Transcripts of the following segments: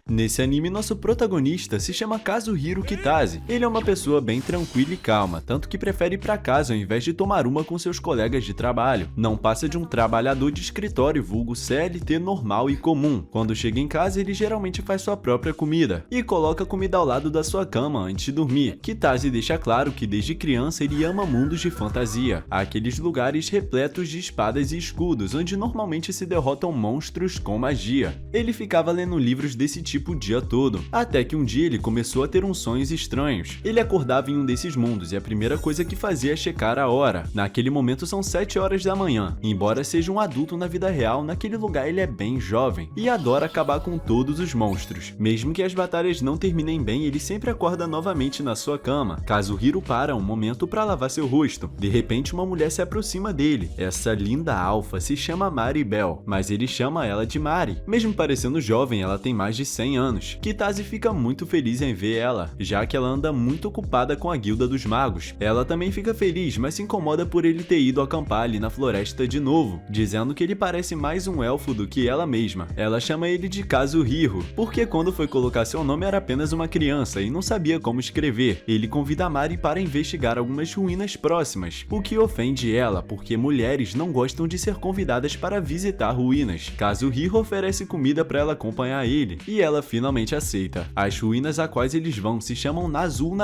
Nesse anime, nosso protagonista se chama Kazuhiro Kitase. Ele é uma pessoa bem tranquila e calma, tanto que prefere ir pra casa ao invés de tomar uma com seus colegas de trabalho. Não passa de um trabalhador de escritório vulgo CLT normal e comum. Quando chega em casa, ele geralmente faz sua própria comida e coloca a comida ao lado da sua cama antes de dormir. Kitase deixa claro que desde criança ele ama mundos de fantasia, aqueles lugares repletos de espadas e escudos, onde normalmente se derrotam monstros com magia. Ele ficava lendo livros desse tipo o dia todo, até que um dia ele começou a ter uns sonhos estranhos. Ele acordava em um desses mundos e a primeira coisa que fazia é checar a hora. Naquele momento são 7 horas da manhã. Embora seja um adulto na vida real, naquele lugar ele é bem jovem e adora acabar com todos os monstros. Mesmo que as batalhas não terminem bem, ele sempre acorda novamente na sua cama. Kazuhiro para um momento para lavar seu rosto. De repente uma mulher se aproxima dele. Essa linda alfa se chama Maribel, mas ele chama ela de Mari. Mesmo parecendo jovem, ela tem mais de 100 anos. Kitase fica muito feliz em ver ela, já que ela anda muito ocupada com a guilda dos magos. Ela também fica feliz, mas se incomoda por ele ter ido acampar ali na floresta de novo, dizendo que ele parece mais um elfo do que ela mesma. Ela chama ele de Kazuhiro, porque quando foi colocar seu nome era apenas uma criança e não sabia como escrever. Ele convida a Mari para investigar algumas ruínas próximas, o que ofende ela, porque mulheres não gostam de ser convidadas para visitar ruínas. Kazuhiro oferece comida para ela acompanhar ele, e ela finalmente aceita. As ruínas a quais eles vão se chamam Nazul,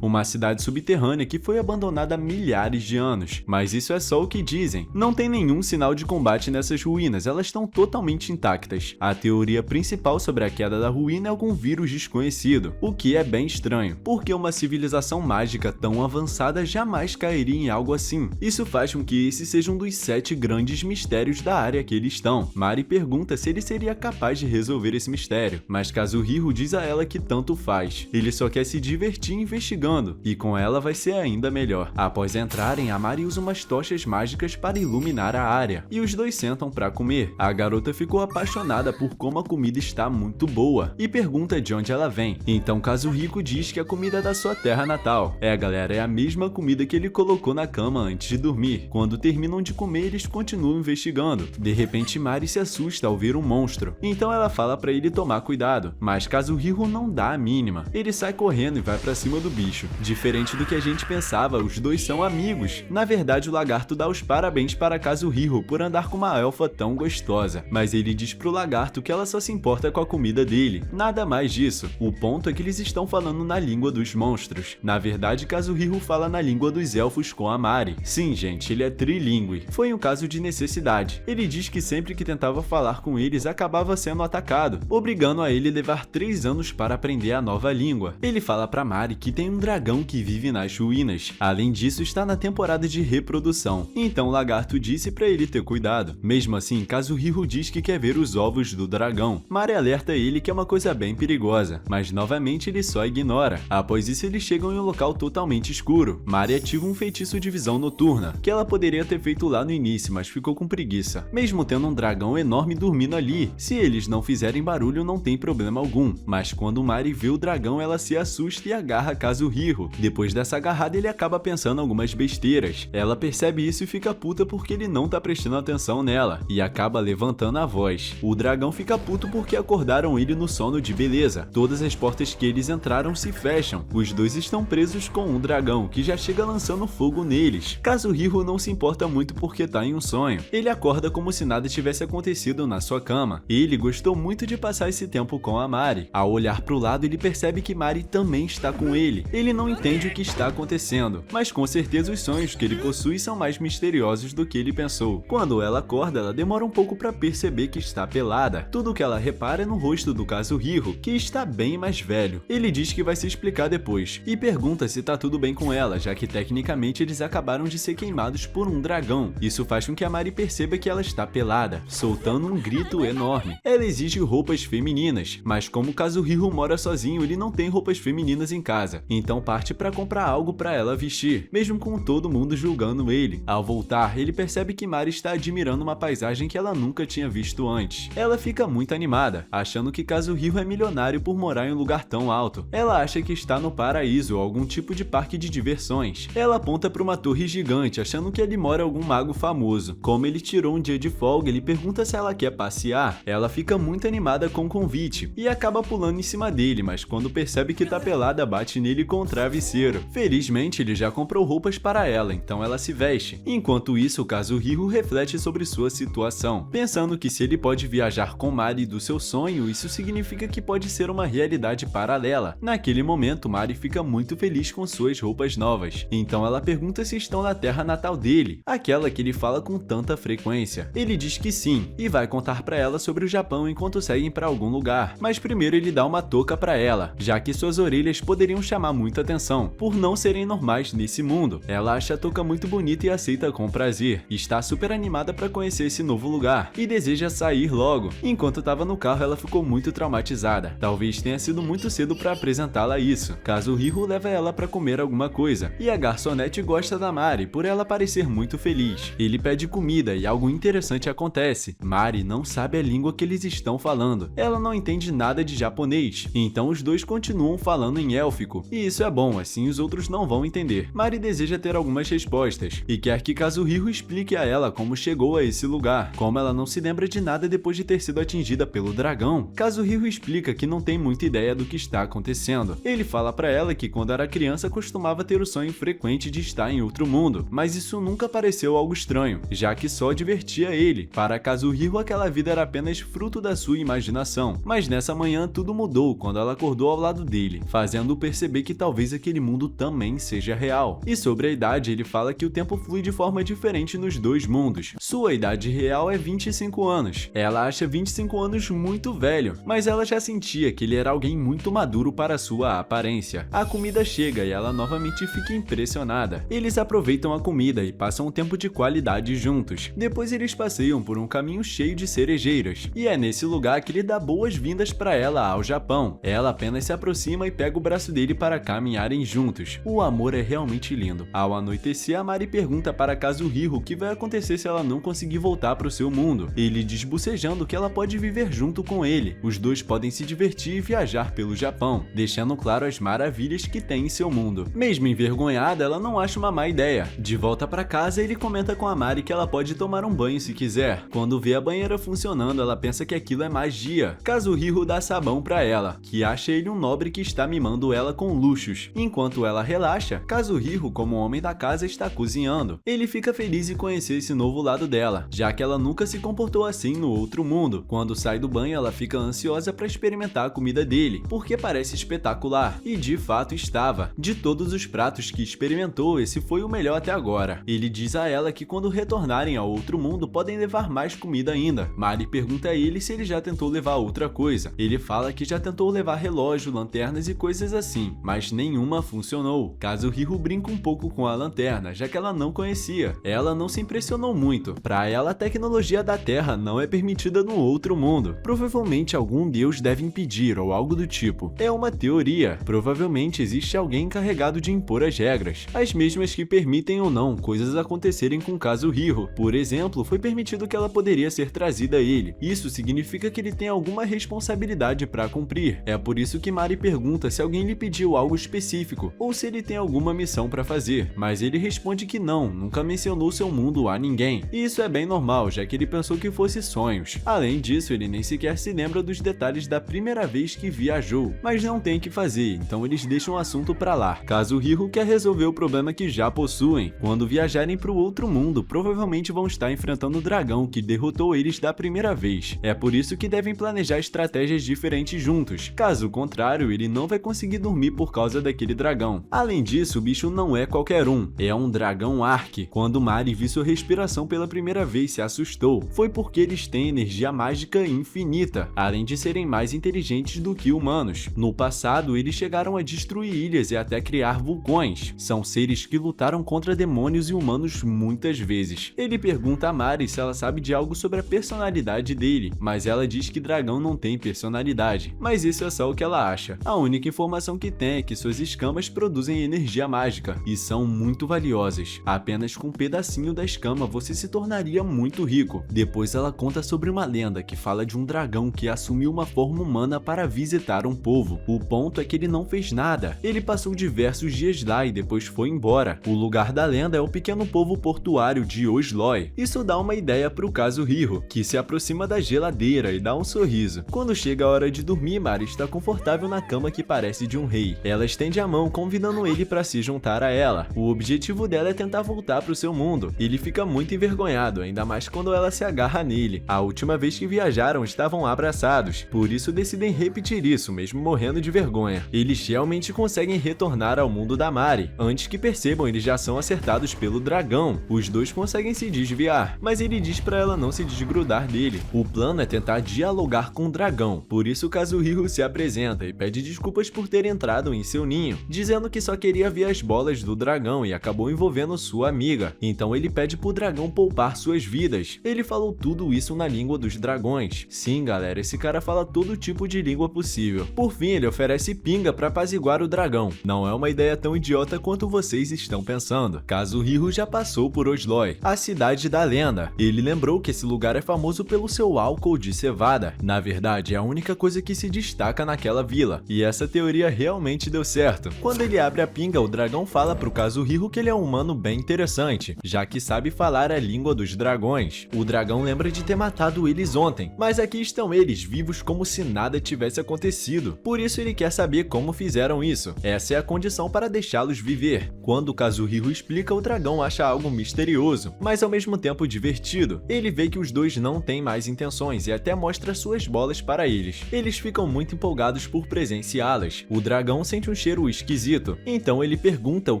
uma cidade subterrânea que foi abandonada há milhares de anos. Mas isso é só o que dizem. Não tem nenhum sinal de combate nessas ruínas, elas estão totalmente intactas. A teoria principal sobre a queda da ruína é algum vírus desconhecido, o que é bem estranho, porque uma civilização mágica tão avançada jamais cairia em algo assim. Isso faz com que esse seja um dos 7 grandes mistérios da área que eles estão. Mari pergunta se ele seria capaz de resolver esse mistério, mas Kazuhiro diz a ela que tanto faz. Ele só quer se divertir investigando, e com ela vai ser ainda melhor. Após entrarem, a Mari usa umas tochas mágicas para iluminar a área, e os dois sentam para comer. A garota ficou apaixonada por como a comida está muito boa, e pergunta de onde ela vem. Então Kazuhiro diz que a comida é da sua terra natal. Galera, é a mesma comida que ele colocou na cama antes de dormir. Quando terminam de comer, eles continuam investigando. De repente, Mari se assusta ao ver um monstro, então ela fala para ele tomar cuidado, mas Kazuhiro não dá a mínima. Ele sai correndo e vai pra cima do bicho. Diferente do que a gente pensava, os dois são amigos. Na verdade, o lagarto dá os parabéns para Kazuhiro por andar com uma elfa tão gostosa, mas ele diz pro lagarto que ela só se importa com a comida dele. Nada mais disso. O ponto é que eles estão falando na língua dos monstros. Na verdade, Kazuhiro fala na língua dos elfos com a Mari. Sim, gente, ele é trilingue. Foi um caso de necessidade. Ele diz que sempre que tentava falar com eles, acabava sendo atacado, obrigando a ele levar 3 anos para aprender a nova língua. Ele fala pra Mari que tem um dragão que vive nas ruínas. Além disso, está na temporada de reprodução. Então o lagarto disse pra ele ter cuidado. Mesmo assim, Kazuhiro diz que quer ver os ovos do dragão. Mari alerta ele que é uma coisa bem perigosa, mas novamente ele só ignora. Após isso, eles chegam em um local totalmente escuro. Mari ativa um feitiço de visão noturna, que ela poderia ter feito lá no início, mas ficou com preguiça. Mesmo tendo um dragão enorme dormindo ali, se eles não fizerem barulho não tem problema algum. Mas quando Mari vê o dragão, ela se assusta e agarra Kazuhiro. Depois dessa agarrada, ele acaba pensando algumas besteiras. Ela percebe isso e fica puta porque ele não tá prestando atenção nela, e acaba levantando a voz. O dragão fica puto porque acordaram ele no sono de beleza. Todas as portas que eles entraram se fecham. Os dois estão presos com um dragão, que já chega lançando fogo neles. Kazuhiro não se importa muito porque tá em um sonho. Ele acorda como se nada tivesse acontecido na sua cama. Ele gostou muito de passar esse tempo com a Mari. Ao olhar pro lado, ele percebe que Mari também está com ele. Ele não entende o que está acontecendo, mas com certeza os sonhos que ele possui são mais misteriosos do que ele pensou. Quando ela acorda, ela demora um pouco para perceber que está pelada. Tudo que ela repara é no rosto do Kazuhiro, que está bem mais velho. Ele diz que vai se explicar depois, e pergunta se tá tudo bem com ela, já que tecnicamente eles acabaram de ser queimados por um dragão. Isso faz com que a Mari perceba que ela está pelada, soltando um grito enorme. Ela exige roupas femininas, mas como Kazuhiro mora sozinho, ele não tem roupas femininas em casa, então parte para comprar algo para ela vestir, mesmo com todo mundo julgando ele. Ao voltar, ele percebe que Mari está admirando uma paisagem que ela nunca tinha visto antes. Ela fica muito animada, achando que Kazuhiro é milionário por morar em um lugar tão alto. Ela acha que está no paraíso ou algum tipo de parque de diversões. Ela aponta para uma torre gigante, achando que ali mora algum mago famoso. Como ele tirou um dia de folga, ele pergunta se ela quer passear. Ela fica muito animada com o convite Peach e acaba pulando em cima dele, mas quando percebe que tá pelada, bate nele com o travesseiro. Felizmente, ele já comprou roupas para ela, então ela se veste. Enquanto isso, Kazuhiro reflete sobre sua situação, pensando que se ele pode viajar com Mari do seu sonho, isso significa que pode ser uma realidade paralela. Naquele momento, Mari fica muito feliz com suas roupas novas, então ela pergunta se estão na terra natal dele, aquela que ele fala com tanta frequência. Ele diz que sim, e vai contar pra ela sobre o Japão enquanto seguem pra algum lugar, mas primeiro ele dá uma touca pra ela, já que suas orelhas poderiam chamar muita atenção, por não serem normais nesse mundo. Ela acha a touca muito bonita e aceita com prazer, está super animada pra conhecer esse novo lugar, e deseja sair logo. Enquanto tava no carro, ela ficou muito traumatizada, talvez tenha sido muito cedo pra apresentá-la isso. Kazuhiro leva ela pra comer alguma coisa, e a garçonete gosta da Mari por ela parecer muito feliz. Ele pede comida e algo interessante acontece. Mari não sabe a língua que eles estão falando, ela não entende nada de japonês, então os dois continuam falando em élfico, e isso é bom, assim os outros não vão entender. Mari deseja ter algumas respostas, e quer que Kazuhiro explique a ela como chegou a esse lugar. Como ela não se lembra de nada depois de ter sido atingida pelo dragão, Kazuhiro explica que não tem muita ideia do que está acontecendo. Ele fala pra ela que quando era criança costumava ter o sonho frequente de estar em outro mundo, mas isso nunca pareceu algo estranho, já que só divertia ele. Para Kazuhiro, aquela vida era apenas fruto da sua imaginação, mas nessa manhã tudo mudou quando ela acordou ao lado dele, fazendo-o perceber que talvez aquele mundo também seja real. E sobre a idade, ele fala que o tempo flui de forma diferente nos dois mundos. Sua idade real é 25 anos. Ela acha 25 anos muito velho, mas ela já sentia que ele era alguém muito maduro para sua aparência. A comida chega e ela novamente fica impressionada. Eles aproveitam a comida e passam um tempo de qualidade juntos. Depois eles passeiam por um caminho cheio de cerejeiras, e é nesse lugar que ele dá boas-vindas para ela ao Japão. Ela apenas se aproxima e pega o braço dele para caminharem juntos. O amor é realmente lindo. Ao anoitecer, a Mari pergunta para Kazuhiro o que vai acontecer se ela não conseguir voltar para o seu mundo. Ele diz bocejando que ela pode viver junto com ele. Os dois podem se divertir e viajar pelo Japão, deixando claro as maravilhas que tem em seu mundo. Mesmo envergonhada, ela não acha uma má ideia. De volta para casa, ele comenta com a Mari que ela pode tomar um banho se quiser. Quando vê a banheira funcionando, ela pensa que aquilo é magia. Kazuhiro dá sabão pra ela, que acha ele um nobre que está mimando ela com luxos. Enquanto ela relaxa, Kazuhiro, como homem da casa, está cozinhando. Ele fica feliz em conhecer esse novo lado dela, já que ela nunca se comportou assim no outro mundo. Quando sai do banho, ela fica ansiosa para experimentar a comida dele, porque parece espetacular, e de fato estava. De todos os pratos que experimentou, esse foi o melhor até agora. Ele diz a ela que quando retornarem ao outro mundo, podem levar mais comida ainda. Mari pergunta a ele se ele já tentou levar outra coisa. Ele fala que já tentou levar relógio, lanternas e coisas assim, mas nenhuma funcionou. Kazuhiro brinca um pouco com a lanterna, já que ela não conhecia. Ela não se impressionou muito. Para ela, a tecnologia da Terra não é permitida no outro mundo. Provavelmente algum deus deve impedir ou algo do tipo. É uma teoria. Provavelmente existe alguém encarregado de impor as regras, as mesmas que permitem ou não coisas acontecerem com Kazuhiro. Por exemplo, foi permitido que ela poderia ser trazida a ele. Isso significa que ele tem alguma responsabilidade para cumprir. É por isso que Mari pergunta se alguém lhe pediu algo específico ou se ele tem alguma missão para fazer, mas ele responde que não, nunca mencionou seu mundo a ninguém. E isso é bem normal, já que ele pensou que fosse sonhos. Além disso, ele nem sequer se lembra dos detalhes da primeira vez que viajou, mas não tem o que fazer, então eles deixam o assunto pra lá. Kazuhiro quer resolver o problema que já possuem. Quando viajarem para o outro mundo, provavelmente vão estar enfrentando o dragão que derrotou eles da primeira vez. É por isso que devem planejar estratégias diferentes juntos. Caso contrário, ele não vai conseguir dormir por causa daquele dragão. Além disso, o bicho não é qualquer um, é um dragão Ark. Quando Mari viu sua respiração pela primeira vez, se assustou. Foi porque eles têm energia mágica infinita, além de serem mais inteligentes do que humanos. No passado, eles chegaram a destruir ilhas e até criar vulcões. São seres que lutaram contra demônios e humanos muitas vezes. Ele pergunta a Mari se ela sabe de algo sobre a personalidade dele, mas ela diz que dragão não tem personalidade. Mas isso é só o que ela acha. A única informação que tem é que suas escamas produzem energia mágica e são muito valiosas. Apenas com um pedacinho da escama você se tornaria muito rico. Depois ela conta sobre uma lenda que fala de um dragão que assumiu uma forma humana para visitar um povo. O ponto é que ele não fez nada. Ele passou diversos dias lá e depois foi embora. O lugar da lenda é o pequeno povo portuário de Osloy. Isso dá uma ideia pro Kazuhiro, que se aproxima da geladeira e dá um sorriso. Quando chega a hora de dormir, Mari está confortável na cama que parece de um rei. Ela estende a mão, convidando ele para se juntar a ela. O objetivo dela é tentar voltar para o seu mundo. Ele fica muito envergonhado, ainda mais quando ela se agarra nele. A última vez que viajaram, estavam abraçados, por isso decidem repetir isso, mesmo morrendo de vergonha. Eles realmente conseguem retornar ao mundo da Mari. Antes que percebam, eles já são acertados pelo dragão. Os dois conseguem se desviar, mas ele diz para ela não se desgrudar dele. O plano é tentar dialogar com o dragão. Por isso Kazuhiro se apresenta e pede desculpas por ter entrado em seu ninho, dizendo que só queria ver as bolas do dragão e acabou envolvendo sua amiga. Então ele pede pro dragão poupar suas vidas. Ele falou tudo isso na língua dos dragões. Sim, galera, esse cara fala todo tipo de língua possível. Por fim, ele oferece pinga para apaziguar o dragão. Não é uma ideia tão idiota quanto vocês estão pensando. Kazuhiro já passou por Osloi, a cidade da lenda. Ele lembrou que esse lugar é famoso pelo seu álcool de cevada. Na verdade, é a única coisa que se destaca naquela vila. E essa teoria realmente deu certo. Quando ele abre a pinga, o dragão fala pro Kazuhiro que ele é um humano bem interessante, já que sabe falar a língua dos dragões. O dragão lembra de ter matado eles ontem, mas aqui estão eles, vivos como se nada tivesse acontecido. Por isso ele quer saber como fizeram isso. Essa é a condição para deixá-los viver. Quando o Kazuhiro explica, o dragão acha algo misterioso, mas ao mesmo tempo divertido. Ele vê que os dois não têm mais intenções e até mostra suas bolas para eles. Eles ficam muito empolgados por presenciá-las. O dragão sente um cheiro esquisito, então ele pergunta o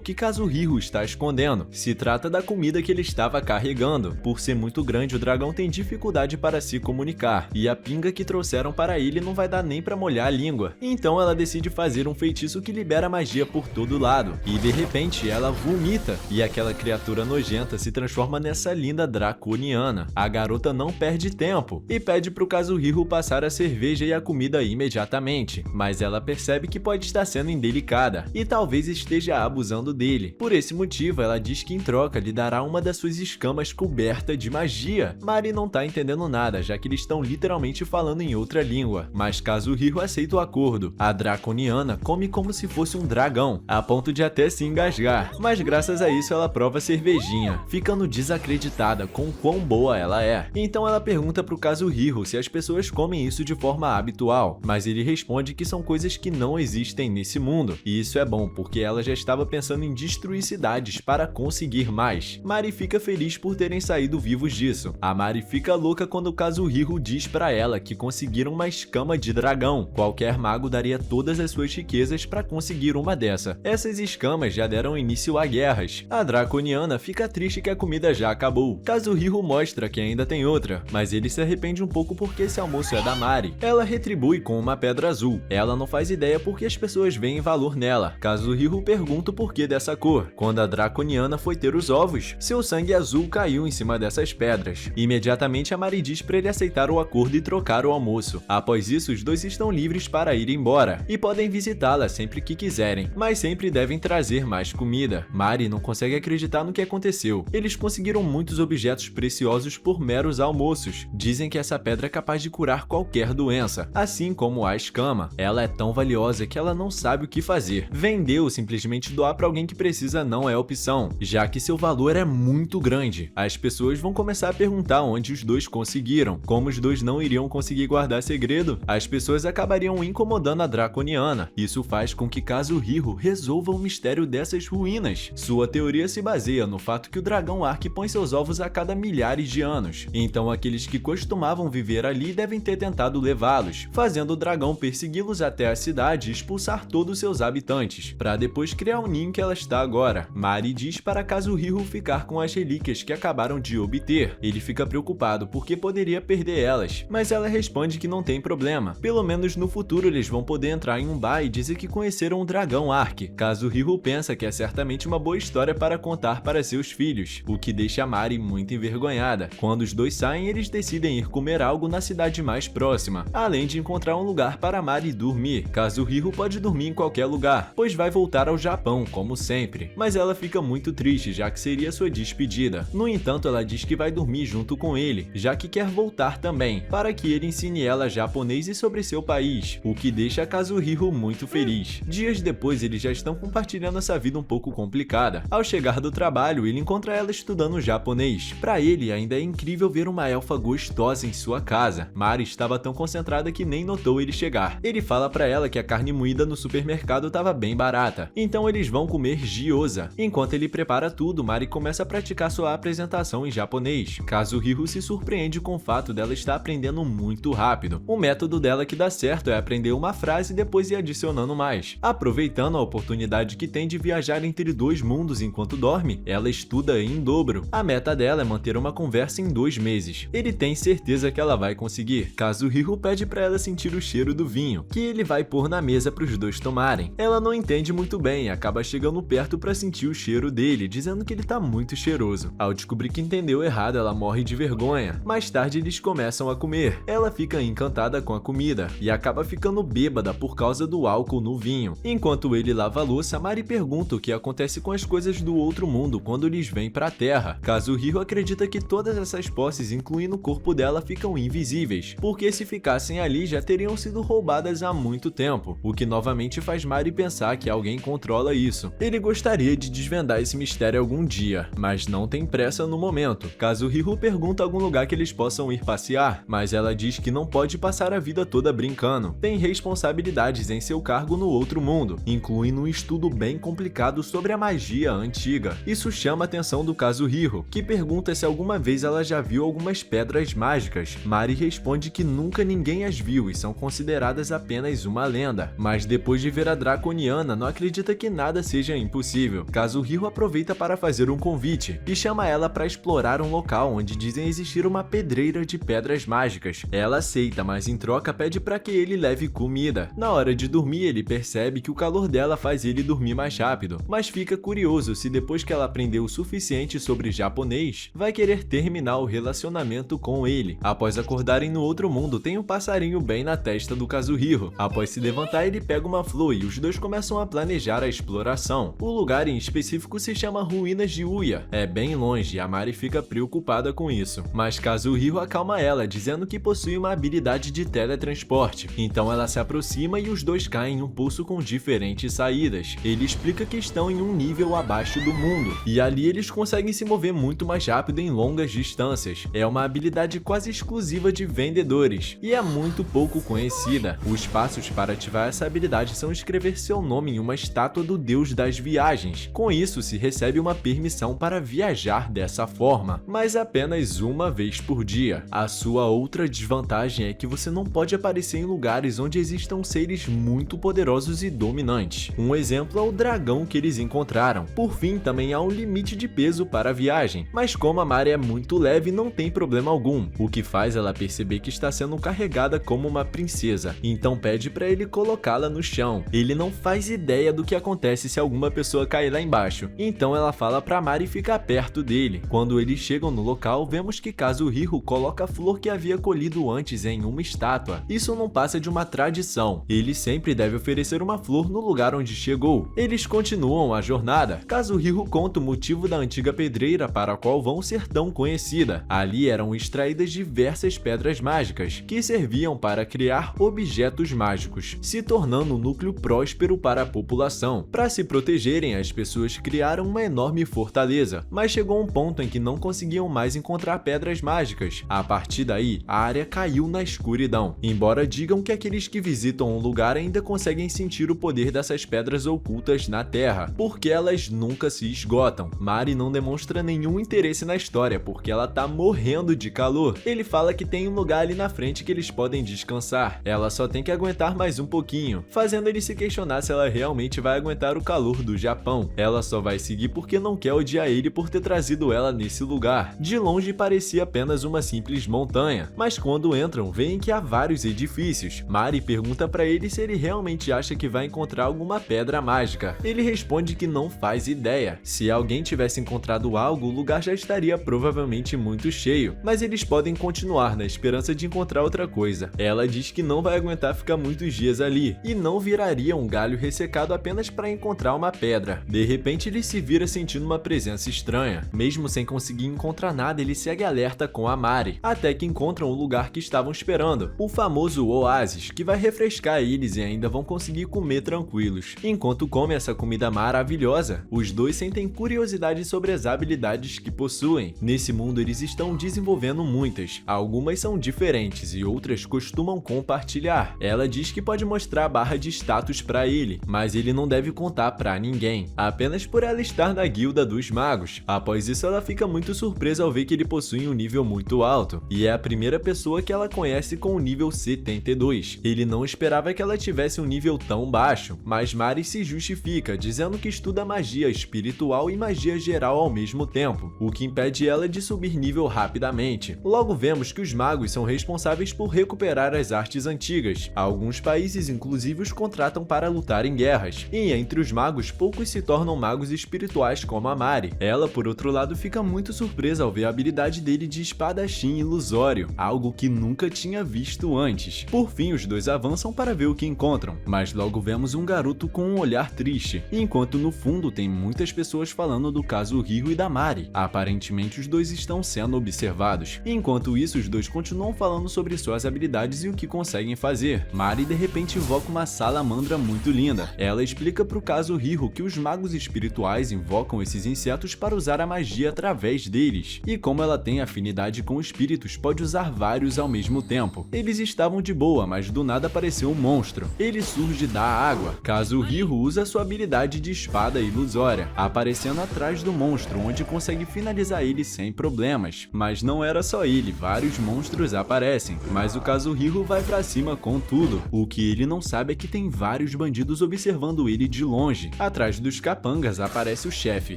que Kazuhiro está escondendo. Se trata da comida que ele estava carregando. Por ser muito grande, o dragão tem dificuldade para se comunicar, e a pinga que trouxeram para ele não vai dar nem para molhar a língua. Então ela decide fazer um feitiço que libera magia por todo lado, e de repente ela vomita, e aquela criatura nojenta se transforma nessa linda draconiana. A garota não perde tempo, e pede pro Kazuhiro passar a cerveja e a comida imediatamente, mas ela percebe que pode estar sendo indelicada, e talvez esteja abusando dele. Por esse motivo, ela diz que em troca lhe dará uma das suas escamas coberta de magia. Mari não tá entendendo nada, já que eles estão literalmente falando em outra língua, mas Kazuhiro aceita o acordo. A draconiana come como se fosse um dragão, a ponto de até se engasgar, mas graças a isso ela prova a cervejinha, ficando desacreditada com quão boa ela é. Então ela pergunta pro Kazuhiro se as pessoas comem isso de forma habitual, mas ele responde que são coisas que não existem nesse mundo, e isso é bom porque ela já estava pensando em destruir cidades para conseguir mais. Mari fica feliz por terem saído vivos disso. A Mari fica louca quando o Kazuhiro diz pra ela que conseguiram uma escama de dragão. Qualquer mago daria todas as suas riquezas para conseguir uma dessa. Essas escamas já deram início a guerras. A draconiana fica triste que a comida já acabou. Kazuhiro mostra que ainda tem outra, mas ele se arrepende um pouco porque esse almoço é da Mari. Ela retribui com uma pedra azul. Ela não faz ideia porque as pessoas veem valor nela. Kazuhiro pergunta o porquê dessa cor. Quando a draconiana foi ter os ovos, seu sangue azul caiu em cima dessas pedras. Imediatamente a Mari diz para ele aceitar o acordo e trocar o almoço. Após isso, os dois estão livres para ir embora e podem visitá-la sempre que quiserem, mas sempre devem trazer mais comida. Mari não consegue acreditar no que aconteceu. Eles conseguiram muitos objetos preciosos por meros almoços. Dizem que essa pedra é capaz de curar qualquer doença, assim como a escama. Ela é tão valiosa que ela não sabe o que fazer. Vender ou simplesmente doar para alguém que precisa não é opção, já que seu valor é muito grande. As pessoas vão começar a perguntar onde os dois conseguiram. Como os dois não iriam conseguir guardar segredo, as pessoas acabariam incomodando a draconiana. Isso faz com que Kazuhiro resolva o mistério dessas ruínas. Sua teoria se baseia no fato que o dragão Ark põe seus ovos a cada milhares de anos. Então aqueles que costumavam viver ali devem ter tentado levá-los, fazendo o dragão persegui-los até a cidade e expulsar todos seus habitantes, para depois criar o ninho que ela está agora. Mari diz para Kazuhiro ficar com as relíquias que acabaram de obter. Ele fica preocupado porque poderia perder elas, mas ela responde que não tem problema. Pelo menos no futuro eles vão poder entrar em um bar e dizer que conheceram o dragão Ark. Kazuhiro pensa que é certamente uma boa história para contar para seus filhos, o que deixa Mari muito envergonhada. Quando os dois saem, eles decidem ir comer algo na cidade mais próxima, além de encontrar um lugar para Mari dormir. Kazuhiro pode dormir em qualquer lugar, pois vai voltar ao Japão, como sempre, mas ela fica muito triste, já que seria sua despedida. No entanto, ela diz que vai dormir junto com ele, já que quer voltar também, para que ele ensine ela japonês e sobre seu país, o que deixa Kazuhiro muito feliz. Dias depois, eles já estão compartilhando essa vida um pouco complicada. Ao chegar do trabalho, ele encontra ela estudando japonês. Para ele, ainda é incrível ver uma elfa gostosa em sua casa. Mari estava tão concentrada que nem notou ele chegar. Ele fala pra ela que a carne moída no supermercado estava bem barata, então eles vão comer gyoza. Enquanto ele prepara tudo, Mari começa a praticar sua apresentação em japonês. Kazuhiro se surpreende com o fato dela estar aprendendo muito rápido. O método dela que dá certo é aprender uma frase e depois ir adicionando mais. Aproveitando a oportunidade que tem de viajar entre dois mundos enquanto dorme, ela estuda em dobro. A meta dela é manter uma conversa em 2 meses. Ele tem certeza que ela vai conseguir. Kazuhiro pede pra ela sentir o cheiro do vinho, que ele vai pôr na mesa pros dois tomarem. Ela não entende muito bem e acaba chegando perto pra sentir o cheiro dele, dizendo que ele tá muito cheiroso. Ao descobrir que entendeu errado, ela morre de vergonha. Mais tarde eles começam a comer. Ela fica encantada com a comida e acaba ficando bêbada por causa do álcool no vinho. Enquanto ele lava a louça, Mari pergunta o que acontece com as coisas do outro mundo quando eles vêm pra Terra. Kazuhiro acredita que todas essas posses, incluindo o corpo dela, ficam invisíveis, porque se ficassem ali já teriam sido roubadas há muito tempo, o que novamente faz Mari pensar que alguém controla isso. Ele gostaria de desvendar esse mistério algum dia, mas não tem pressa no momento. Kazuhiro pergunta algum lugar que eles possam ir passear, mas ela diz que não pode passar a vida toda brincando. Tem responsabilidades em seu cargo no outro mundo, incluindo um estudo bem complicado sobre a magia antiga. Isso chama a atenção do Kazuhiro, que pergunta se alguma vez ela já viu algumas pedras mágicas. Mari responde que nunca ninguém as viu e são consideradas apenas uma lenda, mas depois de ver a Draconiana não acredita que nada seja impossível. Kazuhiro aproveita para fazer um convite e chama ela para explorar um local onde dizem existir uma pedreira de pedras mágicas. Ela aceita, mas em troca pede para que ele leve comida. Na hora de dormir, ele percebe que o calor dela faz ele dormir mais rápido, mas fica curioso se depois que ela aprendeu o suficiente sobre japonês, vai querer terminar o relacionamento com ele. Após acordarem no outro mundo, tem um passarinho bem na testa do Kazuhiro. Após se levantar, ele pega uma flor e os dois começam a planejar a exploração. O lugar em específico se chama Ruínas de Uya. É bem longe e a Mari fica preocupada com isso, mas Kazuhiro acalma ela, dizendo que possui uma habilidade de teletransporte. Então ela se aproxima e os dois caem em um poço com diferentes saídas. Ele explica que estão em um nível abaixo do mundo, e ali eles conseguem se mover muito mais rápido em longas distâncias. É uma habilidade quase exclusiva de vendedores, e é muito pouco conhecida. Os passos para ativar essa habilidade são escrever seu nome em uma estátua do deus das viagens. Com isso, se recebe uma permissão para viajar dessa forma, mas apenas uma vez por dia. A sua outra desvantagem é que você não pode aparecer em lugares onde existam seres muito poderosos e dominantes. Um exemplo é o dragão que eles encontraram. Por fim, também há um limite de peso para a viagem, mas como a Mari é muito leve, não tem problema algum, o que faz ela perceber que está sendo carregada como uma princesa, então pede para ele colocá-la no chão. Ele não faz ideia do que acontece se alguma pessoa cair lá embaixo, então ela fala para Mari ficar perto dele. Quando eles chegam no local, vemos que Kazuhiro coloca a flor que havia colhido antes em uma estátua. Isso não passa de uma tradição. Ele sempre deve oferecer uma flor no lugar onde chegou. Eles continuam a jornada. Kazuhiro conta o motivo da antiga pedreira para a qual vão ser tão conhecida. Ali eram extraídas diversas pedras mágicas, que serviam para criar objetos mágicos, se tornando um núcleo próspero para a população. Para se protegerem, as pessoas criaram uma enorme fortaleza, mas chegou um ponto em que não conseguiam mais encontrar pedras mágicas. A partir daí, a área caiu na escuridão. Embora digam que aqueles que visitam um lugar ainda conseguem sentir o poder dessas pedras ocultas na Terra, porque elas nunca se esgotam. Mari não demonstra nenhum interesse na história, porque ela tá morrendo de calor. Ele fala que tem um lugar ali na frente que eles podem descansar. Ela só tem que aguentar mais um pouquinho, fazendo ele se questionar se ela realmente vai aguentar o calor do Japão. Ela só vai seguir porque não quer odiar ele por ter trazido ela nesse lugar. De longe parecia apenas uma simples montanha, mas quando entram, veem que há vários edifícios. Mari pergunta pra ele se ele realmente acha que vai encontrar alguma pedra mágica. Ele responde que não faz ideia. Se alguém tivesse encontrado algo, o lugar já estaria provavelmente muito cheio, mas eles podem continuar na esperança de encontrar outra coisa. Ela diz que não vai aguentar ficar muitos dias ali, e não viraria um galho ressecado apenas para encontrar uma pedra. De repente ele se vira sentindo uma presença estranha. Mesmo sem conseguir encontrar nada, ele segue alerta com a Mari, até que encontram o lugar que estavam esperando, o famoso oásis, que vai refrescar eles e ainda vão conseguir comer tranquilos. Enquanto comem essa comida maravilhosa, os dois sentem curiosidade sobre as habilidades que possuem. Nesse mundo eles estão desenvolvendo muitas, algumas são diferentes e outras costumam compartilhar. Ela diz que pode mostrar a barra de status para ele, mas ele não deve contar para ninguém, apenas por ela estar na guilda dos magos. Após isso, ela fica muito surpresa ao ver que ele possui um nível muito alto, e é a primeira pessoa que ela conhece com o nível 72. Ele não esperava que ela tivesse um nível tão baixo, mas Mari se justifica, dizendo que estuda magia espiritual e magia geral ao mesmo tempo, o que impede ela de subir nível rapidamente. Logo vemos que os magos são responsáveis por recuperar as artes antigas. Alguns países inclusive os contratam para lutar em guerras, e entre os magos poucos se tornam magos espirituais como a Mari. Ela, por outro lado, fica muito surpresa ao ver a habilidade dele de espadachim ilusório, algo que nunca tinha visto antes. Por fim, os dois avançam para ver o que encontram, mas logo vemos um garoto com um olhar triste, enquanto no fundo tem muitas pessoas falando do caso Riro e da Mari. Aparentemente os dois estão sendo observados. Enquanto isso, os dois continuam falando sobre suas habilidades e o que conseguem fazer. Mari de repente invoca uma salamandra muito linda. Ela explica pro caso Riro que os magos espirituais invocam esses insetos para usar a magia através deles, e como ela tem afinidade com espíritos, pode usar vários ao mesmo tempo. Eles estavam de boa, mas do nada apareceu um monstro. Ele surge da água. Caso Riro usa sua habilidade de espada ilusória, aparecendo atrás do monstro, onde consegue finalizar ele sem problemas. Mas não era só ele, vários monstros aparecem, mas o caso Riro vai pra cima com tudo. O que ele não sabe é que tem vários bandidos observando ele de longe. Atrás dos capangas aparece o chefe,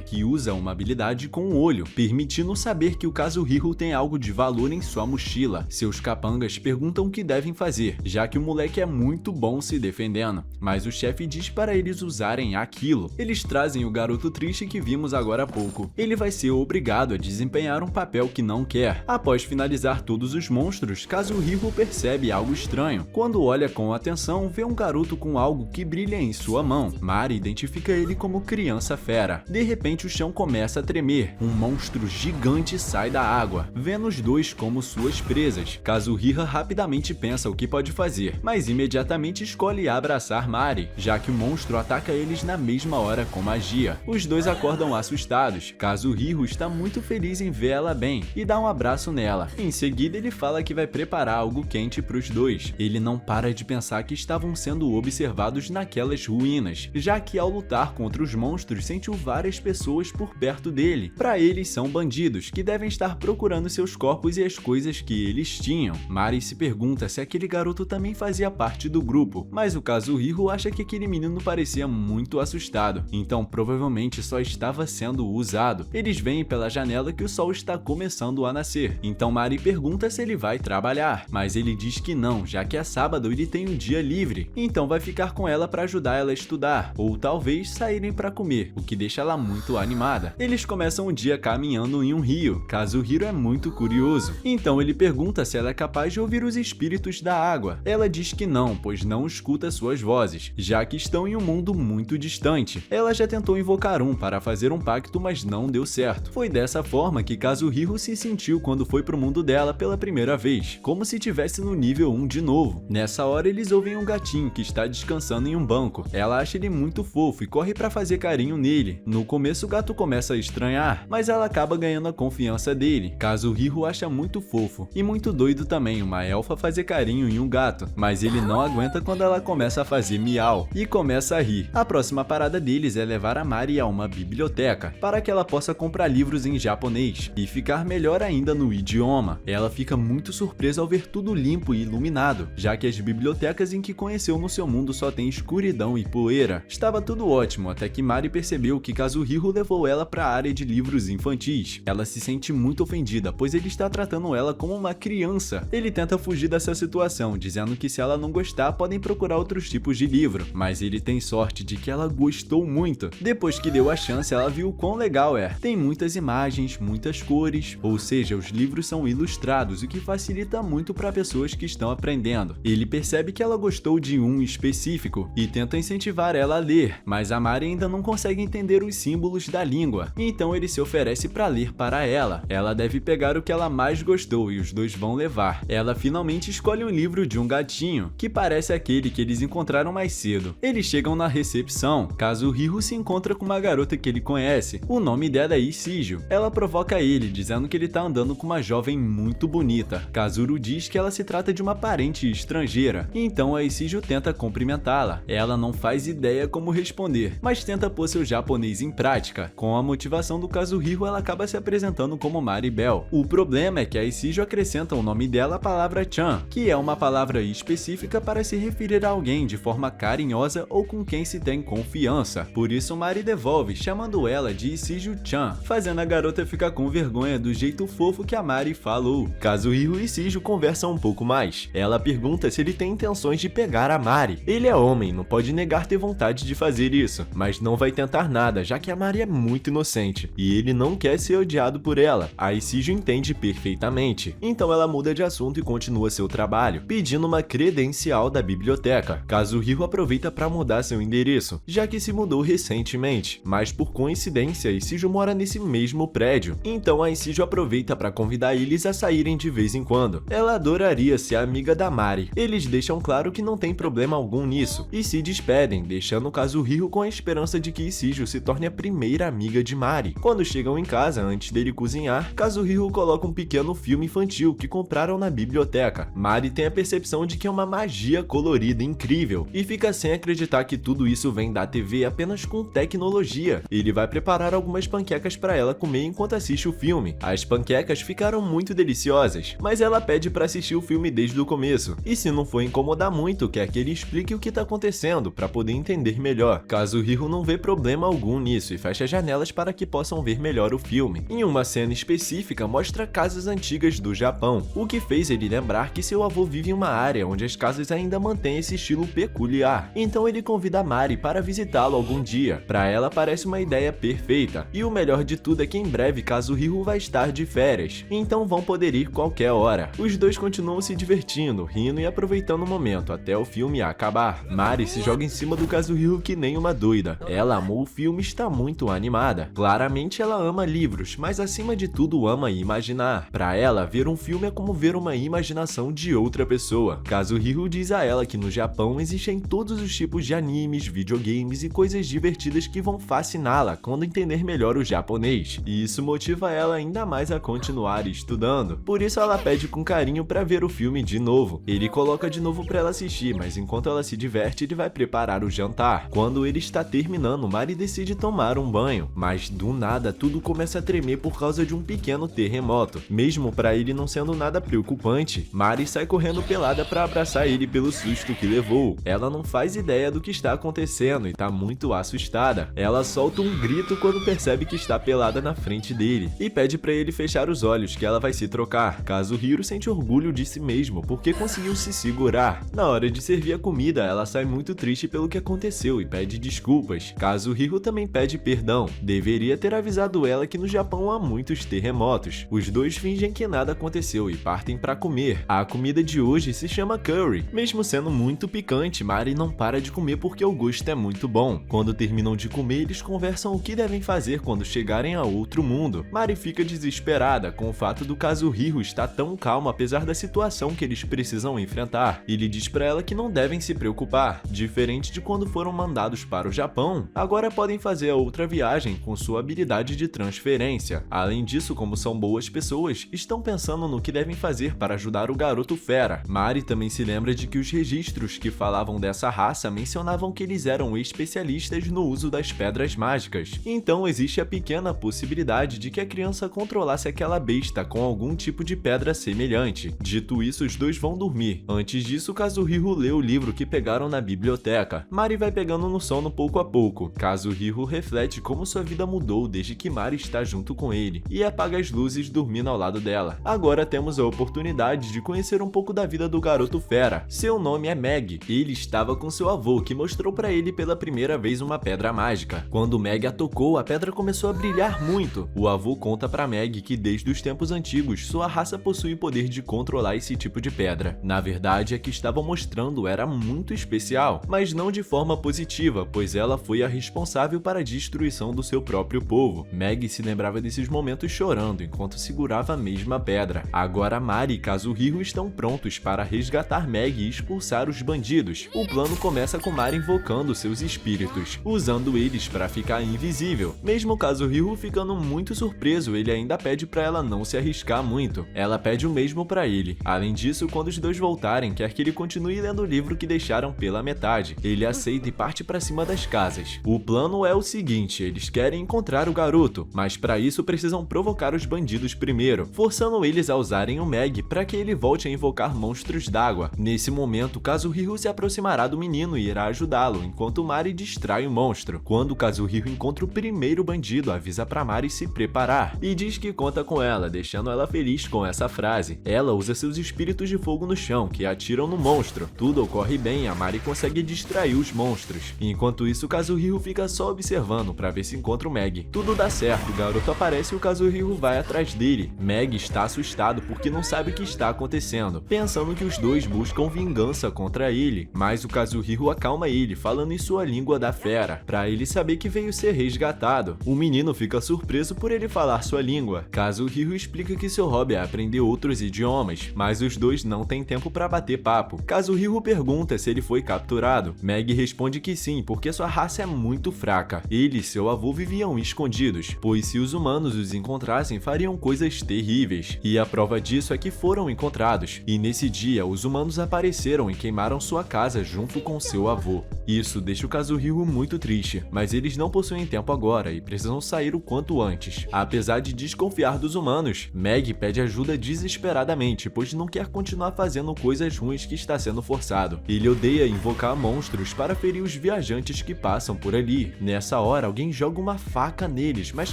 que usa uma habilidade com o olho, permitindo saber que o caso Riro tem algo de valor em sua mochila. Seus capangas perguntam o que devem fazer, já que o moleque é muito bom se defendendo, mas o chefe diz para eles usarem aquilo. Eles trazem o garoto triste que vimos agora há pouco. Ele vai ser obrigado a desempenhar um papel que não quer. Após finalizar todos os monstros, caso Riro percebe algo estranho. Quando olha com atenção, vê um garoto com algo que brilha em sua mão. Mari identifica ele como criança fera. De repente o chão começa a tremer. Um monstro gigante sai da água, vendo os dois como suas presas. Kazuhira rapidamente pensa o que pode fazer, mas imediatamente escolhe abraçar Mari, já que o monstro ataca eles na mesma hora com magia. Os dois acordam assustados. Kazuhiro está muito feliz em ver ela bem e dá um abraço nela. Em seguida ele fala que vai preparar algo quente para os dois. Ele não para de pensar que estavam sendo observados naquelas ruínas, já que ao lutar contra os monstros sentiu várias pessoas por perto dele. Para eles são bandidos que devem estar procurando seus corpos e as coisas que eles tinham. Mari se pergunta se aquele garoto também fazia parte do grupo, mas o Kazuhiro acha que aquele menino parecia muito assustado, então provavelmente só estava sendo usado. Eles veem pela janela que o sol está começando a nascer, então Mari pergunta se ele vai trabalhar, mas ele diz que não, já que é sábado e ele tem um dia livre, então vai ficar com ela para ajudar ela a estudar, ou talvez saírem para comer, o que deixa ela muito animada. Eles começam o dia caminhando em um rio. Kazuhiro é muito curioso, então ele pergunta se ela é capaz de ouvir os espíritos da água. Ela diz que não, pois não escuta suas vozes, já que estão em um mundo muito distante. Ela já tentou invocar um para fazer um pacto, mas não deu certo. Foi dessa forma que Kazuhiro se sentiu quando foi pro mundo dela pela primeira vez, como se estivesse no nível 1 de novo. Nessa hora eles ouvem um gatinho que está descansando em um banco. Ela acha ele muito fofo e corre para fazer carinho nele. No começo o gato começa a estranhar, mas ela acaba ganhando a confiança dele. Kazuhiro acha muito fofo e muito doido também uma elfa fazer carinho em um gato, mas ele não aguenta quando ela começa a fazer miau e começa a rir. A próxima parada deles é levar a Mari a uma biblioteca para que ela possa comprar livros em japonês e ficar melhor ainda no idioma. Ela fica muito surpresa ao ver tudo limpo e iluminado, já que as bibliotecas em que conheceu no seu mundo só tem escuridão e poeira. Estava tudo ótimo até que Mari percebeu que Kazuhiro levou ela para a área de livros infantis. Ela se sente muito ofendida, pois ele está tratando ela como uma criança. Ele tenta fugir dessa situação, dizendo que se ela não gostar, podem procurar outros tipos de livro, mas ele tem sorte de que ela gostou muito. Depois que deu a chance, ela viu o quão legal é. Tem muitas imagens, muitas cores, ou seja, os livros são ilustrados, o que facilita muito para pessoas que estão aprendendo. Ele percebe que ela gostou de um específico e tenta incentivar ela a ler, mas a Mari ainda não consegue entender os símbolos da língua, então ele se oferece para ler para ela. Ela deve pegar o que ela mais gostou e os dois vão levar. Ela finalmente escolhe um livro de um gatinho, que parece aquele que eles encontraram mais cedo. Eles chegam na recepção. Kazuhiro se encontra com uma garota que ele conhece. O nome dela é Isijo. Ela provoca ele, dizendo que ele tá andando com uma jovem muito bonita. Kazuro Kazuhiro diz que ela se trata de uma parente estrangeira, então a Ichijo tenta cumprimentá-la. Ela não faz ideia como responder, mas tenta pôr seu japonês em prática. Com a motivação do Kazuhiro, ela acaba se apresentando como Maribel. O problema é que a Ichijo acrescenta o nome dela à palavra chan, que é uma palavra específica para se referir a alguém de forma carinhosa ou com quem se tem confiança. Por isso Mari devolve, chamando ela de Ichijo-chan, fazendo a garota ficar com vergonha do jeito fofo que a Mari falou. Kazuhiro e Ichijo conversam um pouco mais. Ela pergunta se ele tem intenções de pegar a Mari. Ele é homem, não pode negar ter vontade de fazer isso, mas não vai tentar nada, já que a Mari é muito inocente, e ele não quer ser odiado por ela. A Ichijo entende perfeitamente, então ela muda de assunto e continua seu trabalho, pedindo uma credencial da biblioteca. Kazuhiro aproveita para mudar seu endereço, já que se mudou recentemente, mas por coincidência, Ichijo mora nesse mesmo prédio, então a Ichijo aproveita para convidar eles a saírem de vez em quando. Ela adoraria ser amiga da Mari. Eles deixam claro que não tem problema algum nisso, e se despedem, deixando Kazuhiro com a esperança de que Ichijo se torne a primeira amiga de Mari. Quando chegam em casa, antes dele cozinhar, Kazuhiro coloca um pequeno filme infantil que compraram na biblioteca. Mari tem a percepção de que é uma magia colorida incrível, e fica sem acreditar que tudo isso vem da TV apenas com tecnologia. Ele vai preparar algumas panquecas para ela comer enquanto assiste o filme. As panquecas ficaram muito deliciosas, mas ela pede para assistir o filme desde o começo, e se não for incomodar muito, quer que ele explique o que tá acontecendo para poder entender melhor. Kazuhiro não vê problema algum nisso e fecha as janelas para que possam ver melhor o filme. Em uma cena específica, mostra casas antigas do Japão, o que fez ele lembrar que seu avô vive em uma área onde as casas ainda mantêm esse estilo peculiar. Então ele convida Mari para visitá-lo algum dia. Para ela parece uma ideia perfeita, e o melhor de tudo é que em breve Kazuhiro vai estar de férias, então vão poder ir qualquer hora. Os dois continuam se divertindo, rindo e aproveitando o momento até o filme acabar. Mari se joga em cima do Kazuhiro que nem uma doida. Ela amou o filme e está muito animada. Claramente ela ama livros, mas acima de tudo ama imaginar. Para ela, ver um filme é como ver uma imaginação de outra pessoa. Kazuhiro diz a ela que no Japão existem todos os tipos de animes, videogames e coisas divertidas que vão fasciná-la quando entender melhor o japonês. E isso motiva ela ainda mais a continuar estudando. Por isso ela pede com carinho para ver o filme de novo. Ele coloca de novo para ela assistir, mas enquanto ela se diverte, ele vai preparar o jantar. Quando ele está terminando, Mari decide tomar um banho, mas do nada tudo começa a tremer por causa de um pequeno terremoto. Mesmo para ele não sendo nada preocupante, Mari sai correndo pelada para abraçar ele pelo susto que levou. Ela não faz ideia do que está acontecendo e tá muito assustada. Ela solta um grito quando percebe que está pelada na frente dele e pede para ele fechar os olhos que ela vai se trocar. Kazuhiro sente orgulho de si mesmo porque conseguiu se segurar. Na hora de servir a comida, ela sai muito triste pelo que aconteceu e pede desculpas. Kazuhiro também pede perdão. Deveria ter avisado ela que no Japão há muitos terremotos. Os dois fingem que nada aconteceu e partem para comer. A comida de hoje se chama curry. Mesmo sendo muito picante, Mari não para de comer porque o gosto é muito bom. Quando terminam de comer, eles conversam o que devem fazer quando chegarem a outro mundo. Mari fica desesperada com o fato do Kazuhiro estar tão calmo apesar da situação que eles precisam enfrentar. Ele diz para ela que não devem se preocupar. Diferente de quando foram mandados para o Japão, agora podem fazer a outra viagem com sua habilidade de transferência. Além disso, como são boas pessoas, estão pensando no que devem fazer para ajudar o garoto fera. Mari também se lembra de que os registros que falavam dessa raça mencionavam que eles eram especialistas no uso das pedras mágicas. Então existe a pequena possibilidade de que a criança controlasse aquela besta com algum tipo de pedra semelhante. Dito isso, os dois vão dormir. Antes disso, Kazuhiro lê o livro que pegaram na biblioteca. Mari vai pegando no sono pouco a pouco. Kazuhiro reflete como sua vida mudou desde que Mari está junto com ele e apaga as luzes dormindo ao lado dela. Agora temos a oportunidade de conhecer um pouco da vida do garoto fera. Seu nome é Meg. Ele estava com seu avô, que mostrou para ele pela primeira vez uma pedra mágica. Quando Meg a tocou, a pedra começou a brilhar muito. O avô conta para Meg que desde os tempos antigos, sua raça possui o poder de controlar esse tipo de pedra. Na verdade, a que estavam mostrando era muito especial, mas não de forma positiva, pois ela foi a responsável para a destruição do seu próprio povo. Meg se lembrava desses momentos chorando enquanto segurava a mesma pedra. Agora Mari e Kazuhiro estão prontos para resgatar Meg e expulsar os bandidos. O plano começa com Mari invocando seus espíritos, usando eles para ficar invisível. Mesmo Kazuhiro ficando muito surpreso, ele ainda pede para ela não se arriscar muito. Ela pede o mesmo pra ele. Além disso, quando os dois voltarem, quer que ele continue lendo o livro que deixaram pela metade. Ele aceita e parte pra cima das casas. O plano é o seguinte, eles querem encontrar o garoto, mas pra isso precisam provocar os bandidos primeiro, forçando eles a usarem o Meg pra que ele volte a invocar monstros d'água. Nesse momento, Kazuhiro se aproximará do menino e irá ajudá-lo, enquanto Mari distrai o monstro. Quando Kazuhiro encontra o primeiro bandido, avisa pra Mari se preparar e diz que conta com ela, deixando ela feliz com essa frase. Ela usa seus espíritos de fogo no chão, que atiram no monstro. Tudo ocorre bem e a Mari consegue distrair os monstros. Enquanto isso, Kazuhiro fica só observando pra ver se encontra o Meg. Tudo dá certo, o garoto aparece e o Kazuhiro vai atrás dele. Meg está assustado porque não sabe o que está acontecendo, pensando que os dois buscam vingança contra ele, mas o Kazuhiro acalma ele, falando em sua língua da fera, pra ele saber que veio ser resgatado. O menino fica surpreso por ele falar sua língua. Kazuhiro explica que seu hobby é aprender outros idiomas, mas os dois não têm tempo pra bater papo. Kazuhiro pergunta se ele foi capturado. Meg responde que sim, porque sua raça é muito fraca. Ele e seu avô viviam escondidos, pois se os humanos os encontrassem, fariam coisas terríveis. E a prova disso é que foram encontrados. E nesse dia, os humanos apareceram e queimaram sua casa junto com seu avô. Isso deixa o Kazuhiro muito triste, mas eles não possuem tempo agora e precisam sair o quanto antes. Apesar de desconfiar dos humanos, Meg pede ajuda desesperadamente, pois não quer continuar fazendo coisas ruins que está sendo forçado. Ele odeia invocar monstros para ferir os viajantes que passam por ali. Nessa hora, alguém joga uma faca neles, mas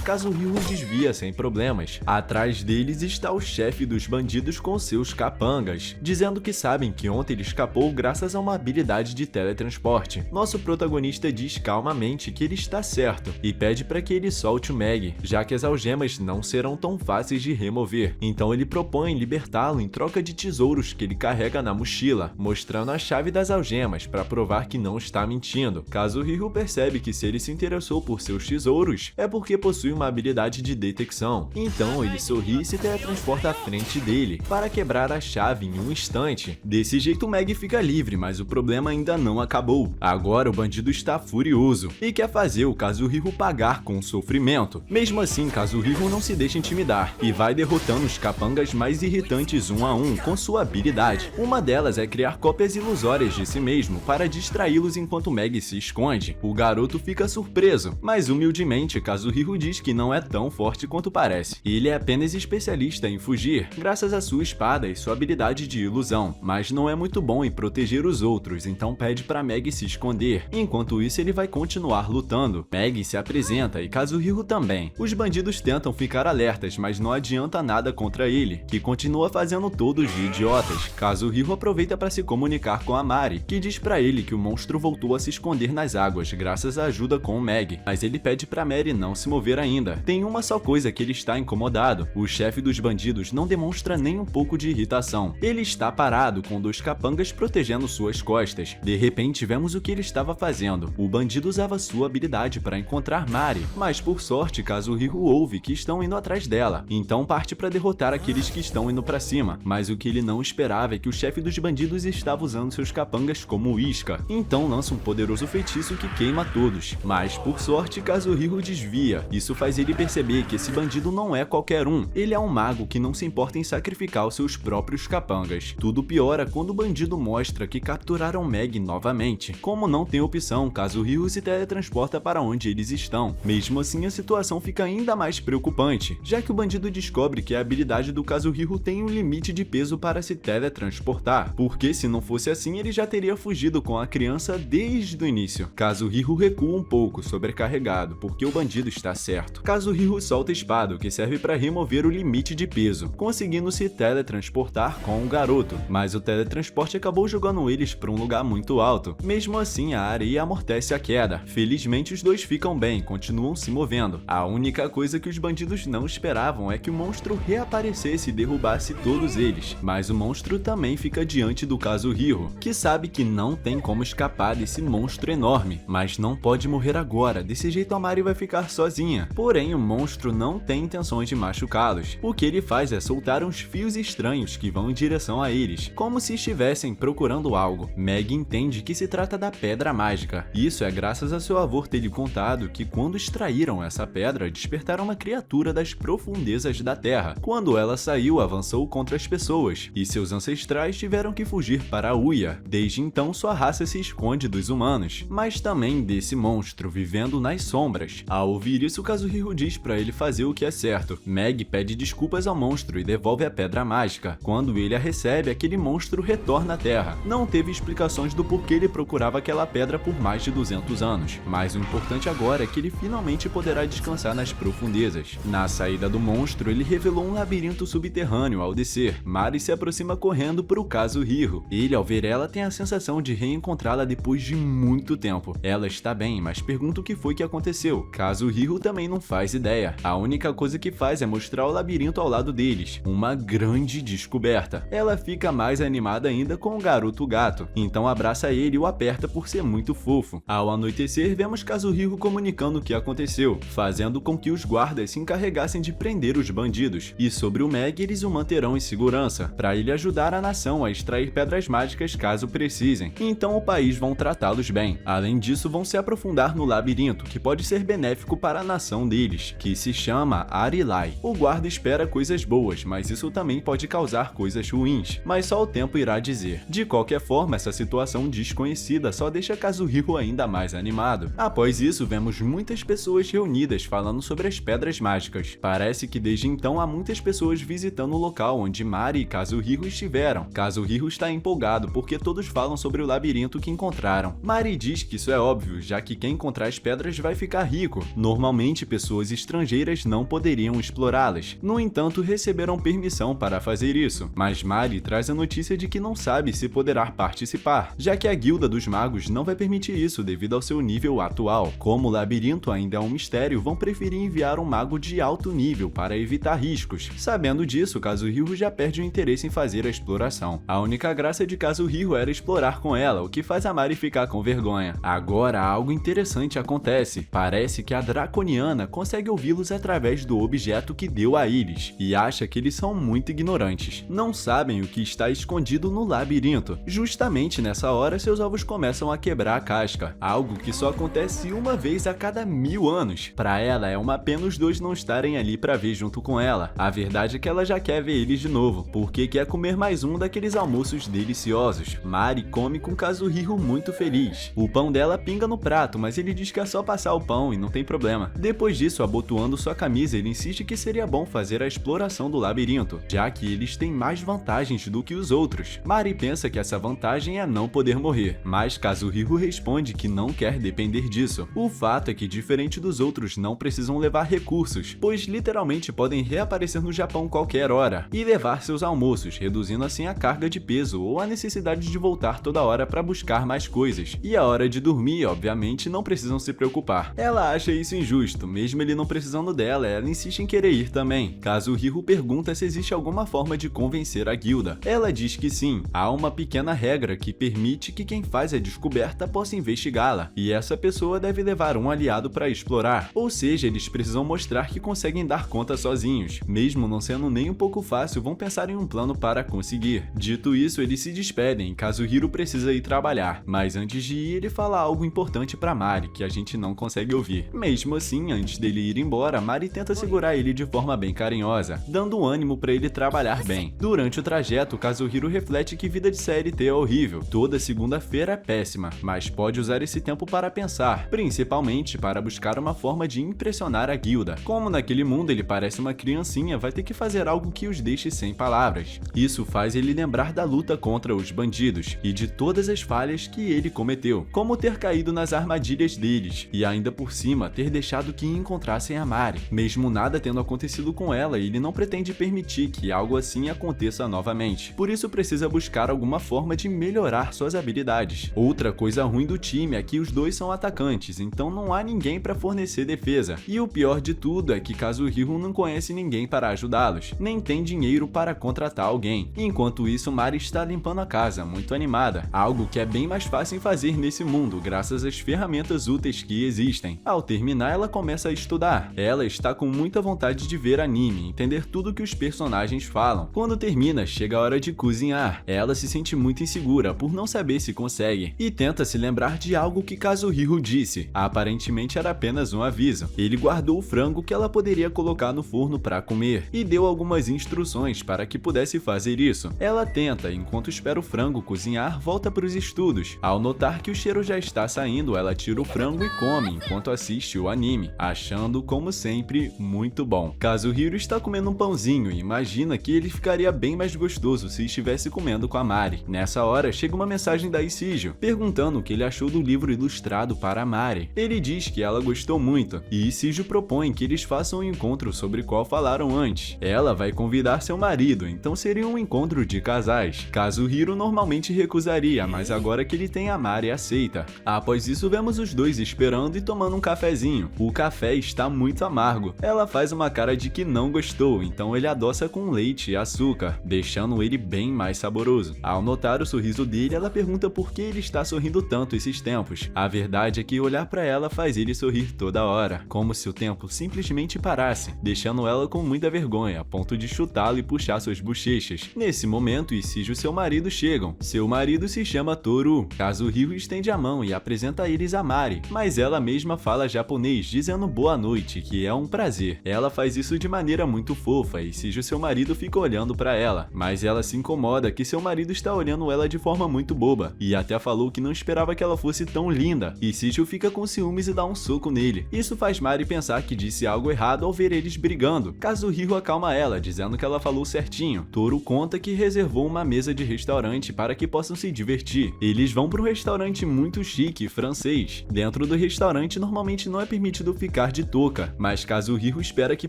Kazuhiro desvia sem problemas. Atrás deles está o chefe dos bandidos com seus capangas, dizendo que sabem que ontem ele escapou graças a uma habilidade de teletransporte. Nosso protagonista diz calmamente que ele está certo e pede para que ele solte o Meg, já que as algemas não serão tão fáceis de remover. Então ele propõe libertá-lo em troca de tesouros que ele carrega na mochila, mostrando a chave das algemas para provar que não está mentindo. Kazuhiro percebe que se ele se interessou por seus tesouros, é porque possui uma habilidade de detecção. Então ele sorri e se teletransporta à frente dele, para quebrar a chave em um instante. Desse jeito Meg fica livre, mas o problema ainda não acabou. Agora o bandido está furioso e quer fazer o Kazuhiro pagar com sofrimento. Mesmo assim, Kazuhiro não se deixa intimidar e vai derrotando os capangas mais irritantes um a um com sua habilidade. Uma delas é criar cópias ilusórias de si mesmo para distraí-los enquanto Meg se esconde. O garoto fica surpreso, mas humildemente Kazuhiro diz que não é tão forte quanto parece. Ele é apenas especialista em fugir, graças à sua espada e sua habilidade de ilusão, mas não é muito bom em proteger os outros, então pede para Meg se esconder. Enquanto isso, ele vai continuar lutando. Meg se apresenta e Kazuhiro também. Os bandidos tentam ficar alertas, mas não adianta nada contra ele, que continua fazendo todos de idiotas. Kazuhiro aproveita para se comunicar com a Mari, que diz para ele que o monstro voltou a se esconder nas águas graças à ajuda com o Meg, mas ele pede para Mary não se mover ainda. Tem uma só coisa que ele está incomodado: o chefe dos bandidos não demonstra nem um pouco de irritação. Ele está parado com dois capangas protegendo suas costas. De repente vemos o que ele estava fazendo. O bandido usava sua habilidade para encontrar Mari, mas por sorte Kazuhiro ouve que estão indo atrás dela, então parte para derrotar aqueles que estão indo para cima. Mas o que ele não esperava é que o chefe dos bandidos estava usando seus capangas como isca, então lança um poderoso feitiço que queima todos. Mas por sorte Kazuhiro desvia. Isso faz ele perceber que esse bandido não é qualquer um. Ele é um mago que não se importa em sacrificar os seus próprios capangas. Tudo piora quando o bandido mostra que capturaram Meg novamente. Como não tem opção, Kazuhiro se teletransporta para onde eles estão. Mesmo assim, a situação fica ainda mais preocupante, já que o bandido descobre que a habilidade do Kazuhiro tem um limite de peso para se teletransportar, porque se não fosse assim, ele já teria fugido com a criança desde o início. Kazuhiro recua um pouco, sobrecarregado, porque o bandido está certo. Kazuhiro solta a espada, que serve para remover o limite de peso, conseguindo se teletransportar com o garoto, mas o teletransporte acabou jogando eles para um lugar muito alto. Mesmo assim, a areia amortece a queda. Felizmente, os dois ficam bem, continuam se movendo. A única coisa que os bandidos não esperavam é que o monstro reaparecesse e derrubasse todos eles, mas o monstro também fica diante do Kazuhiro, que sabe que não tem como escapar desse monstro enorme, mas não pode morrer agora, desse jeito a Mari vai ficar sozinha. Porém, o monstro não tem intenções de machucá-los. O que ele faz é soltar uns fios estranhos que vão em direção a eles, como se estivessem procurando algo. Meg entende que se trata da pedra mágica. Isso é graças a seu avô ter lhe contado que quando extraíram essa pedra, despertaram uma criatura das profundezas da terra. Quando ela saiu, avançou lutou contra as pessoas, e seus ancestrais tiveram que fugir para Uia. Desde então, sua raça se esconde dos humanos, mas também desse monstro vivendo nas sombras. Ao ouvir isso, Kazuhiro diz para ele fazer o que é certo. Meg pede desculpas ao monstro e devolve a pedra mágica. Quando ele a recebe, aquele monstro retorna à Terra. Não teve explicações do porquê ele procurava aquela pedra por mais de 200 anos, mas o importante agora é que ele finalmente poderá descansar nas profundezas. Na saída do monstro, ele revelou um labirinto subterrâneo ao descer. Mari se aproxima correndo para o Kazuhiro. Ele, ao ver ela, tem a sensação de reencontrá-la depois de muito tempo. Ela está bem, mas pergunta o que foi que aconteceu. Kazuhiro também não faz ideia. A única coisa que faz é mostrar o labirinto ao lado deles. Uma grande descoberta. Ela fica mais animada ainda com o garoto gato, então abraça ele e o aperta por ser muito fofo. Ao anoitecer, vemos Kazuhiro comunicando o que aconteceu, fazendo com que os guardas se encarregassem de prender os bandidos. E sobre o Meg, eles o manterão em segurança, para ele ajudar a nação a extrair pedras mágicas caso precisem. Então o país vão tratá-los bem. Além disso, vão se aprofundar no labirinto, que pode ser benéfico para a nação deles, que se chama Arilai. O guarda espera coisas boas, mas isso também pode causar coisas ruins, mas só o tempo irá dizer. De qualquer forma, essa situação desconhecida só deixa Kazuhiro ainda mais animado. Após isso, vemos muitas pessoas reunidas falando sobre as pedras mágicas. Parece que desde então há muitas pessoas visitando o local onde Mari e Kazuhiro estiveram. Kazuhiro está empolgado porque todos falam sobre o labirinto que encontraram. Mari diz que isso é óbvio, já que quem encontrar as pedras vai ficar rico. Normalmente, pessoas estrangeiras não poderiam explorá-las. No entanto, receberam permissão para fazer isso, mas Mari traz a notícia de que não sabe se poderá participar, já que a Guilda dos Magos não vai permitir isso devido ao seu nível atual. Como o labirinto ainda é um mistério, vão preferir enviar um mago de alto nível para evitar riscos. Sabendo disso, Kazuhiro já perde o interesse em fazer a exploração. A única graça de Kazuhiro era explorar com ela, o que faz a Mari ficar com vergonha. Agora, algo interessante acontece. Parece que a Draconiana consegue ouvi-los através do objeto que deu a eles, e acha que eles são muito ignorantes. Não sabem o que está escondido no labirinto. Justamente nessa hora, seus ovos começam a quebrar a casca, algo que só acontece uma vez a cada 1000 anos. Para ela, é uma pena os dois não estarem ali para ver junto com ela. A verdade é que ela já quer ver eles de novo, porque quer comer mais um daqueles almoços deliciosos. Mari come com Kazuhiro muito feliz. O pão dela pinga no prato, mas ele diz que é só passar o pão e não tem problema. Depois disso, abotoando sua camisa, ele insiste que seria bom fazer a exploração do labirinto, já que eles têm mais vantagens do que os outros. Mari pensa que essa vantagem é não poder morrer, mas Kazuhiro responde que não quer depender disso. O fato é que, diferente dos outros, não precisam levar recursos, pois literalmente podem reaparecer no Japão qualquer hora e levar seus almoços, reduzindo assim a carga de peso ou a necessidade de voltar toda hora para buscar mais coisas. E a hora de dormir, obviamente, não precisam se preocupar. Ela acha isso injusto, mesmo ele não precisando dela, ela insiste em querer ir também. Kazuhiro pergunta se existe alguma forma de convencer a guilda. Ela diz que sim, há uma pequena regra que permite que quem faz a descoberta possa investigá-la, e essa pessoa deve levar um aliado para explorar, ou seja, eles precisam mostrar que conseguem dar conta sozinhos. Mesmo não sendo nem um pouco fácil, vão pensar em um plano para conseguir. Dito isso, eles se despedem, Kazuhiro precisa ir trabalhar, mas antes de ir, ele fala algo importante para Mari, que a gente não consegue ouvir. Mesmo assim, antes dele ir embora, Mari tenta segurar ele de forma bem carinhosa, dando ânimo para ele trabalhar bem. Durante o trajeto, Kazuhiro reflete que vida de CLT é horrível. Toda segunda-feira é péssima, mas pode usar esse tempo para pensar, principalmente para buscar uma forma de impressionar a guilda. Como naquele mundo ele parece uma criancinha, vai ter que fazer algo que os deixe sem palavras. Isso faz ele lembrar da luta contra os bandidos e de todas as falhas que ele cometeu, como ter caído nas armadilhas deles e ainda por cima ter deixado que encontrassem a Mari. Mesmo nada tendo acontecido com ela, ele não pretende permitir que algo assim aconteça novamente. Por isso precisa buscar alguma forma de melhorar suas habilidades. Outra coisa ruim do time é que os dois são atacantes, então não há ninguém para fornecer defesa. E o pior de tudo é que Kazuhiro não conhece ninguém para ajudá-los, nem tem dinheiro para contratar alguém. Enquanto isso, Mari está limpando a casa, muito animada, algo que é bem mais fácil em fazer nesse mundo, graças às ferramentas úteis que existem. Ao terminar, ela começa a estudar. Ela está com muita vontade de ver anime, entender tudo que os personagens falam. Quando termina, chega a hora de cozinhar. Ela se sente muito insegura por não saber se consegue, e tenta se lembrar de algo que Kazuhiro disse. Aparentemente era apenas um aviso. Ele guardou o frango que ela poderia colocar no forno para comer, e deu algumas instruções instruções para que pudesse fazer isso. Ela tenta, enquanto espera o frango cozinhar, volta para os estudos. Ao notar que o cheiro já está saindo, ela tira o frango e come enquanto assiste o anime, achando, como sempre, muito bom. Kazuhiro está comendo um pãozinho e imagina que ele ficaria bem mais gostoso se estivesse comendo com a Mari. Nessa hora, chega uma mensagem da Ichijo, perguntando o que ele achou do livro ilustrado para a Mari. Ele diz que ela gostou muito, e Ichijo propõe que eles façam um encontro sobre o qual falaram antes. Ela vai convidar seu marido, então seria um encontro de casais. Kazuhiro normalmente recusaria, mas agora que ele tem a Mari, aceita. Após isso, vemos os dois esperando e tomando um cafezinho. O café está muito amargo. Ela faz uma cara de que não gostou, então ele adoça com leite e açúcar, deixando ele bem mais saboroso. Ao notar o sorriso dele, ela pergunta por que ele está sorrindo tanto esses tempos. A verdade é que olhar para ela faz ele sorrir toda hora, como se o tempo simplesmente parasse, deixando ela com muita vergonha, a ponto de chutá-lo e puxar suas bochechas. Nesse momento, Ichijo e seu marido chegam. Seu marido se chama Toru. Kazuhiro estende a mão e apresenta a eles a Mari, mas ela mesma fala japonês, dizendo boa noite, que é um prazer. Ela faz isso de maneira muito fofa e Ichijo e seu marido ficam olhando para ela, mas ela se incomoda que seu marido está olhando ela de forma muito boba, e até falou que não esperava que ela fosse tão linda. Ichijo fica com ciúmes e dá um soco nele. Isso faz Mari pensar que disse algo errado ao ver eles brigando. Kazuhiro acalma ela, dizendo que ela falou certinho. Toru conta que reservou uma mesa de restaurante para que possam se divertir. Eles vão para um restaurante muito chique, francês. Dentro do restaurante normalmente não é permitido ficar de touca, mas Kazuhiro espera que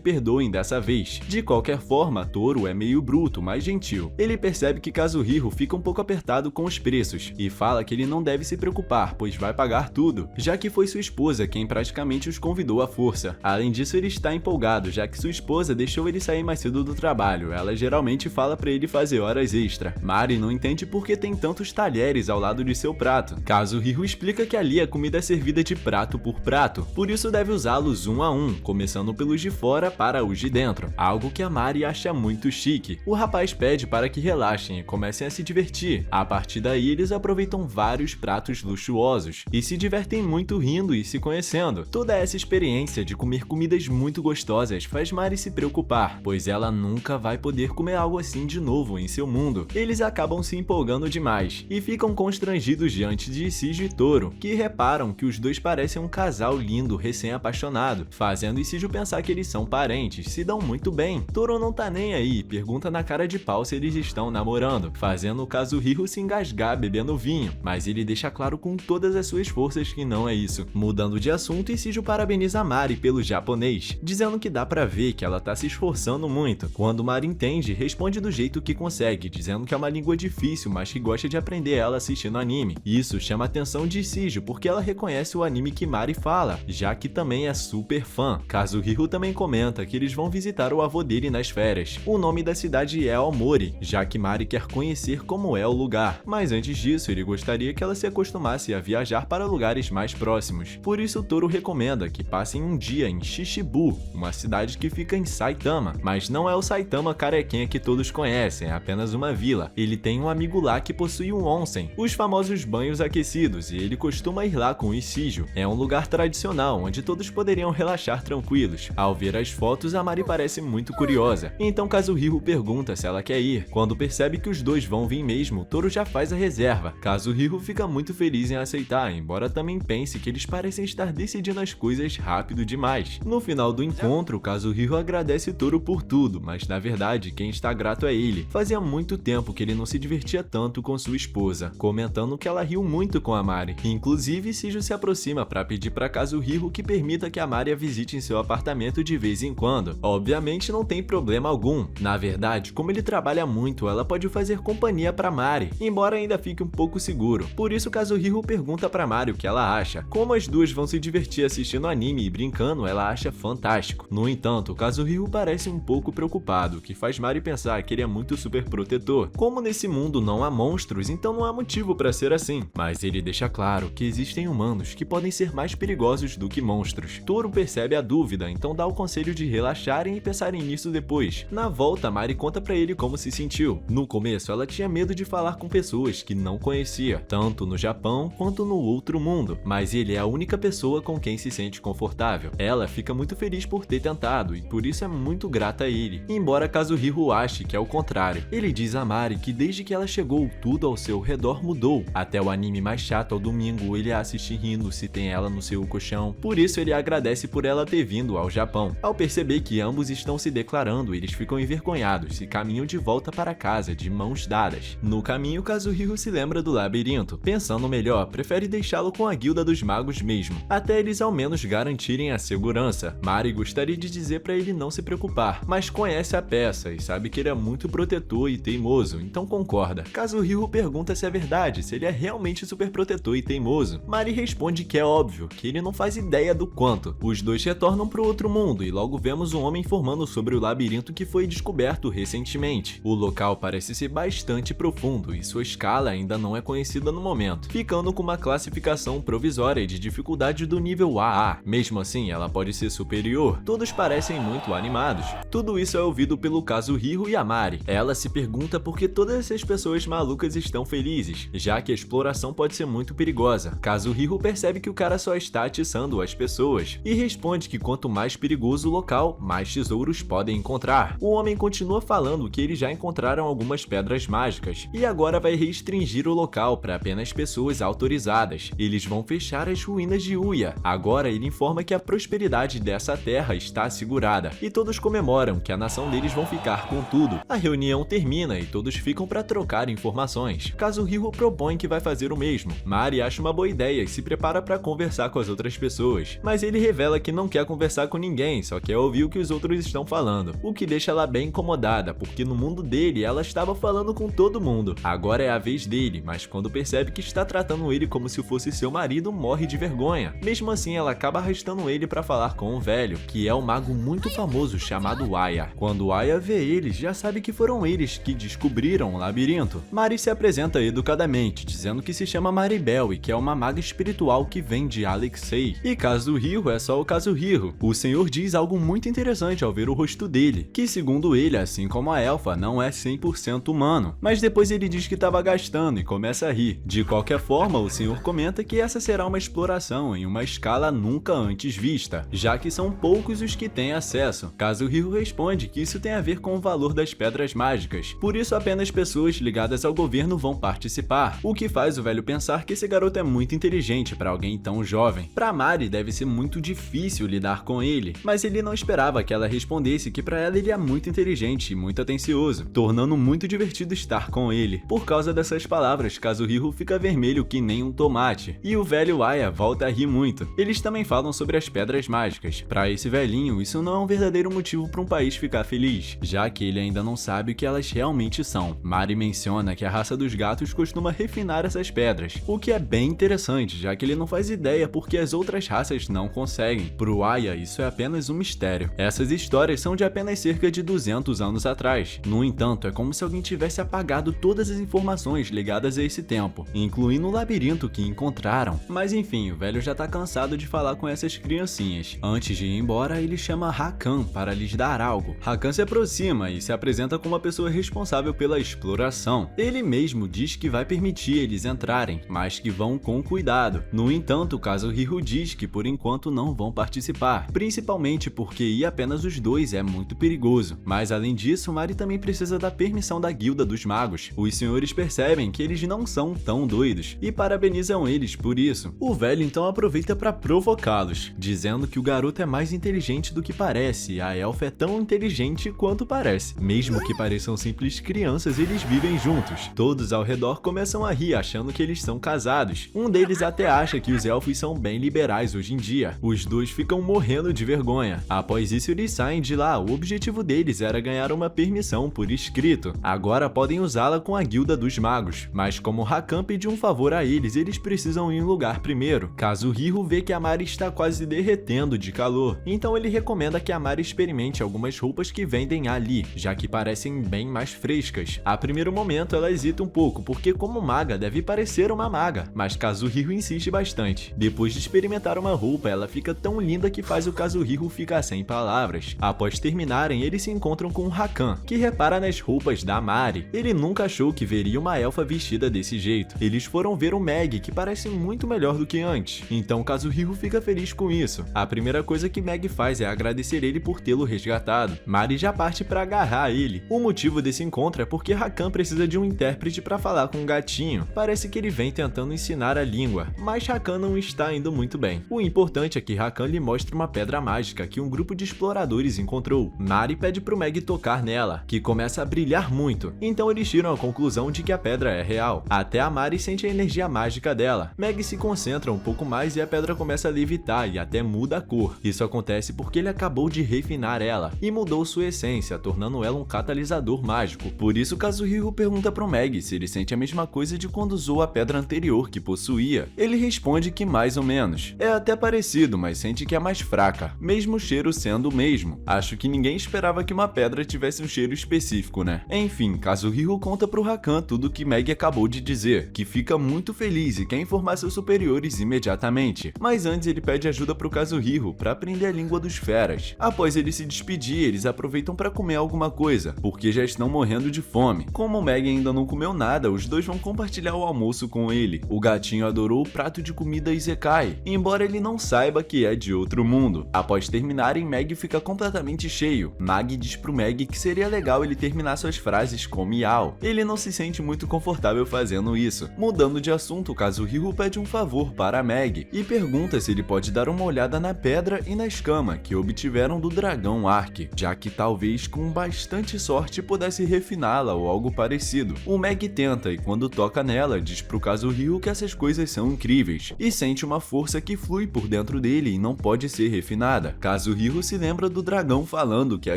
perdoem dessa vez. De qualquer forma, Toru é meio bruto, mas gentil. Ele percebe que Kazuhiro fica um pouco apertado com os preços e fala que ele não deve se preocupar, pois vai pagar tudo, já que foi sua esposa quem praticamente os convidou à força. Além disso, ele está empolgado, já que sua esposa deixou ele sair mais cedo do trabalho. Ela geralmente fala para ele fazer horas extra. Mari não entende por que tem tantos talheres ao lado de seu prato. Kazuhiro explica que ali a comida é servida de prato por prato, por isso deve usá-los um a um, começando pelos de fora para os de dentro, algo que a Mari acha muito chique. O rapaz pede para que relaxem e comecem a se divertir. A partir daí, eles aproveitam vários pratos luxuosos e se divertem muito rindo e se conhecendo. Toda essa experiência de comer comidas muito gostosas faz Mari se preocupar, pois ela nunca vai poder comer algo assim de novo em seu mundo. Eles acabam se empolgando demais e ficam constrangidos diante de Ichijo e Toru, que reparam que os dois parecem um casal lindo recém-apaixonado, fazendo Ichijo pensar que eles são parentes, se dão muito bem. Toru não tá nem aí e pergunta na cara de pau se eles estão namorando, fazendo o Kazuhiro se engasgar bebendo vinho, mas ele deixa claro com todas as suas forças que não é isso. Mudando de assunto, Ichijo parabeniza Mari pelo japonês, dizendo que dá pra ver que ela tá se esforçando muito. Quando Mari entende, responde do jeito que consegue, dizendo que é uma língua difícil, mas que gosta de aprender ela assistindo anime. Isso chama a atenção de Ichijo, porque ela reconhece o anime que Mari fala, já que também é super fã. Kazuhiro também comenta que eles vão visitar o avô dele nas férias. O nome da cidade é Aomori, já que Mari quer conhecer como é o lugar, mas antes disso ele gostaria que ela se acostumasse a viajar para lugares mais próximos. Por isso Toru recomenda que passem um dia em Shishibu, uma cidade que fica em Saitama, mas não é o Saitama carequinha que todos conhecem, é apenas uma vila. Ele tem um amigo lá que possui um onsen, os famosos banhos aquecidos, e ele costuma ir lá com o Ichijo. É um lugar tradicional, onde todos poderiam relaxar tranquilos. Ao ver as fotos, a Mari parece muito curiosa, então Kazuhiro pergunta se ela quer ir. Quando percebe que os dois vão vir mesmo, Toru já faz a reserva. Kazuhiro fica muito feliz em aceitar, embora também pense que eles parecem estar decidindo as coisas rápido demais. No final do encontro, Kazuhiro agradece Toru por tudo, mas na verdade quem está grato é ele. Fazia muito tempo que ele não se divertia tanto com sua esposa, comentando que ela riu muito com a Mari. Inclusive, Ichijo se aproxima para pedir para Kazuhiro que permita que a Mari a visite em seu apartamento de vez em quando. Obviamente não tem problema algum. Na verdade, como ele trabalha muito, ela pode fazer companhia para Mari, embora ainda fique um pouco seguro. Por isso Kazuhiro pergunta para Mari o que ela acha. Como as duas vão se divertir assistindo anime e brincando, ela acha fantástico. No entanto, Kazuhiro parece um pouco preocupado, o que faz Mari pensar que ele é muito super protetor. Como nesse mundo não há monstros, então não há motivo para ser assim. Mas ele deixa claro que existem humanos que podem ser mais perigosos do que monstros. Toru percebe a dúvida, então dá o conselho de relaxarem e pensarem nisso depois. Na volta, Mari conta pra ele como se sentiu. No começo, ela tinha medo de falar com pessoas que não conhecia, tanto no Japão quanto no outro mundo, mas ele é a única pessoa com quem se sente confortável. Ela fica muito feliz por ter tentado e por isso é muito grata a ele. Embora Kazuhiro acha que é o contrário. Ele diz a Mari que desde que ela chegou, tudo ao seu redor mudou. Até o anime mais chato ao domingo, ele a assiste rindo se tem ela no seu colchão. Por isso ele agradece por ela ter vindo ao Japão. Ao perceber que ambos estão se declarando, eles ficam envergonhados e caminham de volta para casa de mãos dadas. No caminho, Kazuhiro se lembra do labirinto. Pensando melhor, prefere deixá-lo com a guilda dos magos mesmo, até eles ao menos garantirem a segurança. Mari gostaria de dizer para ele não se preocupar, mas conhece a peça e sabe que ele é muito protetor e teimoso, então concorda. Kazuhiro pergunta se é verdade, se ele é realmente super protetor e teimoso. Mari responde que é óbvio, que ele não faz ideia do quanto. Os dois retornam para o outro mundo e logo vemos um homem informando sobre o labirinto que foi descoberto recentemente. O local parece ser bastante profundo e sua escala ainda não é conhecida no momento, ficando com uma classificação provisória de dificuldade do nível AA. Mesmo assim, ela pode ser superior. Todos parecem muito animados. Tudo isso é ouvido pelo Kazuhiro e a Mari. Ela se pergunta por que todas essas pessoas malucas estão felizes, já que a exploração pode ser muito perigosa. Kazuhiro percebe que o cara só está atiçando as pessoas e responde que quanto mais perigoso o local, mais tesouros podem encontrar. O homem continua falando que eles já encontraram algumas pedras mágicas e agora vai restringir o local para apenas pessoas autorizadas. Eles vão fechar as ruínas de Uya. Agora ele informa que a prosperidade dessa terra está assegurada e todos comemoram que a nação deles vão ficar com tudo. A reunião termina e todos ficam para trocar informações. Kazuhiro propõe que vai fazer o mesmo. Mari acha uma boa ideia e se prepara para conversar com as outras pessoas, mas ele revela que não quer conversar com ninguém, só quer ouvir o que os outros estão falando, o que deixa ela bem incomodada, porque no mundo dele ela estava falando com todo mundo. Agora é a vez dele, mas quando percebe que está tratando ele como se fosse seu marido, morre de vergonha. Mesmo assim, ela acaba arrastando ele para falar com o velho, que é um mago muito famoso chamado Aya. Quando Aya vê eles, já sabe que foram eles que descobriram o labirinto. Mari se apresenta educadamente, dizendo que se chama Maribel e que é uma maga espiritual que vem de Alexei. E Kazuhiro é só o Kazuhiro. O senhor diz algo muito interessante ao ver o rosto dele, que segundo ele, assim como a elfa, não é 100% humano. Mas depois ele diz que estava gastando e começa a rir. De qualquer forma, o senhor comenta que essa será uma exploração em uma escala nunca antes vista, já que são poucos os que têm acesso. Kazuhiro responde que isso tem a ver com o valor das pedras mágicas, por isso apenas pessoas ligadas ao governo vão participar, o que faz o velho pensar que esse garoto é muito inteligente para alguém tão jovem. Para Mari deve ser muito difícil lidar com ele, mas ele não esperava que ela respondesse que para ela ele é muito inteligente e muito atencioso, tornando muito divertido estar com ele. Por causa dessas palavras, Kazuhiro fica vermelho que nem um tomate, e o velho Aya volta a rir muito. Eles também falam sobre as pedras mágicas. Para esse velhinho, isso não é um verdadeiro motivo para um país ficar feliz, já que ele ainda não sabe o que elas realmente são. Mari menciona que a raça dos gatos costuma refinar essas pedras, o que é bem interessante, já que ele não faz ideia porque as outras raças não conseguem. Pro Aya, isso é apenas um mistério. Essas histórias são de apenas cerca de 200 anos atrás. No entanto, é como se alguém tivesse apagado todas as informações ligadas a esse tempo, incluindo o labirinto que encontraram. Mas enfim, o velho já tá cansado de falar com essas criancinhas. Antes de ir embora, ele chama Hakan para lhes dar algo. Hakan se aproxima e se apresenta como uma pessoa responsável pela exploração. Ele mesmo diz que vai permitir eles entrarem, mas que vão com cuidado. No entanto, Kazuhiro diz que por enquanto não vão participar, principalmente porque ir apenas os dois é muito perigoso. Mas além disso, Mari também precisa da permissão da guilda dos magos. Os senhores percebem que eles não são tão doidos e parabenizam eles por isso. O velho então aproveita para provocá-los, dizendo que o garoto é mais inteligente do que parece e a elfa é tão inteligente quanto parece. Mesmo que pareçam simples crianças, eles vivem juntos. Todos ao redor começam a rir, achando que eles são casados. Um deles até acha que os elfos são bem liberais hoje em dia. Os dois ficam morrendo de vergonha. Após isso, eles saem de lá. O objetivo deles era ganhar uma permissão por escrito. Agora podem usá-la com a guilda dos magos, mas como Hakan pediu um favor a eles, eles precisam ir em um lugar primeiro. Kazuhiro vê que a Mari está quase derretendo de calor, então ele recomenda que a Mari experimente algumas roupas que vendem ali, já que parecem bem mais frescas. A primeiro momento ela hesita um pouco, porque como maga deve parecer uma maga, mas Kazuhiro insiste bastante. Depois de experimentar uma roupa, ela fica tão linda que faz o Kazuhiro ficar sem palavras. Após terminarem, eles se encontram com Hakan, que repara nas roupas da Mari. Ele nunca achou que veria uma elfa vestida desse jeito. Eles foram ver o Meg, que parece muito melhor do que antes. Então Kazuhiro fica feliz com isso. A primeira coisa que Meg faz é agradecer ele por tê-lo resgatado. Mari já parte para agarrar ele. O motivo desse encontro é porque Rakan precisa de um intérprete para falar com o gatinho. Parece que ele vem tentando ensinar a língua, mas Rakan não está indo muito bem. O importante é que Rakan lhe mostra uma pedra mágica que um grupo de exploradores encontrou. Mari pede pro Meg tocar nela, que começa a brilhar muito. Então eles tiram a conclusão de que a pedra é real. Até a Mari sente a energia mágica dela. Meg se concentra um pouco mais e a pedra começa a levitar e até muda a cor. Isso acontece porque ele acabou de refinar ela e mudou sua essência, tornando ela um catalisador mágico. Por isso Kazuhiro pergunta pro Meg se ele sente a mesma coisa de quando usou a pedra anterior que possuía. Ele responde que mais ou menos. É até parecido, mas sente que é mais fraca, mesmo o cheiro sendo o mesmo. Acho que ninguém esperava que uma pedra tivesse um cheiro específico, né? Enfim, Kazuhiro conta pro Rakan tudo o que Meg acabou de dizer, que fica muito feliz e quer informar seus superiores imediatamente. Mas antes ele pede ajuda pro Kazuhiro para aprender a língua dos feras. Após ele se despedir, eles aproveitam para comer alguma coisa, porque já estão morrendo de fome. Como Meg ainda não comeu nada, os dois vão compartilhar o almoço com ele. O gatinho adorou o prato de comida Isekai, embora ele não saiba que é de outro mundo. Após terminarem, Meg fica completamente cheio. Mag diz pro Meg que seria legal ele terminar suas frases com miau. Ele não se sente muito confortável fazendo isso. Mudando de assunto, Kazuhiro pede um favor para Meg e pergunta se ele pode dar uma olhada na pedra e na escama que obtiveram do dragão Ark, já que talvez com bastante sorte pudesse refiná-la ou algo parecido. O Meg tenta e quando toca nela, diz pro Kazuhiro que essas coisas são incríveis e sente uma força que flui por dentro dele e não pode ser refinada. Kazuhiro se lembra do dragão falando que a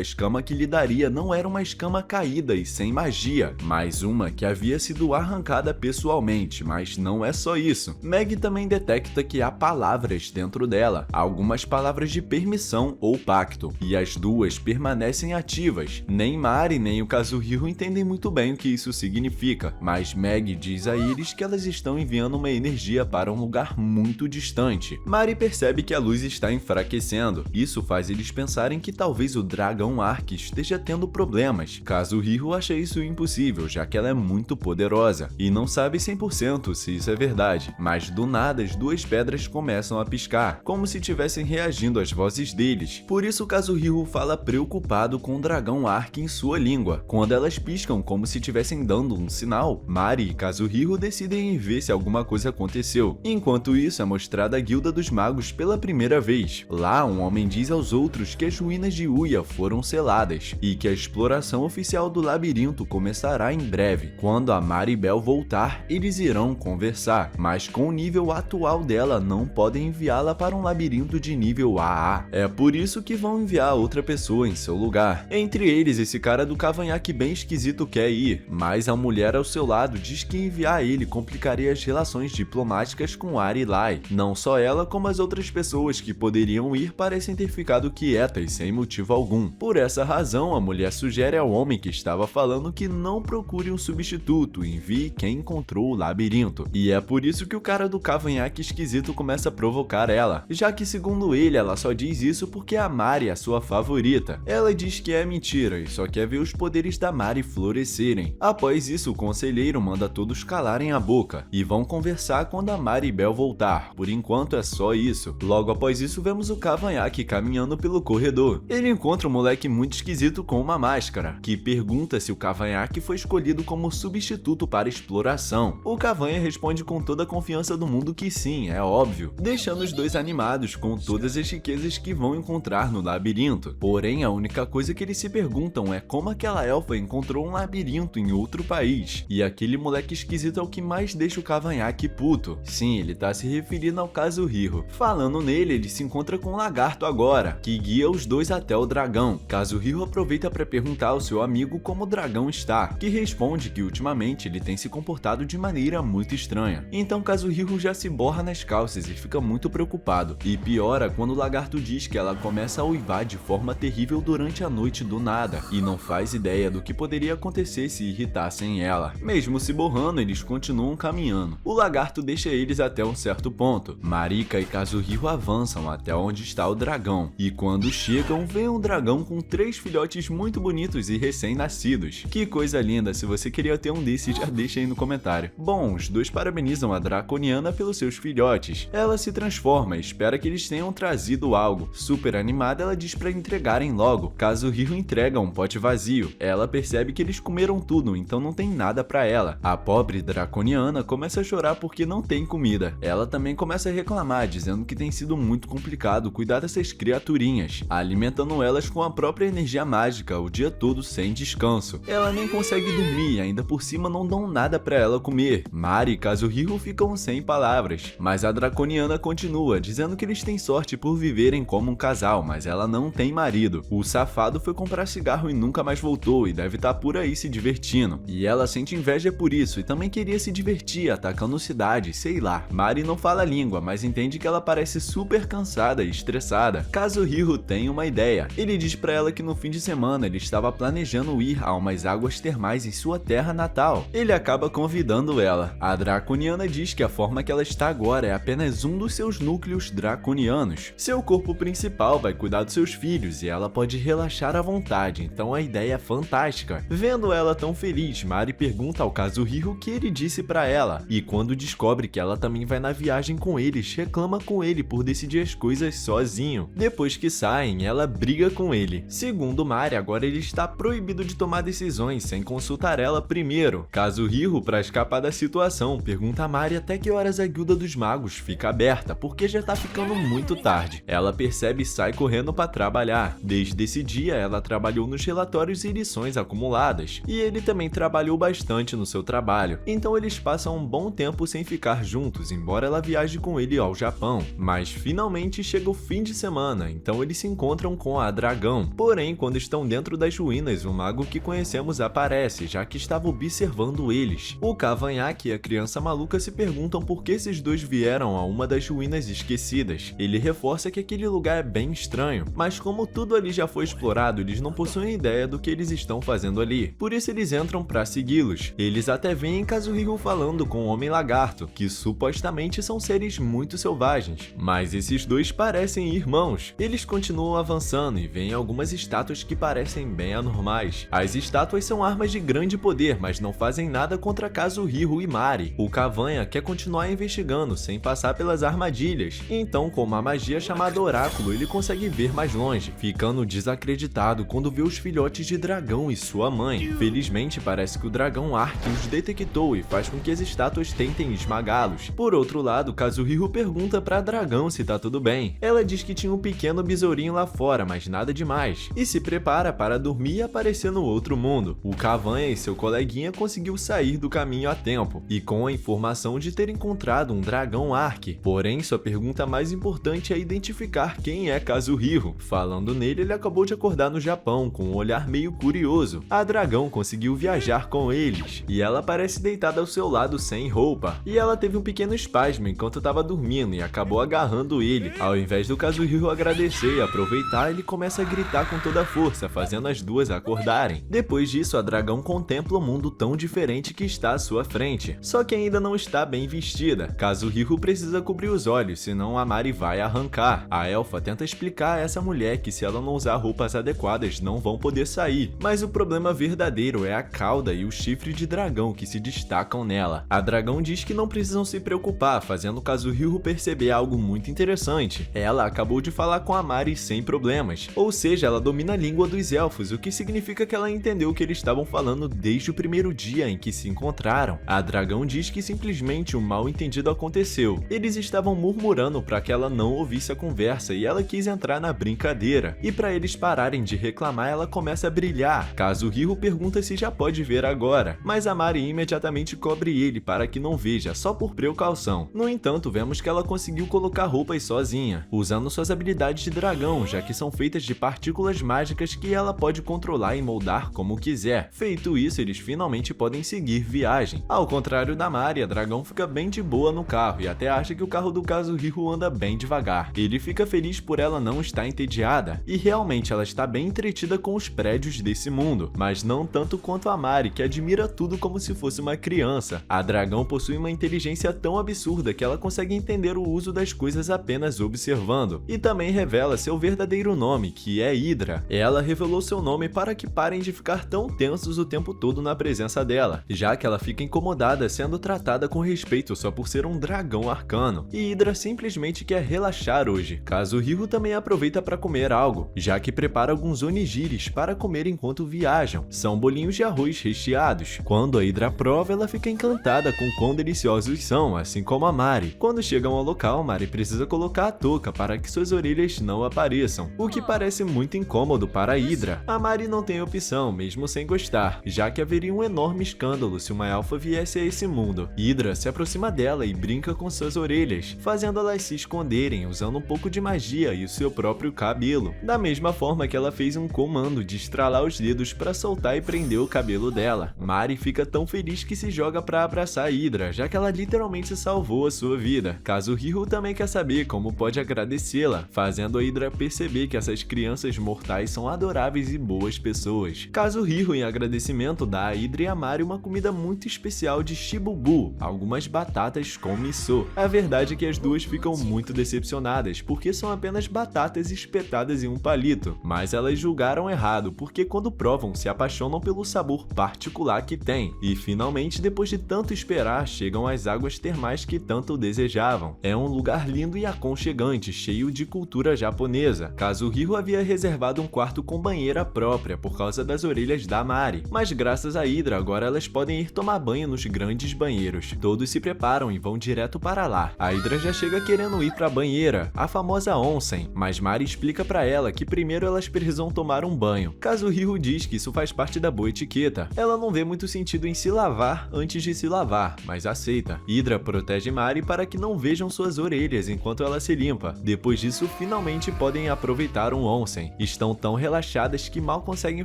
escama que lhe daria não era uma escama caída e sem magia, mas uma que havia sido arrancada pessoalmente, mas não é só isso. Meg também detecta que há palavras dentro dela, algumas palavras de permissão ou pacto, e as duas permanecem ativas. Nem Mari nem o Kazuhiro entendem muito bem o que isso significa, mas Meg diz a eles que elas estão enviando uma energia para um lugar muito distante. Mari percebe que a luz está enfraquecendo, isso faz eles pensarem que talvez o dragão Ark esteja tendo problemas. Kazuhiro acha isso impossível, já que ela é muito poderosa, e não sabe 100% se isso é verdade, mas do nada as duas pedras começam a piscar, como se estivessem reagindo às vozes deles. Por isso Kazuhiro fala preocupado com o dragão Ark em sua língua. Quando elas piscam como se estivessem dando um sinal, Mari e Kazuhiro decidem ir ver se alguma coisa aconteceu. Enquanto isso, é mostrada a Guilda dos Magos pela primeira vez. Lá, um homem diz aos outros que as ruínas de Uia foram seladas e que a exploração oficial do labirinto começará em breve. Quando a Maribel voltar, eles irão conversar, mas com o nível atual dela não podem enviá-la para um labirinto de nível AA. É por isso que vão enviar outra pessoa em seu lugar. Entre eles, esse cara do cavanhaque bem esquisito quer ir, mas a mulher ao seu lado diz que enviar ele complicaria as relações diplomáticas com Ari e Lai. Não só ela, como as outras pessoas que poderiam ir parecem ter ficado quietas sem motivo algum. Por essa razão, a mulher sugere ao homem que estava falando que não procure um substituto, envie quem encontrou o labirinto. E é por isso que o cara do cavanhaque esquisito começa a provocar ela, já que segundo ele, ela só diz isso porque a Mari é sua favorita. Ela diz que é mentira e só quer ver os poderes da Mari florescerem. Após isso, o conselheiro manda todos calarem a boca e vão conversar quando a Maribel voltar. Por enquanto é só isso. Logo após isso, vemos o cavanhaque caminhando pelo corredor. Ele encontra um moleque muito esquisito com uma máscara, que pergunta se o cavanhaque foi escolhido como substituto para exploração. O cavanha responde com toda a confiança do mundo que sim, é óbvio, deixando os dois animados com todas as riquezas que vão encontrar no labirinto. Porém, a única coisa que eles se perguntam é como aquela elfa encontrou um labirinto em outro país. E aquele moleque esquisito é o que mais deixa o cavanhaque puto. Sim, ele tá se referindo ao Kazuhiro. Falando nele, ele se encontra com um lagarto agora, que guia os dois até o dragão. Kazuhiro aproveita para perguntar ao seu amigo como o dragão está, que responde que ultimamente ele tem se comportado de maneira muito estranha. Então Kazuhiro já se borra nas calças e fica muito preocupado. E piora quando o lagarto diz que ela começa a uivar de forma terrível durante a noite do nada, e não faz ideia do que poderia acontecer se irritassem ela. Mesmo se borrando, eles continuam caminhando. O lagarto deixa eles até um certo ponto. Marika e Kazuhiro avançam até onde está o dragão, e quando chegam, vê um dragão com 3 filhotes muito bonitos e recém-nascidos. Que coisa linda, se você queria ter um desses, já deixa aí no comentário. Bom, os dois parabenizam a Draconiana pelos seus filhotes. Ela se transforma e espera que eles tenham trazido algo. Super animada, ela diz para entregarem logo. Kazuhiro Kazuhiro entrega um pote vazio. Ela percebe que eles comeram tudo, então não tem nada pra ela. A pobre draconiana começa a chorar porque não tem comida. Ela também começa a reclamar, dizendo que tem sido muito complicado cuidar dessas criaturinhas, alimentando elas com a própria energia mágica o dia todo sem descanso. Ela nem consegue dormir e ainda por cima não dão nada pra ela comer. Mari e Kazuhiro ficam sem palavras, mas a draconiana continua, dizendo que eles têm sorte por viverem como um casal, mas ela não tem marido. O safado foi comprar cigarro e nunca mais voltou e deve estar por aí se divertindo. E ela sente inveja por isso e também queria se divertir atacando cidades, sei lá. Mari não fala a língua, mas entende que ela parece super cansada e estressada. Kazuhiro tem uma ideia. Ele diz pra ela que no fim de semana ele estava planejando ir a umas águas termais em sua terra natal. Ele acaba convidando ela. A draconiana diz que a forma que ela está agora é apenas um dos seus núcleos draconianos. Seu corpo principal vai cuidar dos seus filhos e ela pode relaxar à vontade, então a ideia é fantástica. Vendo ela tão feliz, Mari pergunta ao Kazuhiro o que ele disse pra ela, e quando descobre que ela também vai na viagem com eles, reclama com ele por decidir as coisas sozinho. Depois que saem, ela briga com ele. Segundo Mari, agora ele está proibido de tomar decisões sem consultar ela primeiro. Kazuhiro, pra escapar da situação, pergunta a Mari até que horas a Guilda dos Magos fica aberta, porque já tá ficando muito tarde. Ela percebe e sai correndo pra trabalhar. Desde esse dia, ela trabalhou nos relatórios e lições acumuladas, e ele também trabalhou bastante no seu trabalho. Então eles passam um bom tempo sem ficar juntos, embora ela viaje com ele ao Japão. Mas finalmente chega o fim de semana, então eles se encontram com a dragão. Porém, quando estão dentro das ruínas, o mago que conhecemos aparece, já que estava observando eles. O cavanhaque e a criança maluca se perguntam por que esses dois vieram a uma das ruínas esquecidas. Ele reforça que aquele lugar é bem estranho, mas como tudo ali já foi explorado, eles não possuem ideia do que eles estão fazendo ali. Por isso eles entram pra segui-los. Eles até veem Kazuhiro falando com o Homem-Lagarto, que supostamente são seres muito selvagens. Mas esses dois parecem irmãos. Eles continuam avançando e veem algumas estátuas que parecem bem anormais. As estátuas são armas de grande poder, mas não fazem nada contra Kazuhiro e Mari. O Cavanha quer continuar investigando sem passar pelas armadilhas. Então, com uma magia chamada Oráculo, ele consegue ver mais longe, ficando desacreditado quando vê os filhotes de dragão e sua mãe. Felizmente, parece que o dragão Ark os detectou e faz com que as estátuas tentem esmagá-los. Por outro lado, Kazuhiro pergunta pra dragão se tá tudo bem. Ela diz que tinha um pequeno besourinho lá fora, mas nada demais, e se prepara para dormir e aparecer no outro mundo. O Cavanha e seu coleguinha conseguiu sair do caminho a tempo, e com a informação de ter encontrado um dragão Ark. Porém, sua pergunta mais importante é identificar quem é Kazuhiro. Falando nele, ele acabou de acordar no Japão, com um olhar meio curioso. A dragão conseguiu viajar com eles, e ela parece deitada ao seu lado sem roupa. E ela teve um pequeno espasmo enquanto estava dormindo e acabou agarrando ele. Ao invés do Kazuhiro agradecer e aproveitar, ele começa a gritar com toda a força, fazendo as duas acordarem. Depois disso, a dragão contempla o mundo tão diferente que está à sua frente, só que ainda não está bem vestida. Kazuhiro precisa cobrir os olhos, senão a Mari vai arrancar. A elfa tenta explicar a essa mulher que se ela não usar roupas adequadas não vão poder sair, mas o problema verdadeiro é a cauda e o chifre de dragão que se destacam nela. A dragão diz que não precisam se preocupar, fazendo Kazuhiro perceber algo muito interessante. Ela acabou de falar com a Mari sem problemas, ou seja, ela domina a língua dos elfos, o que significa que ela entendeu o que eles estavam falando desde o primeiro dia em que se encontraram. A dragão diz que simplesmente um mal-entendido aconteceu. Eles estavam murmurando para que ela não ouvisse a conversa e ela quis entrar na brincadeira. E para eles pararem de reclamar, ela começa a brilhar. Kazuhiro pergunta se já pode ver agora, mas a Mari imediatamente cobre ele para que não veja, só por precaução. No entanto, vemos que ela conseguiu colocar roupas sozinha, usando suas habilidades de dragão, já que são feitas de partículas mágicas que ela pode controlar e moldar como quiser. Feito isso, eles finalmente podem seguir viagem. Ao contrário da Mari, a dragão fica bem de boa no carro e até acha que o carro do Kazuhiro anda bem devagar. Ele fica feliz por ela não estar entediada, e realmente ela está bem entretida com os prédios desse mundo, mas não tanto quanto a Mari, que admira tudo como se fosse uma criança. A dragão possui uma inteligência tão absurda que ela consegue entender o uso das coisas apenas observando, e também revela seu verdadeiro nome, que é Hydra. Ela revelou seu nome para que parem de ficar tão tensos o tempo todo na presença dela, já que ela fica incomodada sendo tratada com respeito só por ser um dragão arcano, e Hydra simplesmente quer relaxar hoje. Kazuhiro também aproveita para comer algo, já que prepara alguns onigiris para comer enquanto viajam. São bolinhos de arroz recheados. Quando a Hydra prova, ela fica encantada com quão deliciosos são, assim como a Mari. Quando chegam ao local, Mari precisa colocar a touca para que suas orelhas não apareçam, o que parece muito incômodo para a Hydra. A Mari não tem opção, mesmo sem gostar, já que haveria um enorme escândalo se uma elfa viesse a esse mundo. Hydra se aproxima dela e brinca com suas orelhas, fazendo elas se esconderem usando um pouco de magia e o seu próprio cabelo, da mesma forma que ela fez um comando de estralar os dedos para soltar e prender o cabelo dela. Mari fica tão feliz que se joga para abraçar a Hydra, já que ela literalmente salvou a sua vida. Kazuhiro também quer saber como pode agradecê-la, fazendo a Hydra perceber que essas crianças mortais são adoráveis e boas pessoas. Kazuhiro, em agradecimento, dá a Hydra e a Mari uma comida muito especial de shibubu, algumas batatas com miso. A verdade é que as duas ficam muito decepcionadas, porque são apenas batatas espetadas em um palito, mas elas julgaram errado, porque quando provam se apaixonam pelo sabor particular que tem. E finalmente, depois de tanto esperar, chegam às águas termais que tanto desejavam. É um lugar lindo e aconchegante, cheio de cultura japonesa. Kazuhiro havia reservado um quarto com banheira própria por causa das orelhas da Mari, mas graças a Hydra agora elas podem ir tomar banho nos grandes banheiros. Todos se preparam e vão direto para lá. A Hydra já chega querendo ir para a banheira, a famosa onsen, mas Mari explica para ela que primeiro elas precisam tomar um banho. Kazuhiro diz que isso faz parte da boa etiqueta. Ela não vê muito sentido em se lavar antes de se lavar, mas aceita. Hydra protege Mari para que não vejam suas orelhas enquanto ela se limpa. Depois disso, finalmente podem aproveitar um onsen. Estão tão relaxadas que mal conseguem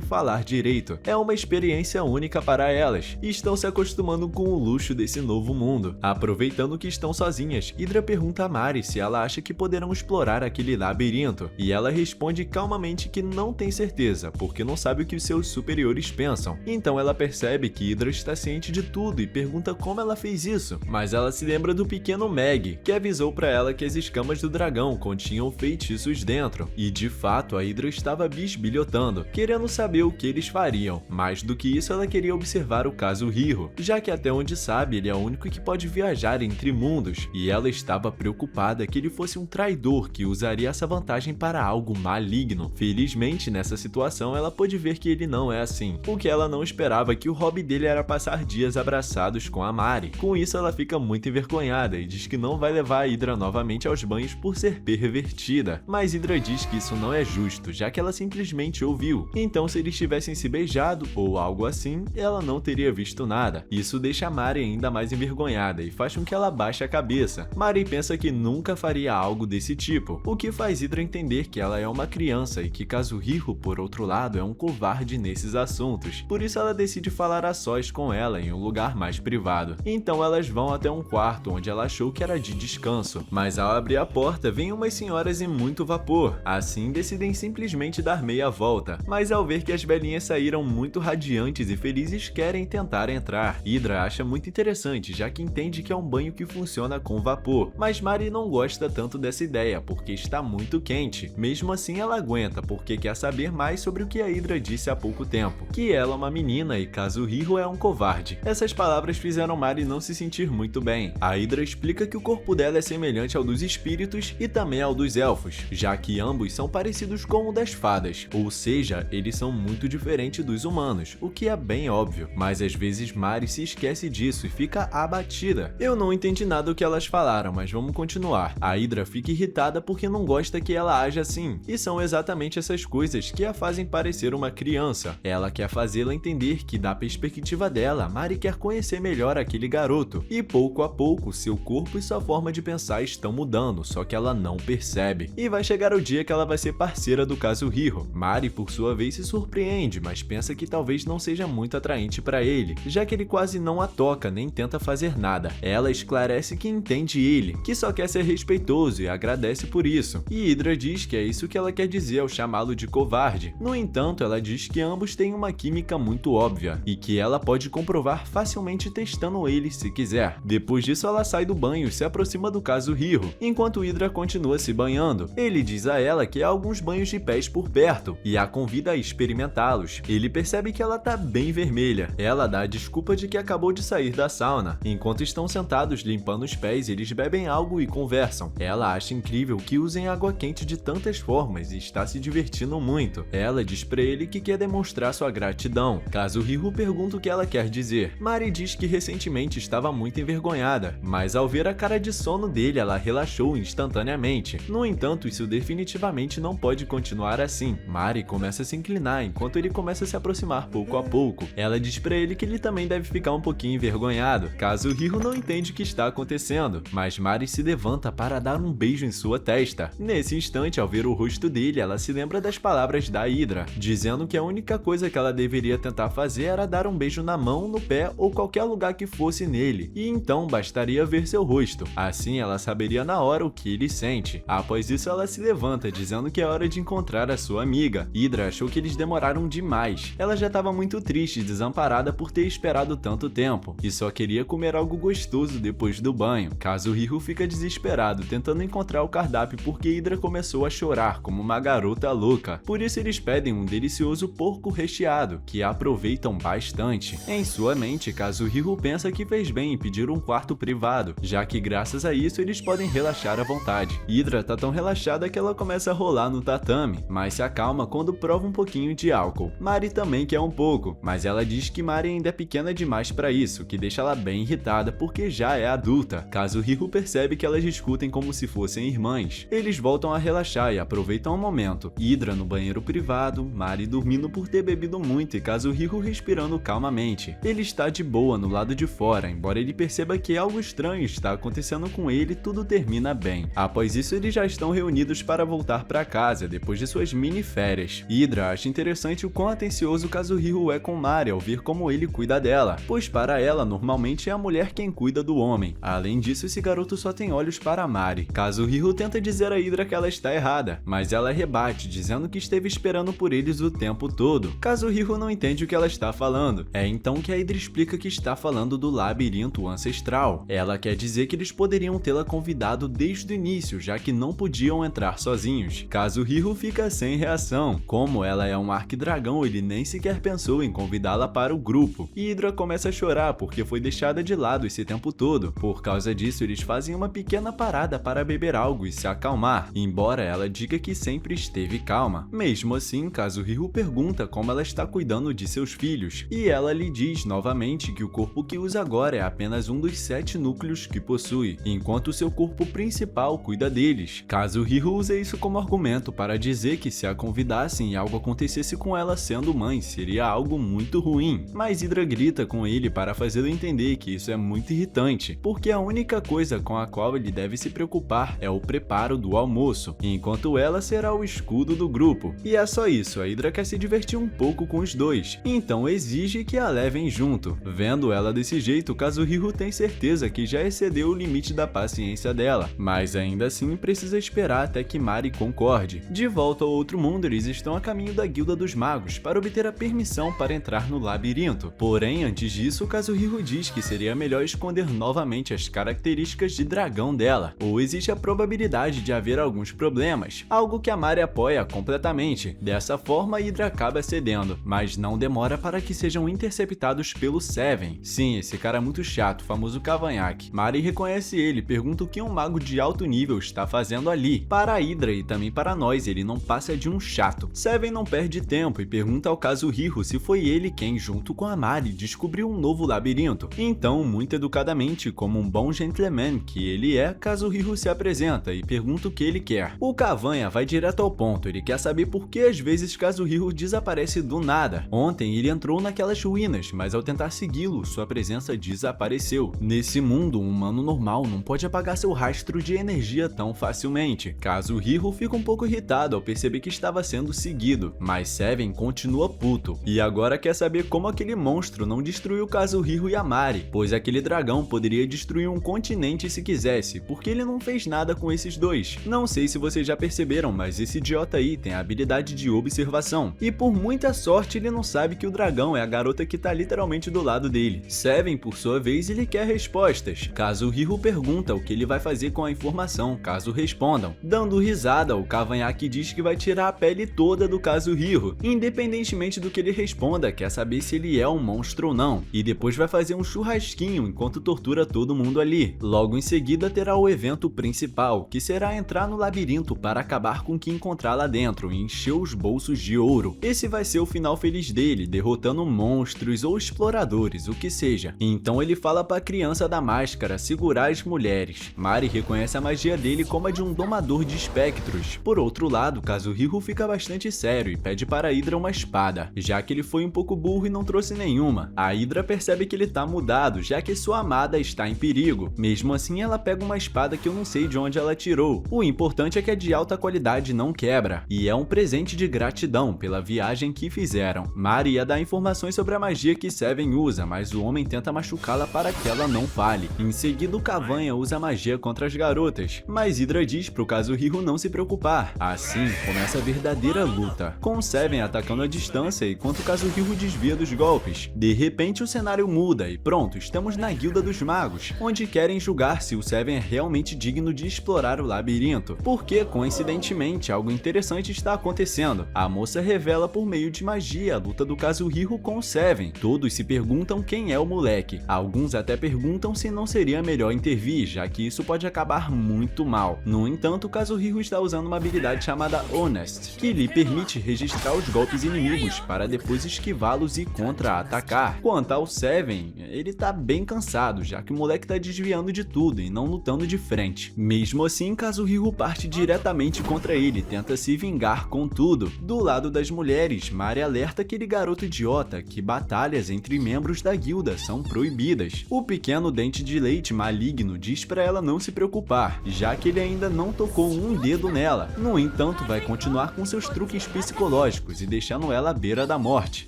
falar direito. É uma experiência única para elas e estão se acostumando com o luxo desse novo mundo. Aproveitando que estão sozinhas, Hydra pergunta a Mari se ela acha que poderão explorar aquele labirinto, e ela responde calmamente que não tem certeza, porque não sabe o que seus superiores pensam. Então ela percebe que Hydra está ciente de tudo e pergunta como ela fez isso, mas ela se lembra do pequeno Meg, que avisou para ela que as escamas do dragão continham feitiços dentro, e de fato a Hydra estava bisbilhotando, querendo saber o que eles fariam. Mais do que isso, ela queria observar o Kazuhiro, já que até onde sabe ele é o único que pode viajar entre mundos, e ela estava preocupada que ele fosse um traidor que usaria essa vantagem para algo maligno. Felizmente, nessa situação, ela pôde ver que ele não é assim. O que ela não esperava é que o hobby dele era passar dias abraçados com a Mari. Com isso, ela fica muito envergonhada e diz que não vai levar a Hydra novamente aos banhos por ser pervertida. Mas Hydra diz que isso não é justo, já que ela simplesmente ouviu. Então, se eles tivessem se beijado ou algo assim, ela não teria visto nada. Isso deixa a Mari ainda mais envergonhada e faz com que ela baixe a cabeça. Mari pensa que nunca faria algo desse tipo, o que faz Hydra entender que ela é uma criança e que Kazuhiro, por outro lado, é um covarde nesses assuntos. Por isso ela decide falar a sós com ela em um lugar mais privado. Então elas vão até um quarto onde ela achou que era de descanso, mas ao abrir a porta vem umas senhoras em muito vapor. Assim decidem simplesmente dar meia volta, mas ao ver que as velhinhas saíram muito radiantes e felizes, querem tentar entrar. Hydra acha muito interessante, já que entende que é um banho que funciona com vapor, mas Mari não gosta tanto dessa ideia porque está muito quente. Mesmo assim ela aguenta porque quer saber mais sobre o que a Hydra disse há pouco tempo, que ela é uma menina e Kazuhiro é um covarde. Essas palavras fizeram Mari não se sentir muito bem. A Hydra explica que o corpo dela é semelhante ao dos espíritos e também ao dos elfos, já que ambos são parecidos com o das fadas, ou seja, eles são muito diferentes dos humanos, o que é bem óbvio, mas às vezes Mari se esquece disso e fica abatida. Eu não entendi nada do que elas falaram, mas vamos continuar. A Hydra fica irritada porque não gosta que ela age assim, e são exatamente essas coisas que a fazem parecer uma criança. Ela quer fazê-la entender que, da perspectiva dela, Mari quer conhecer melhor aquele garoto, e pouco a pouco seu corpo e sua forma de pensar estão mudando, só que ela não percebe. E vai chegar o dia que ela vai ser parceira do Kazuhiro. Mari, por sua vez, se surpreende, mas pensa que talvez não seja muito atraente para ele, já que ele quase não a toca nem tenta fazer nada. Ela esclarece que entende ele, que só quer ser respeitoso e agradece por isso. E Hydra diz que é isso que ela quer dizer ao chamá-lo de covarde. No entanto, ela diz que ambos têm uma química muito óbvia e que ela pode comprovar facilmente testando eles se quiser. Depois disso, ela sai do banho e se aproxima do Kazuhiro, enquanto Hydra continua se banhando. Ele diz a ela que há alguns banhos de pés por perto e a convida a experimentá-los. Ele percebe que ela tá bem vermelha. Ela dá a desculpa de que acabou de sair da sauna. Enquanto estão sentados limpando os pés, eles bebem algo e conversam. Ela acha incrível que usem água quente de tantas formas e está se divertindo sentindo muito. Ela diz pra ele que quer demonstrar sua gratidão. Kazuhiro pergunta o que ela quer dizer. Mari diz que recentemente estava muito envergonhada, mas ao ver a cara de sono dele, ela relaxou instantaneamente. No entanto, isso definitivamente não pode continuar assim. Mari começa a se inclinar enquanto ele começa a se aproximar pouco a pouco. Ela diz pra ele que ele também deve ficar um pouquinho envergonhado. Kazuhiro não entende o que está acontecendo, mas Mari se levanta para dar um beijo em sua testa. Nesse instante, ao ver o rosto dele, ela se lembra das palavras da Hydra, dizendo que a única coisa que ela deveria tentar fazer era dar um beijo na mão, no pé ou qualquer lugar que fosse nele, e então bastaria ver seu rosto. Assim ela saberia na hora o que ele sente. Após isso, ela se levanta, dizendo que é hora de encontrar a sua amiga. Hydra achou que eles demoraram demais. Ela já estava muito triste e desamparada por ter esperado tanto tempo, e só queria comer algo gostoso depois do banho. Kazuhiro fica desesperado, tentando encontrar o cardápio porque Hydra começou a chorar como uma garota louca. Por isso eles pedem um delicioso porco recheado, que aproveitam bastante. Em sua mente, Kazuhiro pensa que fez bem em pedir um quarto privado, já que graças a isso eles podem relaxar à vontade. Hydra tá tão relaxada que ela começa a rolar no tatame, mas se acalma quando prova um pouquinho de álcool. Mari também quer um pouco, mas ela diz que Mari ainda é pequena demais para isso, que deixa ela bem irritada porque já é adulta. Kazuhiro percebe que elas discutem como se fossem irmãs. Eles voltam a relaxar e aproveitam o momento. Hydra no banheiro privado, Mari dormindo por ter bebido muito e Kazuhiro respirando calmamente. Ele está de boa no lado de fora, embora ele perceba que algo estranho está acontecendo com ele, tudo termina bem. Após isso, eles já estão reunidos para voltar para casa depois de suas mini férias. Hydra acha interessante o quão atencioso Kazuhiro é com Mari ao ver como ele cuida dela, pois para ela normalmente é a mulher quem cuida do homem. Além disso, esse garoto só tem olhos para Mari. Kazuhiro tenta dizer a Hydra que ela está errada, mas ela rebate, dizendo que esteve esperando por eles o tempo todo. Kazuhiro não entende o que ela está falando. É então que a Hydra explica que está falando do labirinto ancestral. Ela quer dizer que eles poderiam tê-la convidado desde o início, já que não podiam entrar sozinhos. Kazuhiro fica sem reação. Como ela é um arquidragão, ele nem sequer pensou em convidá-la para o grupo. Hydra começa a chorar porque foi deixada de lado esse tempo todo. Por causa disso, eles fazem uma pequena parada para beber algo e se acalmar, embora ela diga que sempre esteve calma. Mesmo assim, Kazuhiro pergunta como ela está cuidando de seus filhos, e ela lhe diz novamente que o corpo que usa agora é apenas um dos 7 núcleos que possui, enquanto seu corpo principal cuida deles. Kazuhiro usa isso como argumento para dizer que se a convidassem e algo acontecesse com ela sendo mãe, seria algo muito ruim. Mas Hydra grita com ele para fazê-lo entender que isso é muito irritante, porque a única coisa com a qual ele deve se preocupar é o preparo do almoço, enquanto ela será o escudo do grupo. E é só isso, a Hydra quer se divertir um pouco com os dois, então exige que a levem junto. Vendo ela desse jeito, Kazuhiro tem certeza que já excedeu o limite da paciência dela, mas ainda assim precisa esperar até que Mari concorde. De volta ao outro mundo, eles estão a caminho da Guilda dos Magos para obter a permissão para entrar no labirinto. Porém, antes disso, Kazuhiro diz que seria melhor esconder novamente as características de dragão dela, ou existe a probabilidade de haver alguns problemas, algo que a Mari apoia completamente. Dessa forma, Hydra acaba cedendo, mas não demora para que sejam interceptados pelo Seven. Sim, esse cara é muito chato, famoso cavanhaque. Mari reconhece ele e pergunta o que um mago de alto nível está fazendo ali. Para a Hydra e também para nós, ele não passa de um chato. Seven não perde tempo e pergunta ao Kazuhiro se foi ele quem, junto com a Mari, descobriu um novo labirinto. Então, muito educadamente, como um bom gentleman que ele é, Kazuhiro se apresenta e pergunta o que ele quer. O cavanha vai direto ao ponto, ele quer saber por que às vezes Kazuhiro desaparece do nada. Ontem ele entrou naquelas ruínas, mas ao tentar segui-lo, sua presença desapareceu. Nesse mundo, um humano normal não pode apagar seu rastro de energia tão facilmente. Kazuhiro fica um pouco irritado ao perceber que estava sendo seguido, mas Seven continua puto, e agora quer saber como aquele monstro não destruiu Kazuhiro e a Mari, pois aquele dragão poderia destruir um continente se quisesse, porque ele não fez nada com esses dois. Não sei se vocês já perceberam, mas esse idiota aí tem a habilidade de observação, e por muita sorte ele não sabe que o dragão é a garota que tá literalmente do lado dele. Seven, por sua vez, ele quer respostas. Kazuhiro pergunta o que ele vai fazer com a informação, caso respondam. Dando risada, o cavanhaque diz que vai tirar a pele toda do Kazuhiro, independentemente do que ele responda, quer saber se ele é um monstro ou não, e depois vai fazer um churrasquinho enquanto tortura todo mundo ali. Logo em seguida terá o evento principal, que será entrar no labirinto para acabar com o que encontrar lá dentro. dentro e encheu os bolsos de ouro. Esse vai ser o final feliz dele, derrotando monstros ou exploradores, o que seja. Então ele fala para a criança da máscara segurar as mulheres. Mari reconhece a magia dele como a de um domador de espectros. Por outro lado, Kazuhiro fica bastante sério e pede para Hydra uma espada, já que ele foi um pouco burro e não trouxe nenhuma. A Hydra percebe que ele tá mudado, já que sua amada está em perigo. Mesmo assim, ela pega uma espada que eu não sei de onde ela tirou. O importante é que é de alta qualidade, não quebra, e é um presente de gratidão pela viagem que fizeram. Mari ia dar informações sobre a magia que Seven usa, mas o homem tenta machucá-la para que ela não fale. Em seguida, o Cavanha usa a magia contra as garotas, mas Hydra diz pro Kazuhiro não se preocupar. Assim, começa a verdadeira luta, com Seven atacando à distância enquanto Kazuhiro desvia dos golpes. De repente, o cenário muda e pronto, estamos na Guilda dos Magos, onde querem julgar se o Seven é realmente digno de explorar o labirinto, porque, coincidentemente, algo interessante está acontecendo. A moça revela por meio de magia a luta do Kazuhiro com o Seven. Todos se perguntam quem é o moleque. Alguns até perguntam se não seria melhor intervir, já que isso pode acabar muito mal. No entanto, Kazuhiro está usando uma habilidade chamada Honest, que lhe permite registrar os golpes inimigos para depois esquivá-los e contra-atacar. Quanto ao Seven, ele tá bem cansado, já que o moleque tá desviando de tudo e não lutando de frente. Mesmo assim, Kazuhiro parte diretamente contra ele e tenta se vingar com tudo. Do lado das mulheres, Mari alerta aquele garoto idiota que batalhas entre membros da guilda são proibidas. O pequeno dente de leite maligno diz pra ela não se preocupar, já que ele ainda não tocou um dedo nela. No entanto, vai continuar com seus truques psicológicos e deixando ela à beira da morte.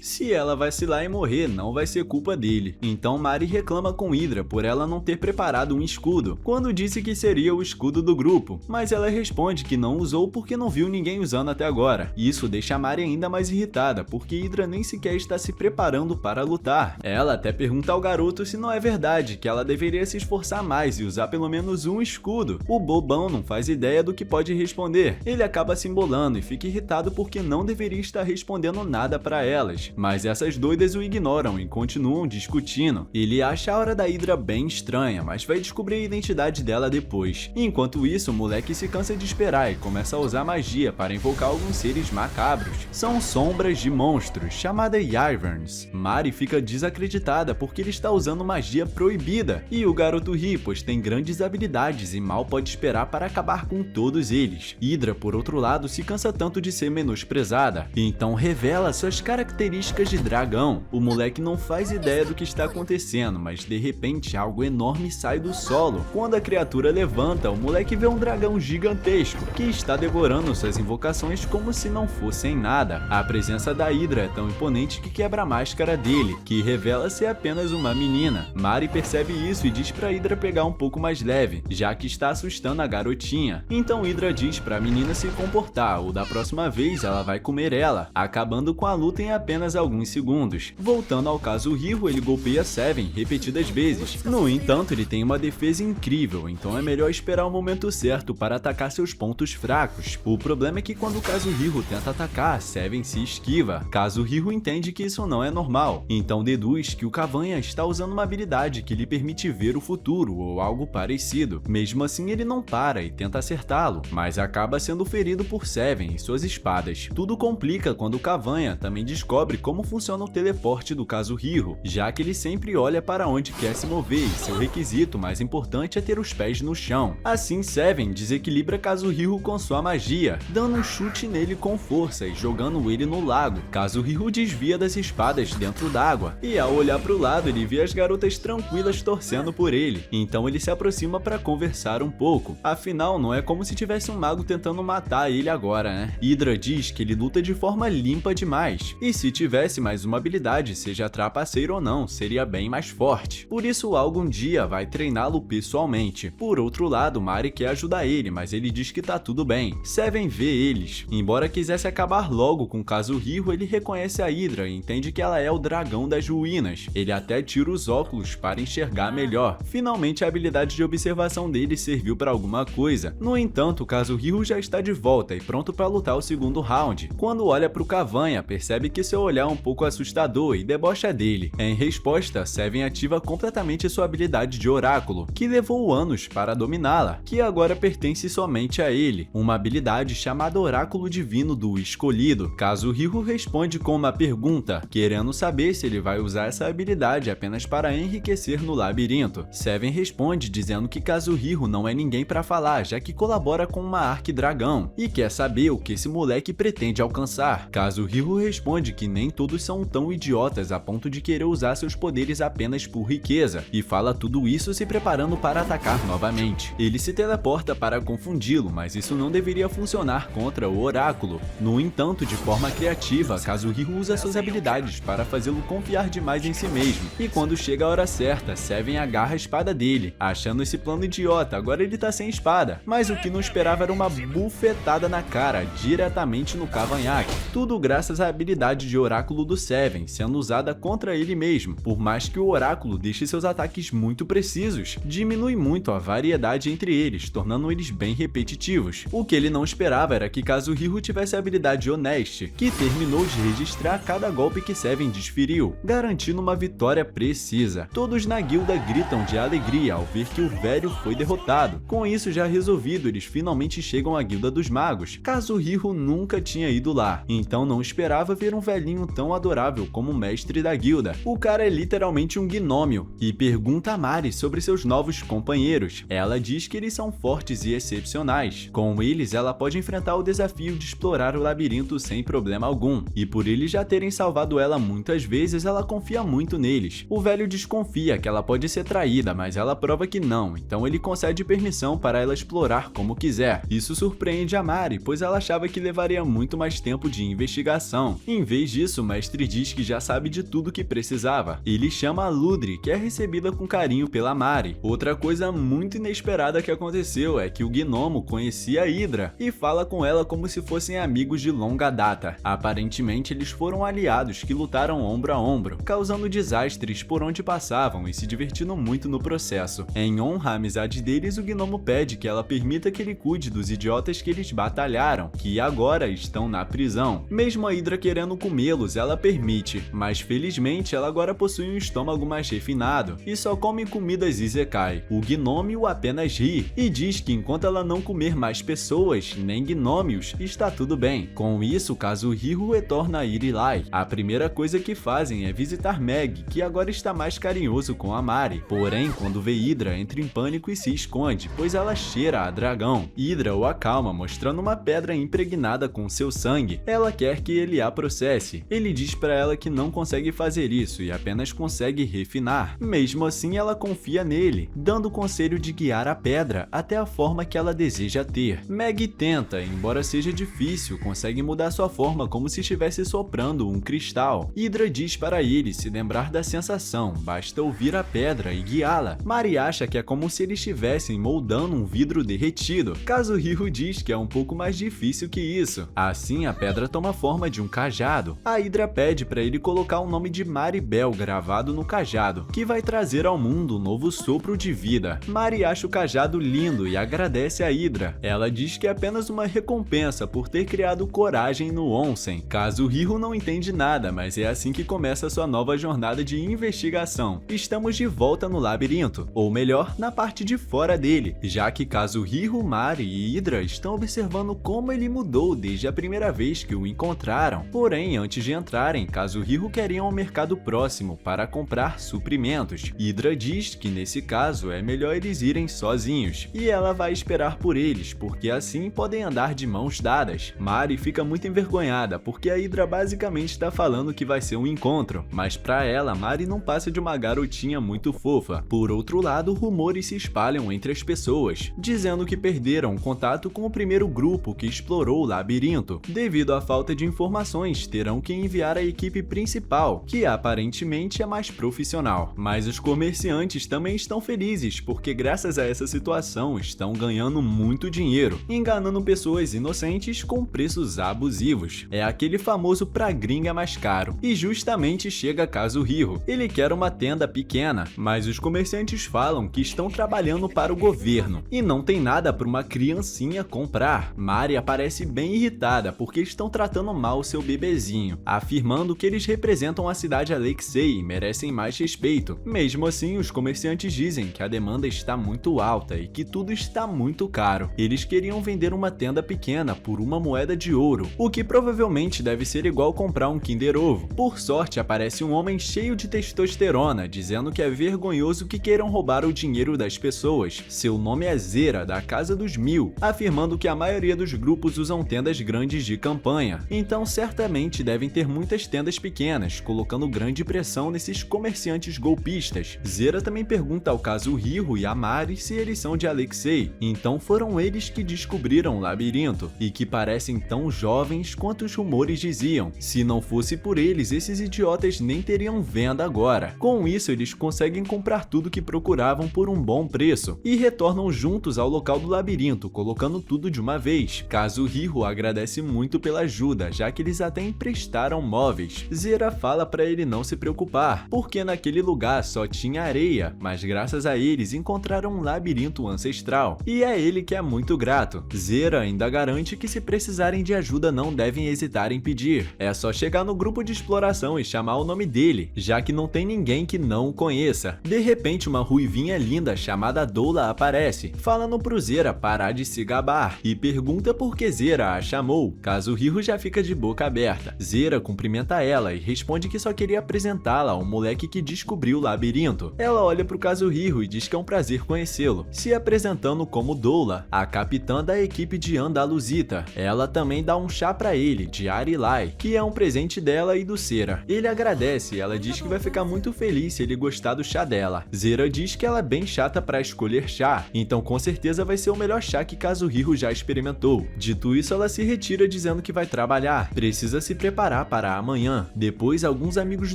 Se ela vacilar e morrer, não vai ser culpa dele. Então Mari reclama com Hydra por ela não ter preparado um escudo, quando disse que seria o escudo do grupo, mas ela responde que não usou porque não viu ninguém usando até agora. Isso deixa Mari ainda mais irritada, porque Hydra nem sequer está se preparando para lutar. Ela até pergunta ao garoto se não é verdade que ela deveria se esforçar mais e usar pelo menos um escudo. O bobão não faz ideia do que pode responder. Ele acaba se embolando e fica irritado porque não deveria estar respondendo nada para elas, mas essas doidas o ignoram e continuam discutindo. Ele acha a hora da Hydra bem estranha, mas vai descobrir a identidade dela depois. Enquanto isso, o moleque se cansa de esperar e começa a usar magia para invocar alguns seres macabros. São sombras de monstros, chamadas Wyverns. Mari fica desacreditada porque ele está usando magia proibida, e o garoto ri, pois tem grandes habilidades e mal pode esperar para acabar com todos eles. Hydra, por outro lado, se cansa tanto de ser menosprezada, e então revela suas características de dragão. O moleque não faz ideia do que está acontecendo, mas de repente algo enorme sai do solo. Quando a criatura levanta, o moleque vê um dragão gigantesco, que está devorando suas invocações como se não fossem nada. A presença da Hydra é tão imponente que quebra a máscara dele, que revela ser apenas uma menina. Mari percebe isso e diz pra Hydra pegar um pouco mais leve, já que está assustando a garotinha. Então Hydra diz pra menina se comportar, ou da próxima vez ela vai comer ela, acabando com a luta em apenas alguns segundos. Voltando ao Kazuhiro, ele golpeia Seven repetidas vezes. No entanto, ele tem uma defesa incrível, então é melhor esperar o momento certo para atacar seus pontos fracos. O problema é que quando o Kazuhiro tenta atacar, Seven se esquiva. Kazuhiro entende que isso não é normal, então deduz que o Cavanha está usando uma habilidade que lhe permite ver o futuro ou algo parecido. Mesmo assim, ele não para e tenta acertá-lo, mas acaba sendo ferido por Seven e suas espadas. Tudo complica quando o Cavanha também descobre como funciona o teleporte do Kazuhiro, já que ele sempre olha para onde quer se mover e seu requisito mais importante é ter os pés no chão. Assim, Seven desequilibra Kazuhiro com sua magia, dando um chute nele com força e jogando ele no lago. Kazuhiro desvia das espadas dentro d'água, e ao olhar para o lado ele vê as garotas tranquilas torcendo por ele, então ele se aproxima para conversar um pouco. Afinal, não é como se tivesse um mago tentando matar ele agora, né? Hydra diz que ele luta de forma limpa demais, e se tivesse mais uma habilidade, seja trapaceiro ou não, seria bem mais forte. Por isso, algum dia vai treiná-lo pessoalmente. Por outro lado, Mari quer ajudar ele, mas ele diz que tá tudo bem. Seven vê eles. Embora quisesse acabar logo com Kazuhiro, ele reconhece a Hydra e entende que ela é o dragão das ruínas. Ele até tira os óculos para enxergar melhor. Finalmente, a habilidade de observação dele serviu para alguma coisa. No entanto, Kazuhiro já está de volta e pronto para lutar o segundo round. Quando olha para o Cavanha, percebe que seu olhar é um pouco assustador e debocha dele. Em resposta, Seven ativa completamente sua habilidade de oráculo, que levou anos para dominá-la, que agora pertence somente a ele, uma habilidade chamada oráculo divino do escolhido. Kazuhiro responde com uma pergunta, querendo saber se ele vai usar essa habilidade apenas para enriquecer no labirinto. Seven responde dizendo que Kazuhiro não é ninguém para falar, já que colabora com uma arquidragão e quer saber o que esse moleque pretende alcançar. Kazuhiro responde que nem todos são tão idiotas a ponto de querer usar seus poderes apenas por riqueza, e fala tudo isso se preparando para atacar novamente. Ele se teleporta para confundi-lo, mas isso não deveria funcionar contra o oráculo. No entanto, de forma criativa, Kazuhiro usa suas habilidades para fazê-lo confiar demais em si mesmo, e quando chega a hora certa, Seven agarra a espada dele, achando esse plano idiota, agora ele tá sem espada, mas o que não esperava era uma bufetada na cara, diretamente no cavanhaque. Tudo graças à habilidade de oráculo do Seven, sendo usada contra ele mesmo. Por mais que o oráculo deixe seus ataques muito precisos, diminui muito a variedade entre eles, tornando eles bem repetitivos. O que ele não esperava era que Kazuhiro tivesse a habilidade Honest, que terminou de registrar cada golpe que Seven desferiu, garantindo uma vitória precisa. Todos na guilda gritam de alegria ao ver que o velho foi derrotado. Com isso já resolvido, eles finalmente chegam à guilda dos magos. Kazuhiro nunca tinha ido lá, então não esperava ver um velhinho tão adorável como o mestre da guilda. O cara é literalmente um gnômio, e pergunta a Mari sobre seus novos companheiros. Ela diz que eles são fortes e excepcionais. Com eles, ela pode enfrentar o desafio de explorar o labirinto sem problema algum, e por eles já terem salvado ela muitas vezes, ela confia muito neles. O velho desconfia que ela pode ser traída, mas ela prova que não, então ele concede permissão para ela explorar como quiser. Isso surpreende a Mari, pois ela achava que levaria muito mais tempo de investigação. Em vez disso, o mestre diz que já sabe de tudo que precisava. Ele chama a Ludri, que é recebida com carinho pela Mari. Outra coisa muito inesperada que aconteceu é que o gnomo conhecia a Hydra e fala com ela como se fossem amigos de longa data. Aparentemente, eles foram aliados que lutaram ombro a ombro, causando desastres por onde passavam e se divertindo muito no processo. Em honra à amizade deles, o gnomo pede que ela permita que ele cuide dos idiotas que eles batalharam, que agora estão na prisão. Mesmo a Hydra querendo comê-los, ela permite, mas felizmente ela agora possui um estômago mais refinado e só come comidas isekai. O gnômio apenas ri e diz que enquanto ela não comer mais pessoas, nem gnômios, está tudo bem. Com isso, Kazuhiro retorna a Irilai. A primeira coisa que fazem é visitar Meg, que agora está mais carinhoso com a Mari. Porém, quando vê Hydra, entra em pânico e se esconde, pois ela cheira a dragão. Hydra o acalma, mostrando uma pedra impregnada com seu sangue. Ela quer que ele a processe. Ele diz para ela que não consegue fazer isso e apenas consegue refinar. Mesmo assim, ela confia nele, dando o conselho de guiar a pedra até a forma que ela deseja ter. Meg tenta, embora seja difícil, consegue mudar sua forma como se estivesse soprando um cristal. Hydra diz para ele se lembrar da sensação, basta ouvir a pedra e guiá-la. Mari acha que é como se eles estivessem moldando um vidro derretido. Kazuhiro diz que é um pouco mais difícil que isso. Assim, a pedra toma forma de um cajado. A Hydra pede para ele colocar o nome de Maribel gravado no cajado, que vai trazer ao mundo um novo sopro de vida. Mari acha o cajado lindo e agradece a Hydra. Ela diz que é apenas uma recompensa por ter criado coragem no onsen. Kazuhiro não entende nada, mas é assim que começa sua nova jornada de investigação. Estamos de volta no labirinto, ou melhor, na parte de fora dele, já que Kazuhiro, Mari e Hydra estão observando como ele mudou desde a primeira vez que o encontraram. Porém, antes de entrarem, Kazuhiro quer ir ao mercado próximo para comprar suprimentos. Hydra diz que nesse caso é melhor eles irem sozinhos, e ela vai esperar por eles, porque assim podem andar de mãos dadas. Mari fica muito envergonhada, porque a Hydra basicamente está falando que vai ser um encontro, mas pra ela, Mari não passa de uma garotinha muito fofa. Por outro lado, rumores se espalham entre as pessoas, dizendo que perderam contato com o primeiro grupo que explorou o labirinto. Devido à falta de informações, terão que enviar a equipe principal, que aparentemente é mais profissional. Mas os comerciantes também estão felizes, porque graças a essa situação estão ganhando muito dinheiro, enganando pessoas inocentes com preços abusivos. É aquele famoso pra gringa mais caro. E justamente chega Kazuhiro. Ele quer uma tenda pequena, mas os comerciantes falam que estão trabalhando para o governo e não tem nada para uma criancinha comprar. Mari aparece bem irritada porque estão tratando mal seu bebezinho, afirmando que eles representam a cidade Alexei e merecem mais respeito. Mesmo assim, os comerciantes dizem que a demanda está muito alta e que tudo está muito caro. Eles queriam vender uma tenda pequena cena por uma moeda de ouro, o que provavelmente deve ser igual comprar um Kinder Ovo. Por sorte, aparece um homem cheio de testosterona, dizendo que é vergonhoso que queiram roubar o dinheiro das pessoas. Seu nome é Zera, da Casa dos Mil, afirmando que a maioria dos grupos usam tendas grandes de campanha, então certamente devem ter muitas tendas pequenas, colocando grande pressão nesses comerciantes golpistas. Zera também pergunta ao Kazuhiro e a Mari se eles são de Alexei, então foram eles que descobriram o labirinto, e que parecem tão jovens quanto os rumores diziam. Se não fosse por eles, esses idiotas nem teriam venda agora. Com isso, eles conseguem comprar tudo que procuravam por um bom preço, e retornam juntos ao local do labirinto, colocando tudo de uma vez. Kazuhiro agradece muito pela ajuda, já que eles até emprestaram móveis. Zera fala para ele não se preocupar, porque naquele lugar só tinha areia, mas graças a eles encontraram um labirinto ancestral, e é ele que é muito grato. Zera ainda garante que se precisarem de ajuda não devem hesitar em pedir. É só chegar no grupo de exploração e chamar o nome dele, já que não tem ninguém que não o conheça. De repente, uma ruivinha linda chamada Doula aparece, falando pro Zera parar de se gabar, e pergunta por que Zera a chamou. Kazuhiro já fica de boca aberta. Zera cumprimenta ela e responde que só queria apresentá-la ao moleque que descobriu o labirinto. Ela olha pro Kazuhiro e diz que é um prazer conhecê-lo, se apresentando como Doula, a capitã da equipe de Andaluzita. Ela também dá um chá pra ele, de Arilai, que é um presente dela e do Zera. Ele agradece e ela diz que vai ficar muito feliz se ele gostar do chá dela. Zera diz que ela é bem chata pra escolher chá, então com certeza vai ser o melhor chá que Kazuhiro já experimentou. Dito isso, ela se retira dizendo que vai trabalhar, precisa se preparar para amanhã. Depois, alguns amigos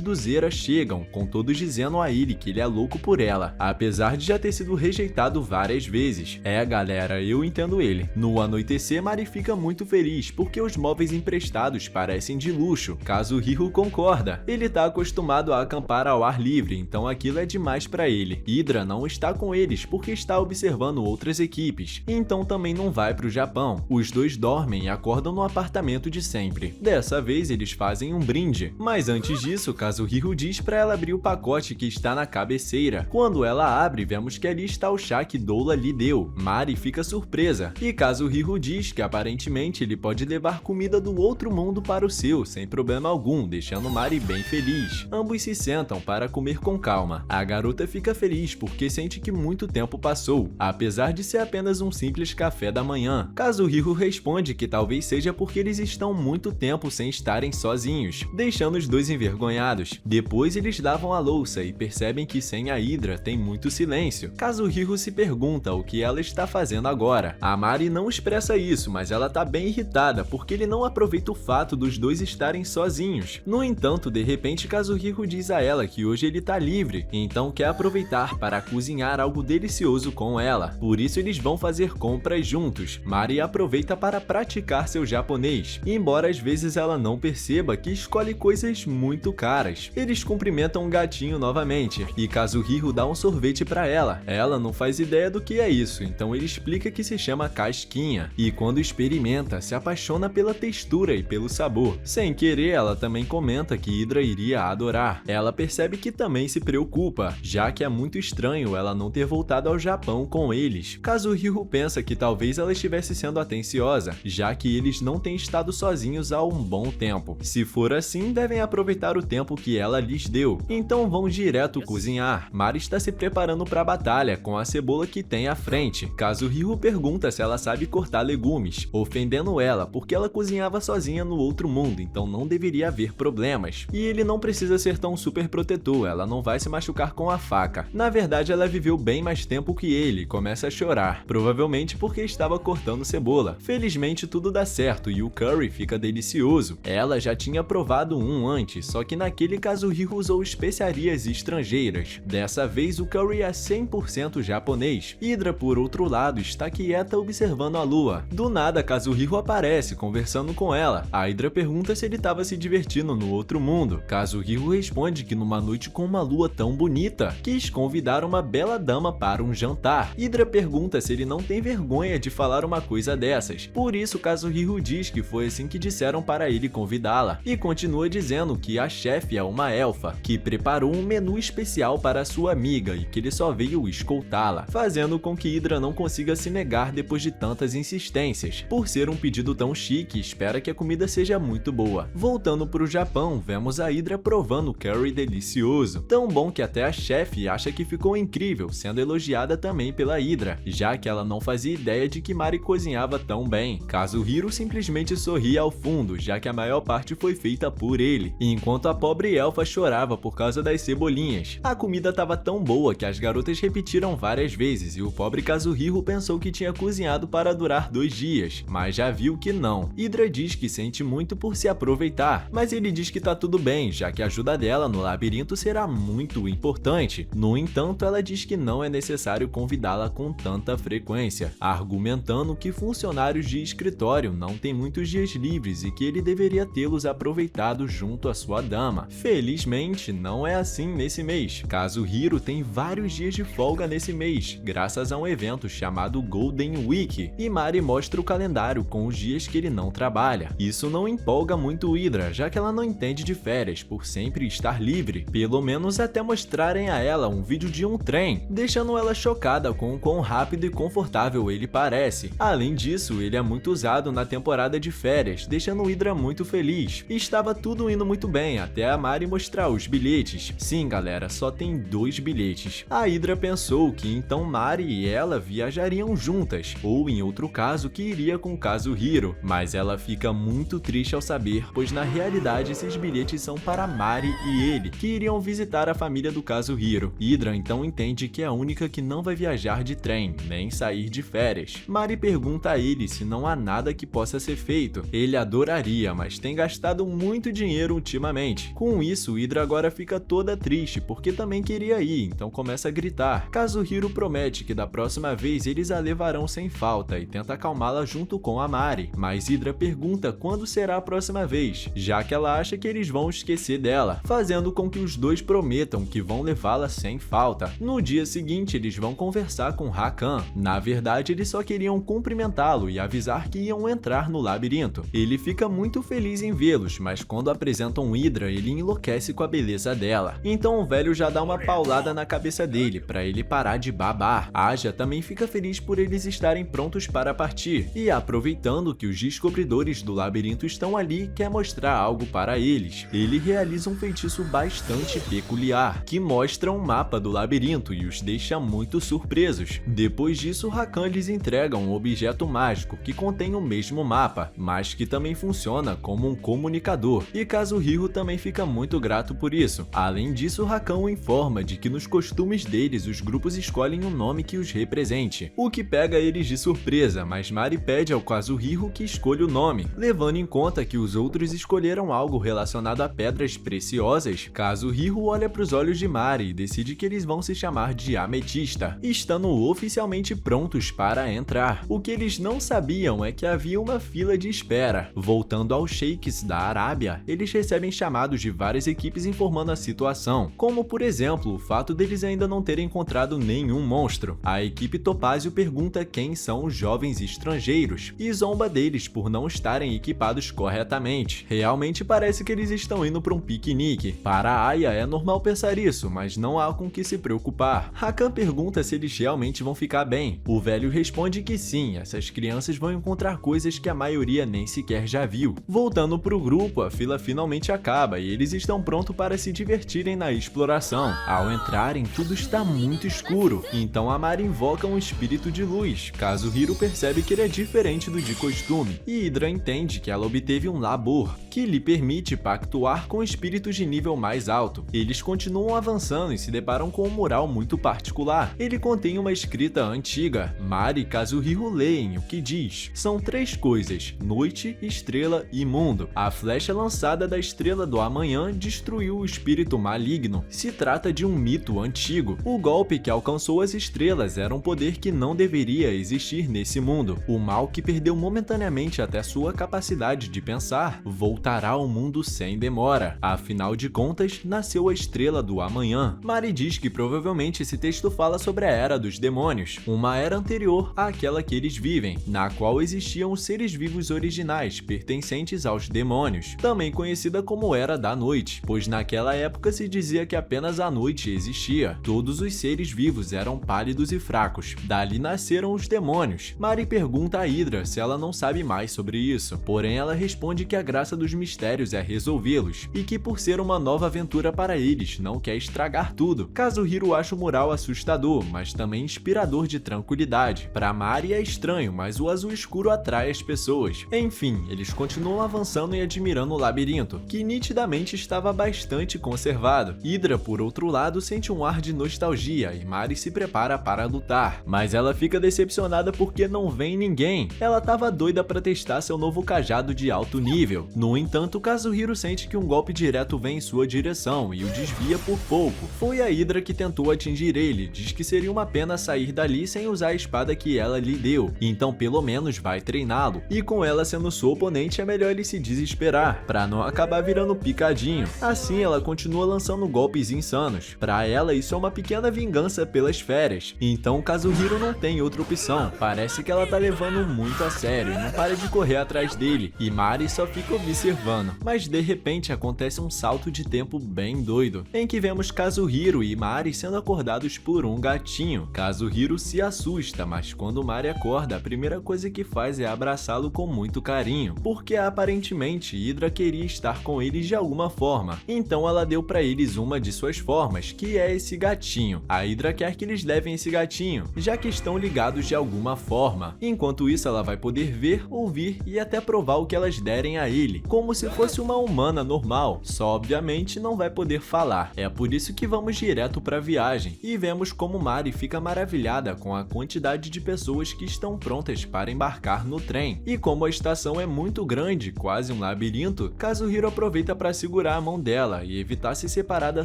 do Zera chegam, com todos dizendo a ele que ele é louco por ela, apesar de já ter sido rejeitado várias vezes. É, galera, eu entendo ele. No anoitecer, Mari fica muito feliz, porque os móveis emprestados parecem de luxo. Kazuhiro concorda, ele tá acostumado a acampar ao ar livre, então aquilo é demais pra ele. Hidra não está com eles, porque está observando outras equipes, então também não vai pro Japão. Os dois dormem e acordam no apartamento de sempre. Dessa vez, eles fazem um brinde, mas antes disso, Kazuhiro diz pra ela abrir o pacote que está na cabeceira. Quando ela abre, vemos que ali está o chá que Doula lhe deu. Mari fica surpresa, e Kazuhiro diz que aparentemente ele pode levar comida do outro mundo para o seu, sem problema algum, deixando Mari bem feliz. Ambos se sentam para comer com calma. A garota fica feliz porque sente que muito tempo passou, apesar de ser apenas um simples café da manhã. Kazuhiro responde que talvez seja porque eles estão muito tempo sem estarem sozinhos, deixando os dois envergonhados. Depois eles lavam a louça e percebem que sem a Hidra tem muito silêncio. Kazuhiro se pergunta o que ela está fazendo agora. A Mari não expressa isso, mas ela tá bem irritada porque ele não aproveita o fato dos dois estarem sozinhos. No entanto, de repente Kazuhiro diz a ela que hoje ele tá livre, então quer aproveitar para cozinhar algo delicioso com ela. Por isso eles vão fazer compras juntos. Mari aproveita para praticar seu japonês, embora às vezes ela não perceba que escolhe coisas muito caras. Eles cumprimentam um gatinho novamente, e Kazuhiro dá um sorvete para ela. Ela não faz ideia do que é isso, então ele explica que se chama casquinha, e quando experimenta, se apaixona pela textura e pelo sabor. Sem querer, ela também comenta que Hidra iria adorar. Ela percebe que também se preocupa, já que é muito estranho ela não ter voltado ao Japão com eles. Kazuhiro pensa que talvez ela estivesse sendo atenciosa, já que eles não têm estado sozinhos há um bom tempo. Se for assim, devem aproveitar o tempo que ela lhes deu. Então vão direto cozinhar. Mari está se preparando para a batalha com a cebola que tem à frente. Kazuhiro pergunta se ela sabe cortar legumes, ofendendo ela porque ela cozinhava sozinha no outro mundo, então não deveria haver problemas. E ele não precisa ser tão super protetor, ela não vai se machucar com a faca. Na verdade, ela viveu bem mais tempo que ele e começa a chorar, provavelmente porque estava cortando cebola. Felizmente tudo dá certo e o curry fica delicioso. Ela já tinha provado um antes, só que naquele Kazuhiro usou especiarias estrangeiras. Dessa vez o curry é 100% japonês. Hidra, por outro lado, está quieta observando a lua. Do nada, Kazuhiro aparece conversando com ela. A Hidra pergunta se ele estava se divertindo no outro mundo. Kazuhiro responde que numa noite com uma lua tão bonita, quis convidar uma bela dama para um jantar. Hidra pergunta se ele não tem vergonha de falar uma coisa dessas. Por isso, Kazuhiro diz que foi assim que disseram para ele convidá-la, e continua dizendo que a chefe é uma elfa, que preparou um menu especial para sua amiga e que ele só veio escoltá-la, fazendo com que Hidra não consiga se negar depois de tantas insistências. férias. Por ser um pedido tão chique, espera que a comida seja muito boa. Voltando pro Japão, vemos a Hydra provando o curry delicioso, tão bom que até a chefe acha que ficou incrível, sendo elogiada também pela Hydra, já que ela não fazia ideia de que Mari cozinhava tão bem. Kazuhiro simplesmente sorria ao fundo, já que a maior parte foi feita por ele, enquanto a pobre elfa chorava por causa das cebolinhas. A comida estava tão boa que as garotas repetiram várias vezes e o pobre Kazuhiro pensou que tinha cozinhado para durar 2 dias, mas já viu que não. Hydra diz que sente muito por se aproveitar, mas ele diz que tá tudo bem, já que a ajuda dela no labirinto será muito importante. No entanto, ela diz que não é necessário convidá-la com tanta frequência, argumentando que funcionários de escritório não têm muitos dias livres e que ele deveria tê-los aproveitado junto à sua dama. Felizmente, não é assim nesse mês. Kazuhiro tem vários dias de folga nesse mês, graças a um evento chamado Golden Week, e Mari mostra o calendário com os dias que ele não trabalha. Isso não empolga muito Hydra, já que ela não entende de férias por sempre estar livre, pelo menos até mostrarem a ela um vídeo de um trem, deixando ela chocada com o quão rápido e confortável ele parece. Além disso, ele é muito usado na temporada de férias, deixando Hydra muito feliz. Estava tudo indo muito bem, até a Mari mostrar os bilhetes. Sim, galera, só tem 2 bilhetes. A Hydra pensou que então Mari e ela viajariam juntas, ou em outro caso que iria com Kazuhiro, mas ela fica muito triste ao saber, pois na realidade esses bilhetes são para Mari e ele, que iriam visitar a família do Kazuhiro. Hydra então entende que é a única que não vai viajar de trem, nem sair de férias. Mari pergunta a ele se não há nada que possa ser feito. Ele adoraria, mas tem gastado muito dinheiro ultimamente. Com isso, Hydra agora fica toda triste, porque também queria ir, então começa a gritar. Kazuhiro promete que da próxima vez eles a levarão sem falta e tenta acalmá-la junto com a Mari, mas Hydra pergunta quando será a próxima vez, já que ela acha que eles vão esquecer dela, fazendo com que os dois prometam que vão levá-la sem falta. No dia seguinte, eles vão conversar com Hakan. Na verdade, eles só queriam cumprimentá-lo e avisar que iam entrar no labirinto. Ele fica muito feliz em vê-los, mas quando apresentam Hydra, ele enlouquece com a beleza dela. Então o velho já dá uma paulada na cabeça dele, para ele parar de babar. Aja também fica feliz por eles estarem prontos para partir, e aproveitando que os descobridores do labirinto estão ali, quer mostrar algo para eles. Ele realiza um feitiço bastante peculiar, que mostra um mapa do labirinto e os deixa muito surpresos. Depois disso, Hakan lhes entrega um objeto mágico que contém o mesmo mapa, mas que também funciona como um comunicador, e Kazuhiro também fica muito grato por isso. Além disso, Hakan o informa de que nos costumes deles os grupos escolhem um nome que os represente, o que pega eles de surpresa, mas Mari pede ao Kazuhiro que escolha o nome. Levando em conta que os outros escolheram algo relacionado a pedras preciosas, Kazuhiro olha para os olhos de Mari e decide que eles vão se chamar de Ametista, estando oficialmente prontos para entrar. O que eles não sabiam é que havia uma fila de espera. Voltando aos sheiks da Arábia, eles recebem chamados de várias equipes informando a situação, como por exemplo o fato deles ainda não terem encontrado nenhum monstro. A equipe Topázio pergunta quem são os jovens estrangeiros e zomba deles por não estarem equipados corretamente. Realmente parece que eles estão indo para um piquenique. Para a Aya é normal pensar isso, mas não há com que se preocupar. Hakan pergunta se eles realmente vão ficar bem. O velho responde que sim, essas crianças vão encontrar coisas que a maioria nem sequer já viu. Voltando pro grupo, a fila finalmente acaba e eles estão prontos para se divertirem na exploração. Ao entrarem, tudo está muito escuro, então a Mari invoca um espírito de luz. Kazuhiro percebe que ele é diferente do de costume, e Hydra entende que ela obteve um labor, que lhe permite pactuar com espíritos de nível mais alto. Eles continuam avançando e se deparam com um mural muito particular. Ele contém uma escrita antiga. Mari e Kazuhiro leem o que diz. São 3 coisas: noite, estrela e mundo. A flecha lançada da estrela do amanhã destruiu o espírito maligno. Se trata de um mito antigo. O golpe que alcançou as estrelas era um poder que não deveria existir nesse mundo. O mal que perdeu momentaneamente até sua capacidade de pensar voltará ao mundo sem demora. Afinal de contas, nasceu a estrela do amanhã. Mari diz que provavelmente esse texto fala sobre a Era dos Demônios, uma era anterior àquela que eles vivem, na qual existiam os seres vivos originais pertencentes aos demônios, também conhecida como Era da Noite, pois naquela época se dizia que apenas a noite existia. Todos os seres vivos eram pálidos e fracos. Dali nasceram os demônios. Mari pergunta a Hydra se ela não sabe mais sobre isso, porém ela responde que a graça dos mistérios é resolvê-los, e que por ser uma nova aventura para eles, não quer estragar tudo. Kazuhiro acha o mural assustador, mas também inspirador de tranquilidade. Para Mari é estranho, mas o azul escuro atrai as pessoas. Enfim, eles continuam avançando e admirando o labirinto, que nitidamente estava bastante conservado. Hydra, por outro lado, sente um ar de nostalgia e Mari se prepara para lutar, mas ela fica decepcionada porque não vem ninguém. Ela estava doida para testar seu novo cajado de alto nível. No entanto, Kazuhiro sente que um golpe direto vem em sua direção e o desvia por pouco. Foi a Hydra que tentou atingir ele, diz que seria uma pena sair dali sem usar a espada que ela lhe deu, então pelo menos vai treiná-lo, e com ela sendo sua oponente é melhor ele se desesperar, para não acabar virando picadinho. Assim ela continua lançando golpes insanos. Para ela isso é uma pequena vingança pelas férias, então Kazuhiro não tem outra opção. Parece que ela tá levando muito a sério e não para de correr atrás dele, e Mari só fica observando. Mas de repente acontece um salto de tempo bem doido, em que vemos Kazuhiro e Mari sendo acordados por um gatinho. Kazuhiro se assusta, mas quando Mari acorda, a primeira coisa que faz é abraçá-lo com muito carinho, porque aparentemente Hydra queria estar com eles de alguma forma. Então ela deu para eles uma de suas formas, que é esse gatinho. A Hydra quer que eles levem esse gatinho, já que estão ligados de alguma forma. Enquanto isso, ela vai poder ver, ouvir e até provar o que elas derem a ele, como se fosse uma humana normal, só obviamente não vai poder falar. É por isso que vamos direto para a viagem e vemos como Mari fica maravilhada com a quantidade de pessoas que estão prontas para embarcar no trem. E como a estação é muito grande, quase um labirinto, Kazuhiro aproveita para segurar a mão dela e evitar se separar da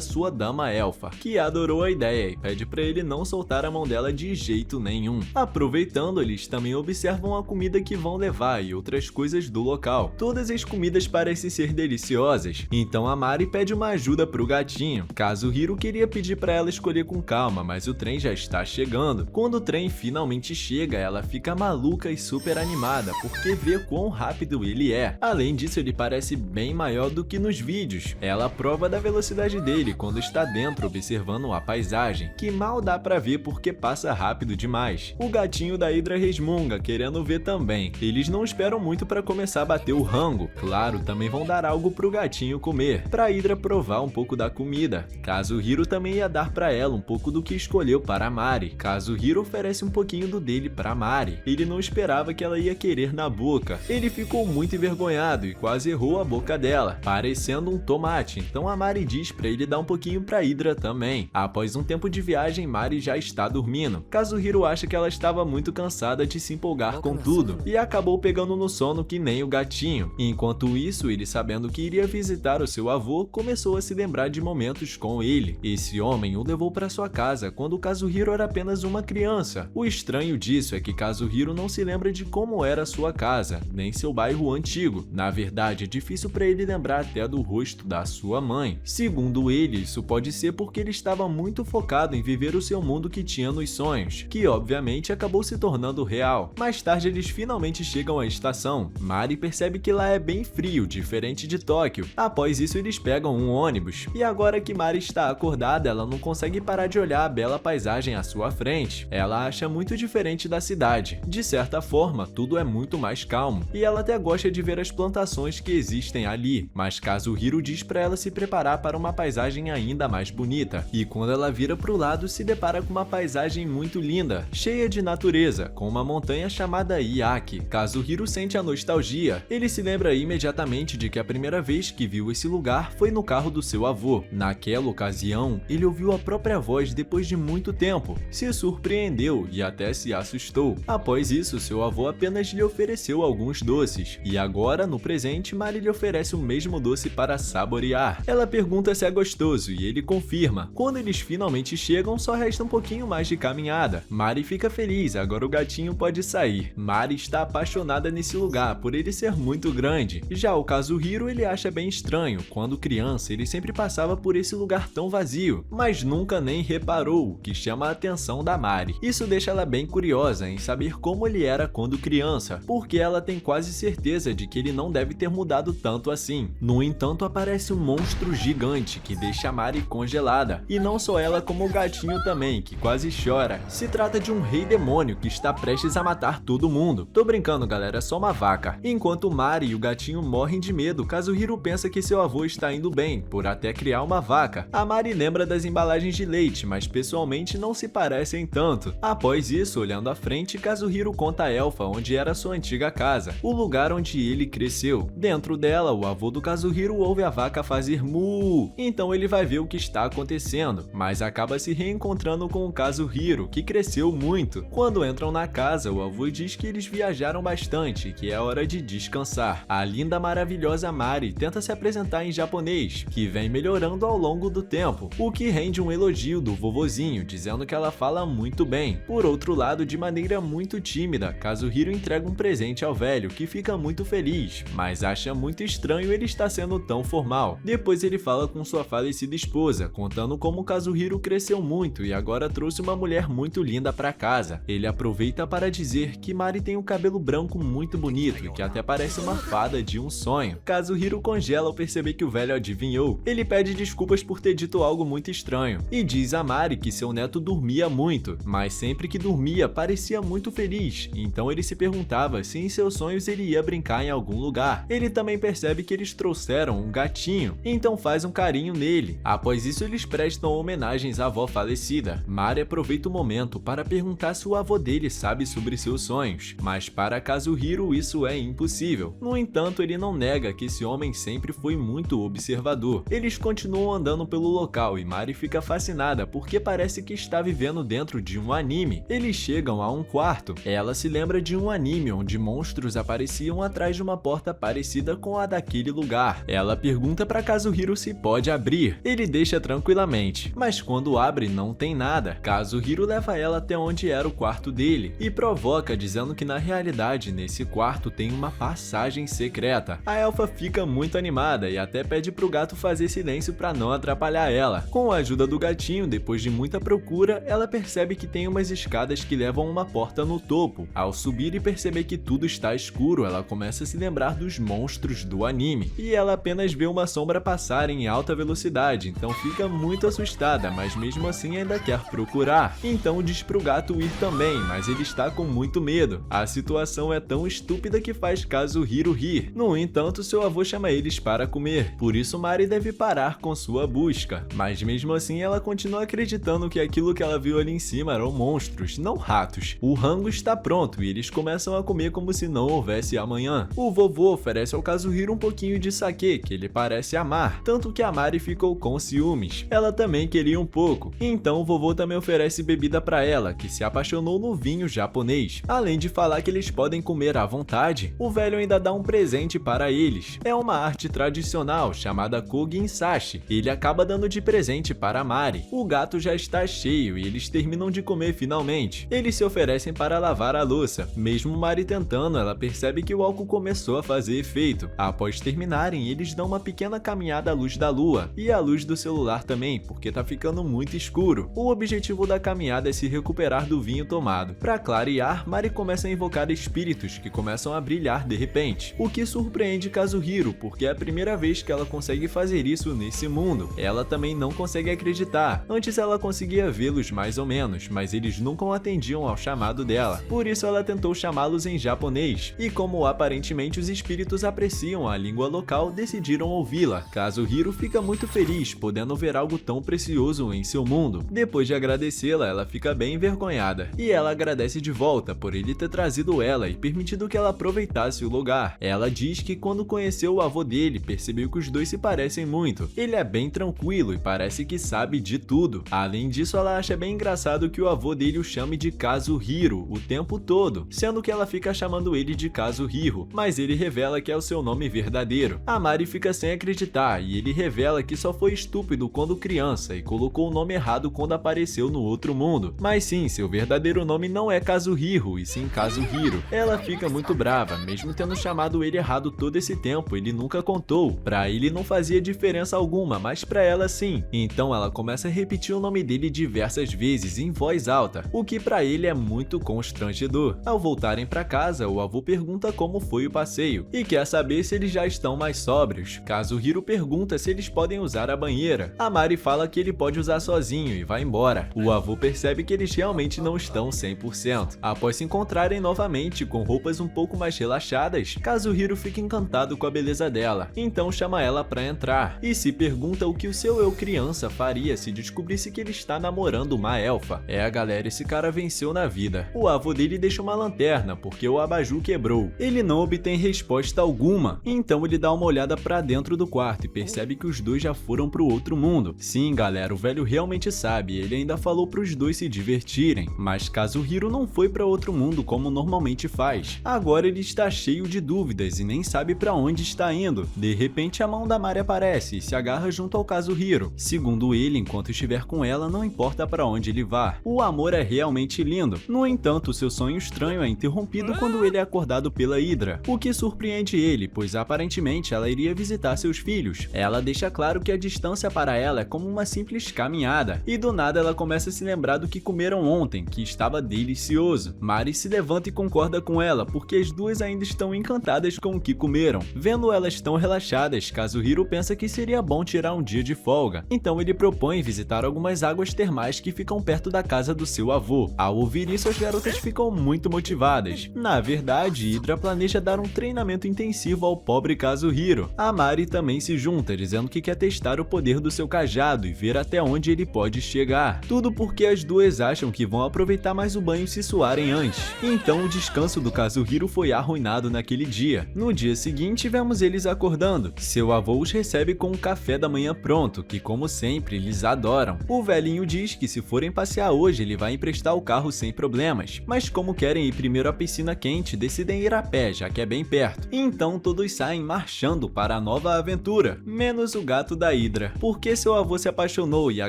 sua dama elfa, que adorou a ideia e pede para ele não soltar a mão dela de jeito nenhum. Aproveitando, eles também observam a comida que vão levar e outras coisas do local. Todas as comidas parecem ser deliciosas, então a Mari pede uma ajuda pro gatinho. Kazuhiro queria pedir para ela escolher com calma, mas o trem já está chegando. Quando o trem finalmente chega, ela fica maluca e super animada, porque vê quão rápido ele é. Além disso, ele parece bem maior do que nos vídeos. Ela prova da velocidade dele quando está dentro observando a paisagem, que mal dá pra ver porque passa rápido demais. O gatinho da Hydra resmunga, querendo ver também. Eles não esperam muito para começar a bater o rango. Claro, também vão dar algo pro gatinho comer, pra Hydra provar um pouco da comida. Kazuhiro também ia dar pra ela um pouco do que escolheu para Mari. Kazuhiro oferece um pouquinho do dele pra Mari. Ele não esperava que ela ia querer na boca. Ele ficou muito envergonhado e quase errou a boca dela, parecendo um tomate, então a Mari diz pra ele dar um pouquinho pra Hydra também. Após um tempo de viagem, Mari já está dormindo. Kazuhiro acha que ela estava muito cansada de se empolgar com tudo e acabou pegando no sono que nem o gatinho. Enquanto isso, ele, sabendo que iria visitar o seu avô, começou a se lembrar de momentos com ele. Esse homem o levou para sua casa quando Kazuhiro era apenas uma criança. O estranho disso é que Kazuhiro não se lembra de como era sua casa, nem seu bairro antigo. Na verdade, é difícil para ele lembrar até do rosto da sua mãe. Segundo ele, isso pode ser porque ele estava muito focado em viver o seu mundo que tinha nos sonhos, que obviamente acabou se tornando real. Mais tarde, eles finalmente chegam à estação. Mari percebe que lá é bem frio, diferente de Tóquio. Após isso, eles pegam um ônibus. E agora que Mari está acordada, ela não consegue parar de olhar a bela paisagem à sua frente. Ela acha muito diferente da cidade. De certa forma, tudo é muito mais calmo, e ela até gosta de ver as plantações que existem ali. Mas Kazuhiro diz para ela se preparar para uma paisagem ainda mais bonita. E quando ela vira para o lado, se depara com uma paisagem muito linda, cheia de natureza, com uma montanha chamada Iaki. Kazuhiro sente a nostalgia. Ele se lembra imediatamente de que a primeira vez que viu esse lugar foi no carro do seu avô. Naquela ocasião, ele ouviu a própria voz depois de muito tempo, se surpreendeu e até se assustou. Após isso, seu avô apenas lhe ofereceu alguns doces, e agora, no presente, Mari lhe oferece o mesmo doce para saborear. Ela pergunta se é gostoso e ele confirma. Quando eles finalmente chegam, só resta um pouquinho mais de caminhada. Mari fica feliz, agora o gatinho pode sair. Mari está apaixonada nesse lugar por ele ser muito grande. Já o Kazuhiro, ele acha bem estranho. Quando criança, ele sempre passava por esse lugar tão vazio, mas nunca nem reparou, o que chama a atenção da Mari. Isso deixa ela bem curiosa em saber como ele era quando criança, porque ela tem quase certeza de que ele não deve ter mudado tanto assim. No entanto, aparece um monstro gigante que deixa a Mari congelada, e não só ela como o gatinho também, que quase chora. Se trata de um rei demônio que está prestes a matar todo mundo. Tô brincando, galera, é só uma vaca. Enquanto Mari e o gatinho morrem de medo, Kazuhiro pensa que seu avô está indo bem, por até criar uma vaca. A Mari lembra das embalagens de leite, mas pessoalmente não se parecem tanto. Após isso, olhando à frente, Kazuhiro conta a Elfa onde era sua antiga casa, o lugar onde ele cresceu. Dentro dela, o avô do Kazuhiro ouve a vaca fazer mu, então ele vai ver o que está acontecendo, mas acaba se reencontrando com o Kazuhiro, que cresceu muito. Quando entram na casa, o avô diz que eles viajaram bastante e que é hora de descansar. A linda, maravilhosa Mari tenta se apresentar em japonês, que vem melhorando ao longo do tempo, o que rende um elogio do vovozinho, dizendo que ela fala muito bem. Por outro lado, de maneira muito tímida, Kazuhiro entrega um presente ao velho, que fica muito feliz, mas acha muito estranho ele estar sendo tão formal. Depois ele fala com sua falecida esposa, contando como Kazuhiro cresceu muito e agora trouxe uma mulher muito linda para casa. Ele aproveita para dizer que Mari tem um cabelo branco muito bonito e que até parece uma fada de um sonho. Kazuhiro congela ao perceber que o velho adivinhou. Ele pede desculpas por ter dito algo muito estranho e diz a Mari que seu neto dormia muito, mas sempre que dormia parecia muito feliz, então ele se perguntava se em seus sonhos ele ia brincar em algum lugar. Ele também percebe que eles trouxeram um gatinho, então faz um carinho nele. Após isso, eles prestam homenagens à avó falecida. Mari aproveita o momento para perguntar se o avô dele sabe sobre seus sonhos, mas para Kazuhiro isso é impossível. No entanto, ele não nega que esse homem sempre foi muito observador. Eles continuam andando pelo local e Mari fica fascinada porque parece que está vivendo dentro de um anime. Eles chegam a um quarto. Ela se lembra de um anime onde monstros apareciam atrás de uma porta parecida com a daquele lugar. Ela pergunta para Kazuhiro se pode abrir. Ele deixa tranquilamente, mas quando abre não tem nada. Kazuhiro leva ela até onde era o quarto dele e provoca dizendo que na realidade nesse quarto tem uma passagem secreta. A elfa fica muito animada e até pede pro gato fazer silêncio para não atrapalhar ela. Com a ajuda do gatinho, depois de muita procura, ela percebe que tem umas escadas que levam a uma porta no topo. Ao subir e perceber que tudo está escuro, ela começa a se lembrar dos monstros do anime e ela apenas vê uma sombra passar em alta velocidade, então fica muito assustada, mas mesmo assim ainda quer procurar. Então diz pro gato ir também, mas ele está com muito medo. A situação é tão estúpida que faz Kazuhiro rir. No entanto, seu avô chama eles para comer, por isso Mari deve parar com sua busca. Mas mesmo assim ela continua acreditando que aquilo que ela viu ali em cima eram monstros, não ratos. O rango está pronto e eles começam a comer como se não houvesse amanhã. O vovô oferece ao Kazuhiro um pouquinho de sake, que ele parece amar, tanto que a Mari ficou com ciúmes. Ela também queria um pouco, então o vovô também oferece bebida para ela, que se apaixonou no vinho japonês. Além de falar que eles podem comer à vontade, o velho ainda dá um presente para eles. É uma arte tradicional chamada Koginsashi. Ele acaba dando de presente para Mari. O gato já está cheio e eles terminam de comer finalmente. Eles se oferecem para lavar a louça. Mesmo Mari tentando, ela percebe que o álcool começou a fazer efeito. Após terminarem, eles dão uma pequena caminhada à luz da lua e à luz do celular também, porque tá ficando muito escuro. O objetivo da caminhada é se recuperar do vinho tomado. Para clarear, Mari começa a invocar espíritos que começam a brilhar de repente, o que surpreende Kazuhiro, porque é a primeira vez que ela consegue fazer isso nesse mundo. Ela também não consegue acreditar. Antes ela conseguia vê-los mais ou menos, mas eles nunca atendiam ao chamado dela. Por isso ela tentou chamá-los em japonês, e como aparentemente os espíritos apreciam a língua local, decidiram ouvi-la. Kazuhiro fica muito feliz, podendo ver algo tão precioso em seu mundo. Depois de agradecê-la, ela fica bem envergonhada, e ela agradece de volta por ele ter trazido ela e permitido que ela aproveitasse o lugar. Ela diz que quando conheceu o avô dele, percebeu que os dois se parecem muito. Ele é bem tranquilo e parece que sabe de tudo. Além disso, ela acha bem engraçado que o avô dele o chame de Kazuhiro o tempo todo, sendo que ela fica chamando ele de Kazuhiro, mas ele revela que é o seu nome verdadeiro. A Mari fica sem acreditar e ele revela que só foi estúpido quando criança e colocou o nome errado quando apareceu no outro mundo. Mas sim, seu verdadeiro nome não é Kazuhiro, e sim Kazuhiro. Ela fica muito brava, mesmo tendo chamado ele errado todo esse tempo, ele nunca contou. Pra ele não fazia diferença alguma, mas pra ela sim. Então ela começa a repetir o nome dele diversas vezes em voz alta, o que pra ele é muito constrangedor. Ao voltarem pra casa, o avô pergunta como foi o passeio e quer saber se eles já estão mais sóbrios. Kazuhiro pergunta se eles podem usar a banheira. A Mari fala que ele pode usar sozinho e vai embora. O avô percebe que eles realmente não estão 100%. Após se encontrarem novamente com roupas um pouco mais relaxadas, Kazuhiro fica encantado com a beleza dela, então chama ela pra entrar e se pergunta o que o seu eu criança faria se descobrisse que ele está namorando uma elfa. Galera, esse cara venceu na vida. O avô dele deixa uma lanterna porque o abajur quebrou. Ele não obtém resposta alguma, então ele dá uma olhada pra dentro do quarto e percebe que os dois já foram pro outro mundo. Sim, galera, o velho realmente sabe, ele ainda falou pros dois se divertirem, mas Kazuhiro não foi pra outro mundo como normalmente faz. Agora ele está cheio de dúvidas e nem sabe pra onde está indo. De repente a mão da Mari aparece e se agarra junto ao Kazuhiro. Segundo ele, enquanto estiver com ela, não importa pra onde ele vá. O amor é realmente lindo. No entanto, seu sonho estranho é interrompido quando ele é acordado pela Hydra, o que surpreende ele, pois aparentemente ela iria visitar seus filhos. Ela deixa claro que a distância para ela é como uma simples caminhada, e do nada ela começa a se lembrar do que comeram ontem, que estava delicioso. Mari se levanta e concorda com ela, porque as duas ainda estão encantadas com o que comeram. Vendo elas tão relaxadas, Kazuhiro pensa que seria bom tirar um dia de folga, então ele propõe visitar algumas águas termais que ficam perto da casa do seu avô. Ao ouvir isso, as garotas ficam muito motivadas. Na verdade, Hydra planeja dar um treinamento intensivo ao pobre Kazuhiro. A Mari também se junta, dizendo que quer testar o poder do seu cajado e ver até onde ele pode chegar. Tudo porque as duas acham que vão aproveitar mais o banho se suarem antes. Então o descanso do Kazuhiro foi arruinado naquele dia. No dia seguinte, vemos eles acordando. Seu avô os recebe com um café da manhã pronto, que como sempre, eles adoram. O velhinho diz que se forem passear hoje, ele vai emprestar o carro sem problemas, mas como querem ir primeiro à piscina quente, decidem ir a pé, já que é bem perto. Então todos saem marchando para a nova aventura, menos o gato da Hydra, porque seu avô se apaixonou e a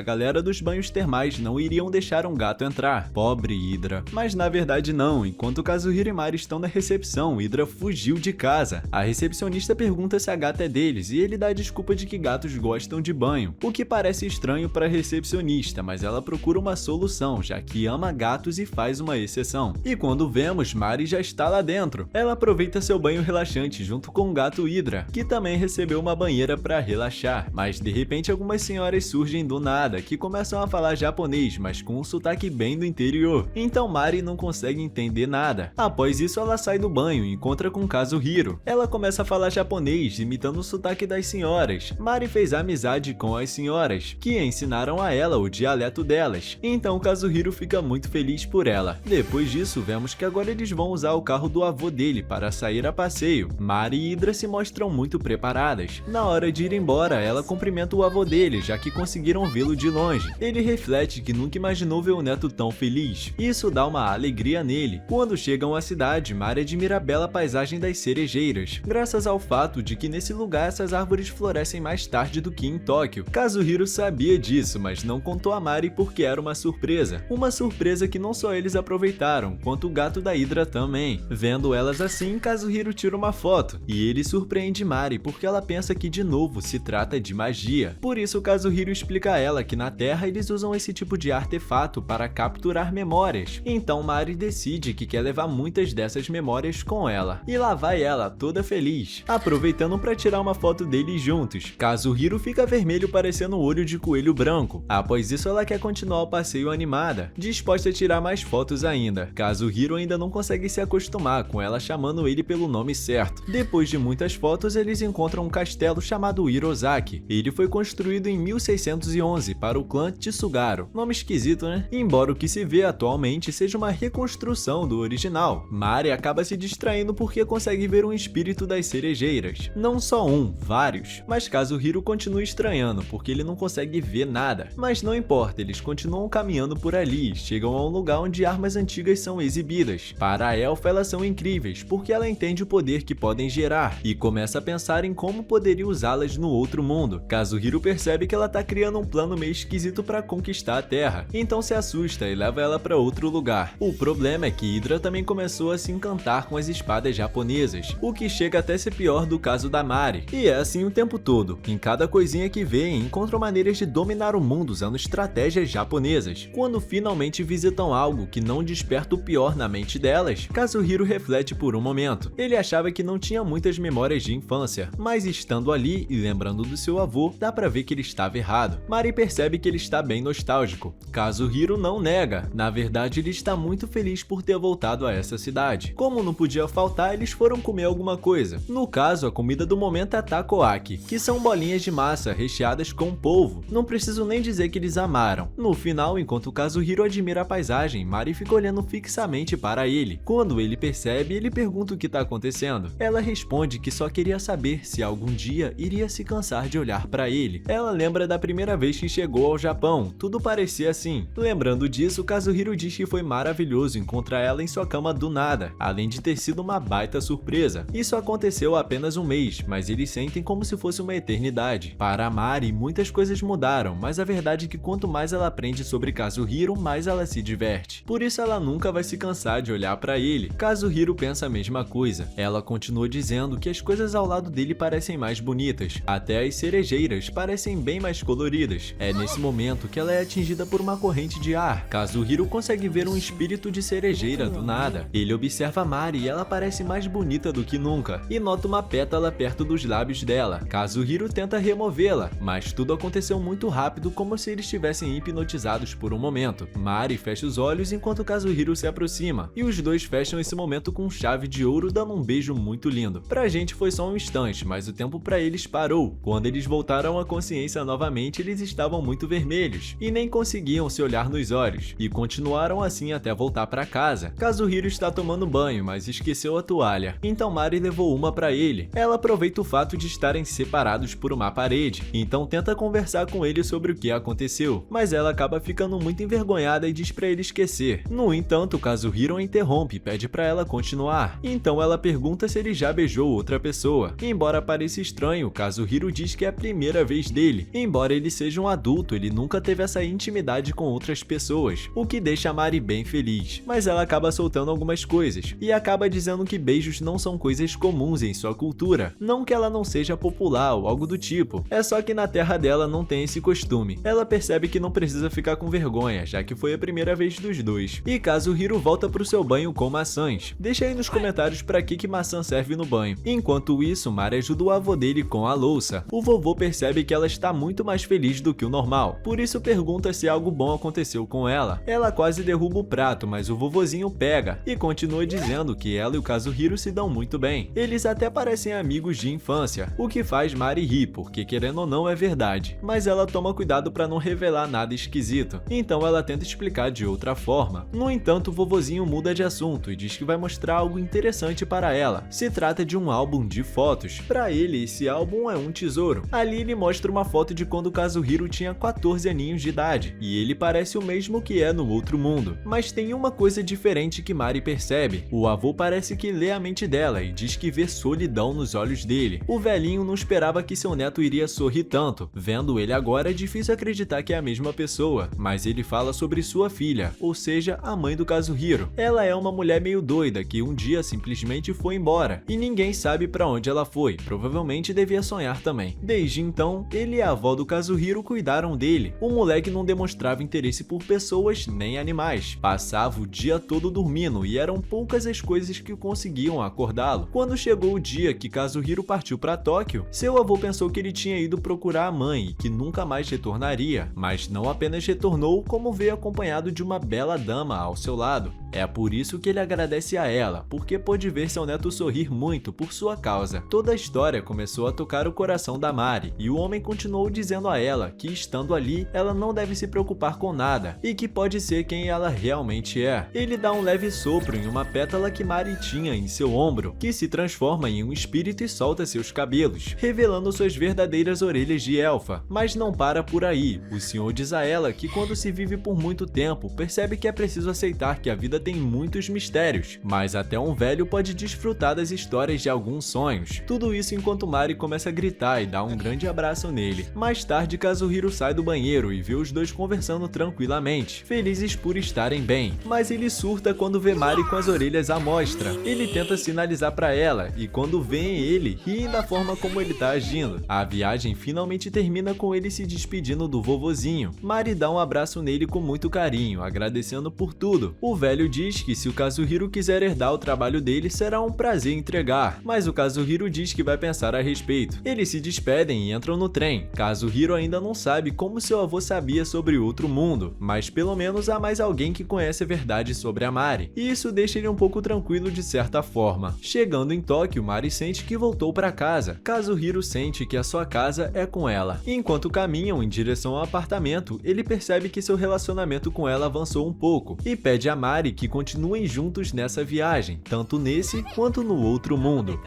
galera dos banhos termais não iriam deixar um gato entrar. Pobre Hydra. Mas na verdade não, enquanto Kazuhiro e Mari estão na recepção, Hydra fugiu de casa. A recepcionista pergunta se a gata é deles e ele dá a desculpa de que gatos gostam de banho, o que parece estranho para a recepcionista, mas ela procura uma solução, já que ama gatos e faz uma exceção. E quando vemos, Mari já está lá dentro. Ela aproveita seu banho relaxante junto com o gato Hydra, que também recebeu uma banheira para relaxar. Mas de repente algumas senhoras surgem do nada, que começam a falar japonês, mas com um sotaque bem do interior. Então Mari não consegue entender nada. Após isso ela sai do banho e encontra com Kazuhiro. Ela começa a falar japonês, imitando o sotaque das senhoras. Mari fez amizade com as senhoras, que ensinaram a ela o dialeto delas. Então Kazuhiro fica muito feliz por ela. Depois disso, vemos que agora eles vão usar o carro do avô dele para sair a passeio. Mari e Hydra se mostram muito preparadas. Na hora de ir embora, ela cumprimenta o avô dele, já que conseguiram vê-lo de longe. Ele reflete que nunca imaginou ver o neto tão feliz. Isso dá uma alegria nele. Quando chegam à cidade, Mari admira a bela paisagem das cerejeiras, graças ao fato de que nesse lugar essas árvores florescem mais tarde do que em Tóquio. Kazuhiro sabia disso, mas não contou a Mari porque era uma surpresa. Uma surpresa que não só eles aproveitaram, quanto o gato da Hydra também. Vendo elas assim, Kazuhiro tira uma foto, e ele surpreende Mari porque ela pensa que de novo se trata de magia. Por isso Kazuhiro explica a ela que na Terra eles usam esse tipo de artefato para capturar memórias. Então Mari decide que quer levar muitas dessas memórias com ela. E lá vai ela, toda feliz, aproveitando para tirar uma foto deles juntos. Kazuhiro fica vermelho parecendo um olho de coelho branco. Após isso ela quer continuar o passeio animada, disposta a tirar mais fotos ainda. Kazuhiro ainda não consegue se acostumar com ela chamando ele pelo nome certo. Depois de muitas fotos, eles encontram um castelo chamado Hirozaki. Ele foi construído em 1611 para o clã Tsugaru. Nome esquisito, né? Embora o que se vê atualmente seja uma reconstrução do original. Mari acaba se distraindo porque consegue ver um espírito das cerejeiras. Não só um, vários. Mas Kazuhiro continua estranhando porque ele não consegue ver nada. Mas não importa, eles continuam caminhando por ali e chegam a um lugar onde armas antigas são exibidas. Para a elfa, elas são incríveis porque ela entende o poder que podem gerar e começa a pensar em como poderia usá-las no outro mundo. Kazuhiro percebe que ela tá criando um plano meio esquisito para conquistar a Terra, então se assusta e leva ela para outro lugar. O problema é que Hydra também começou a se encantar com as espadas japonesas, o que chega até ser pior do caso da Mari. E é assim o tempo todo. Em cada coisinha que vêem, encontram maneiras de dominar o mundo usando estratégias japonesas. Quando finalmente visitam algo que não desperta o pior na mente delas, Kazuhiro reflete por um momento. Ele achava que não tinha muitas memórias de infância, mas estando ali e lembrando do seu avô, dá pra ver que ele estava errado. Mari percebe que ele está bem nostálgico. Kazuhiro não nega. Na verdade, ele está muito feliz por por ter voltado a essa cidade. Como não podia faltar, eles foram comer alguma coisa. No caso, a comida do momento é takoyaki, que são bolinhas de massa recheadas com polvo. Não preciso nem dizer que eles amaram. No final, enquanto Kazuhiro admira a paisagem, Mari fica olhando fixamente para ele. Quando ele percebe, ele pergunta o que está acontecendo. Ela responde que só queria saber se algum dia iria se cansar de olhar para ele. Ela lembra da primeira vez que chegou ao Japão, tudo parecia assim. Lembrando disso, Kazuhiro diz que foi maravilhoso encontrar ela em sua cama do nada, além de ter sido uma baita surpresa. Isso aconteceu há apenas um mês, mas eles sentem como se fosse uma eternidade. Para Mari, muitas coisas mudaram, mas a verdade é que quanto mais ela aprende sobre Kazuhiro, mais ela se diverte. Por isso ela nunca vai se cansar de olhar para ele. Kazuhiro pensa a mesma coisa. Ela continua dizendo que as coisas ao lado dele parecem mais bonitas, até as cerejeiras parecem bem mais coloridas. É nesse momento que ela é atingida por uma corrente de ar. Kazuhiro consegue ver um espírito de cerejeira do nada. Ele observa Mari e ela parece mais bonita do que nunca, e nota uma pétala perto dos lábios dela. Kazuhiro tenta removê-la, mas tudo aconteceu muito rápido, como se eles estivessem hipnotizados por um momento. Mari fecha os olhos enquanto Kazuhiro se aproxima, e os dois fecham esse momento com chave de ouro, dando um beijo muito lindo. Pra gente foi só um instante, mas o tempo pra eles parou. Quando eles voltaram à consciência novamente, eles estavam muito vermelhos, e nem conseguiam se olhar nos olhos, e continuaram assim até voltar pra casa. Kazuhiro está tomando banho, mas esqueceu a toalha, então Mari levou uma pra ele. Ela aproveita o fato de estarem separados por uma parede, então tenta conversar com ele sobre o que aconteceu, mas ela acaba ficando muito envergonhada e diz pra ele esquecer. No entanto, Kazuhiro a interrompe e pede pra ela continuar, então ela pergunta se ele já beijou outra pessoa. Embora pareça estranho, Kazuhiro diz que é a primeira vez dele. Embora ele seja um adulto, ele nunca teve essa intimidade com outras pessoas, o que deixa Mari bem feliz, mas ela acaba soltando algumas coisas, e acaba dizendo que beijos não são coisas comuns em sua cultura. Não que ela não seja popular ou algo do tipo, é só que na terra dela não tem esse costume. Ela percebe que não precisa ficar com vergonha, já que foi a primeira vez dos dois. E Kazuhiro volta pro seu banho com maçãs. Deixa aí nos comentários pra que maçã serve no banho. Enquanto isso, Mari ajuda o avô dele com a louça. O vovô percebe que ela está muito mais feliz do que o normal, por isso pergunta se algo bom aconteceu com ela. Ela quase derruba o prato, mas o vovozinho pega e continua dizendo que ela e o Kazuhiro se dão muito bem. Eles até parecem amigos de infância, o que faz Mari rir, porque querendo ou não é verdade, mas ela toma cuidado para não revelar nada esquisito, então ela tenta explicar de outra forma. No entanto, o vovozinho muda de assunto e diz que vai mostrar algo interessante para ela. Se trata de um álbum de fotos. Para ele, esse álbum é um tesouro. Ali ele mostra uma foto de quando Kazuhiro tinha 14 aninhos de idade, e ele parece o mesmo que é no outro mundo. Mas tem uma coisa diferente que Mari percebe. O avô parece que lê a mente dela e diz que vê solidão nos olhos dele. O velhinho não esperava que seu neto iria sorrir tanto. Vendo ele agora, é difícil acreditar que é a mesma pessoa, mas ele fala sobre sua filha, ou seja, a mãe do Kazuhiro. Ela é uma mulher meio doida que um dia simplesmente foi embora, e ninguém sabe pra onde ela foi. Provavelmente devia sonhar também. Desde então, ele e a avó do Kazuhiro cuidaram dele. O moleque não demonstrava interesse por pessoas nem animais. Passava o dia todo dormindo e eram poucas as coisas que conseguiam acordá-lo. Quando chegou o dia que Kazuhiro partiu para Tóquio, seu avô pensou que ele tinha ido procurar a mãe e que nunca mais retornaria, mas não apenas retornou, como veio acompanhado de uma bela dama ao seu lado. É por isso que ele agradece a ela, porque pôde ver seu neto sorrir muito por sua causa. Toda a história começou a tocar o coração da Mari, e o homem continuou dizendo a ela que, estando ali, ela não deve se preocupar com nada, e que pode ser quem ela realmente é. Ele dá um leve sopro em uma pétala que Mari tinha em seu ombro, que se transforma em um espírito e solta seus cabelos, revelando suas verdadeiras orelhas de elfa. Mas não para por aí. O senhor diz a ela que quando se vive por muito tempo, percebe que é preciso aceitar que a vida tem muitos mistérios, mas até um velho pode desfrutar das histórias de alguns sonhos. Tudo isso enquanto Mari começa a gritar e dá um grande abraço nele. Mais tarde, Kazuhiro sai do banheiro e vê os dois conversando tranquilamente, felizes por estarem bem, mas ele surta quando vê Mari com as orelhas à mostra. Ele tenta sinalizar pra ela, e quando vêem ele, riem da forma como ele tá agindo. A viagem finalmente termina com ele se despedindo do vovozinho. Mari dá um abraço nele com muito carinho, agradecendo por tudo. O velho diz que se o Kazuhiro quiser herdar o trabalho dele, será um prazer entregar, mas o Kazuhiro diz que vai pensar a respeito. Eles se despedem e entram no trem. Kazuhiro ainda não sabe como seu avô sabia sobre outro mundo, mas pelo menos há mais alguém que conhece a verdade sobre sobre a Mari, e isso deixa ele um pouco tranquilo de certa forma. Chegando em Tóquio, Mari sente que voltou para casa. Kazuhiro sente que a sua casa é com ela. E enquanto caminham em direção ao apartamento, ele percebe que seu relacionamento com ela avançou um pouco e pede a Mari que continuem juntos nessa viagem, tanto nesse quanto no outro mundo.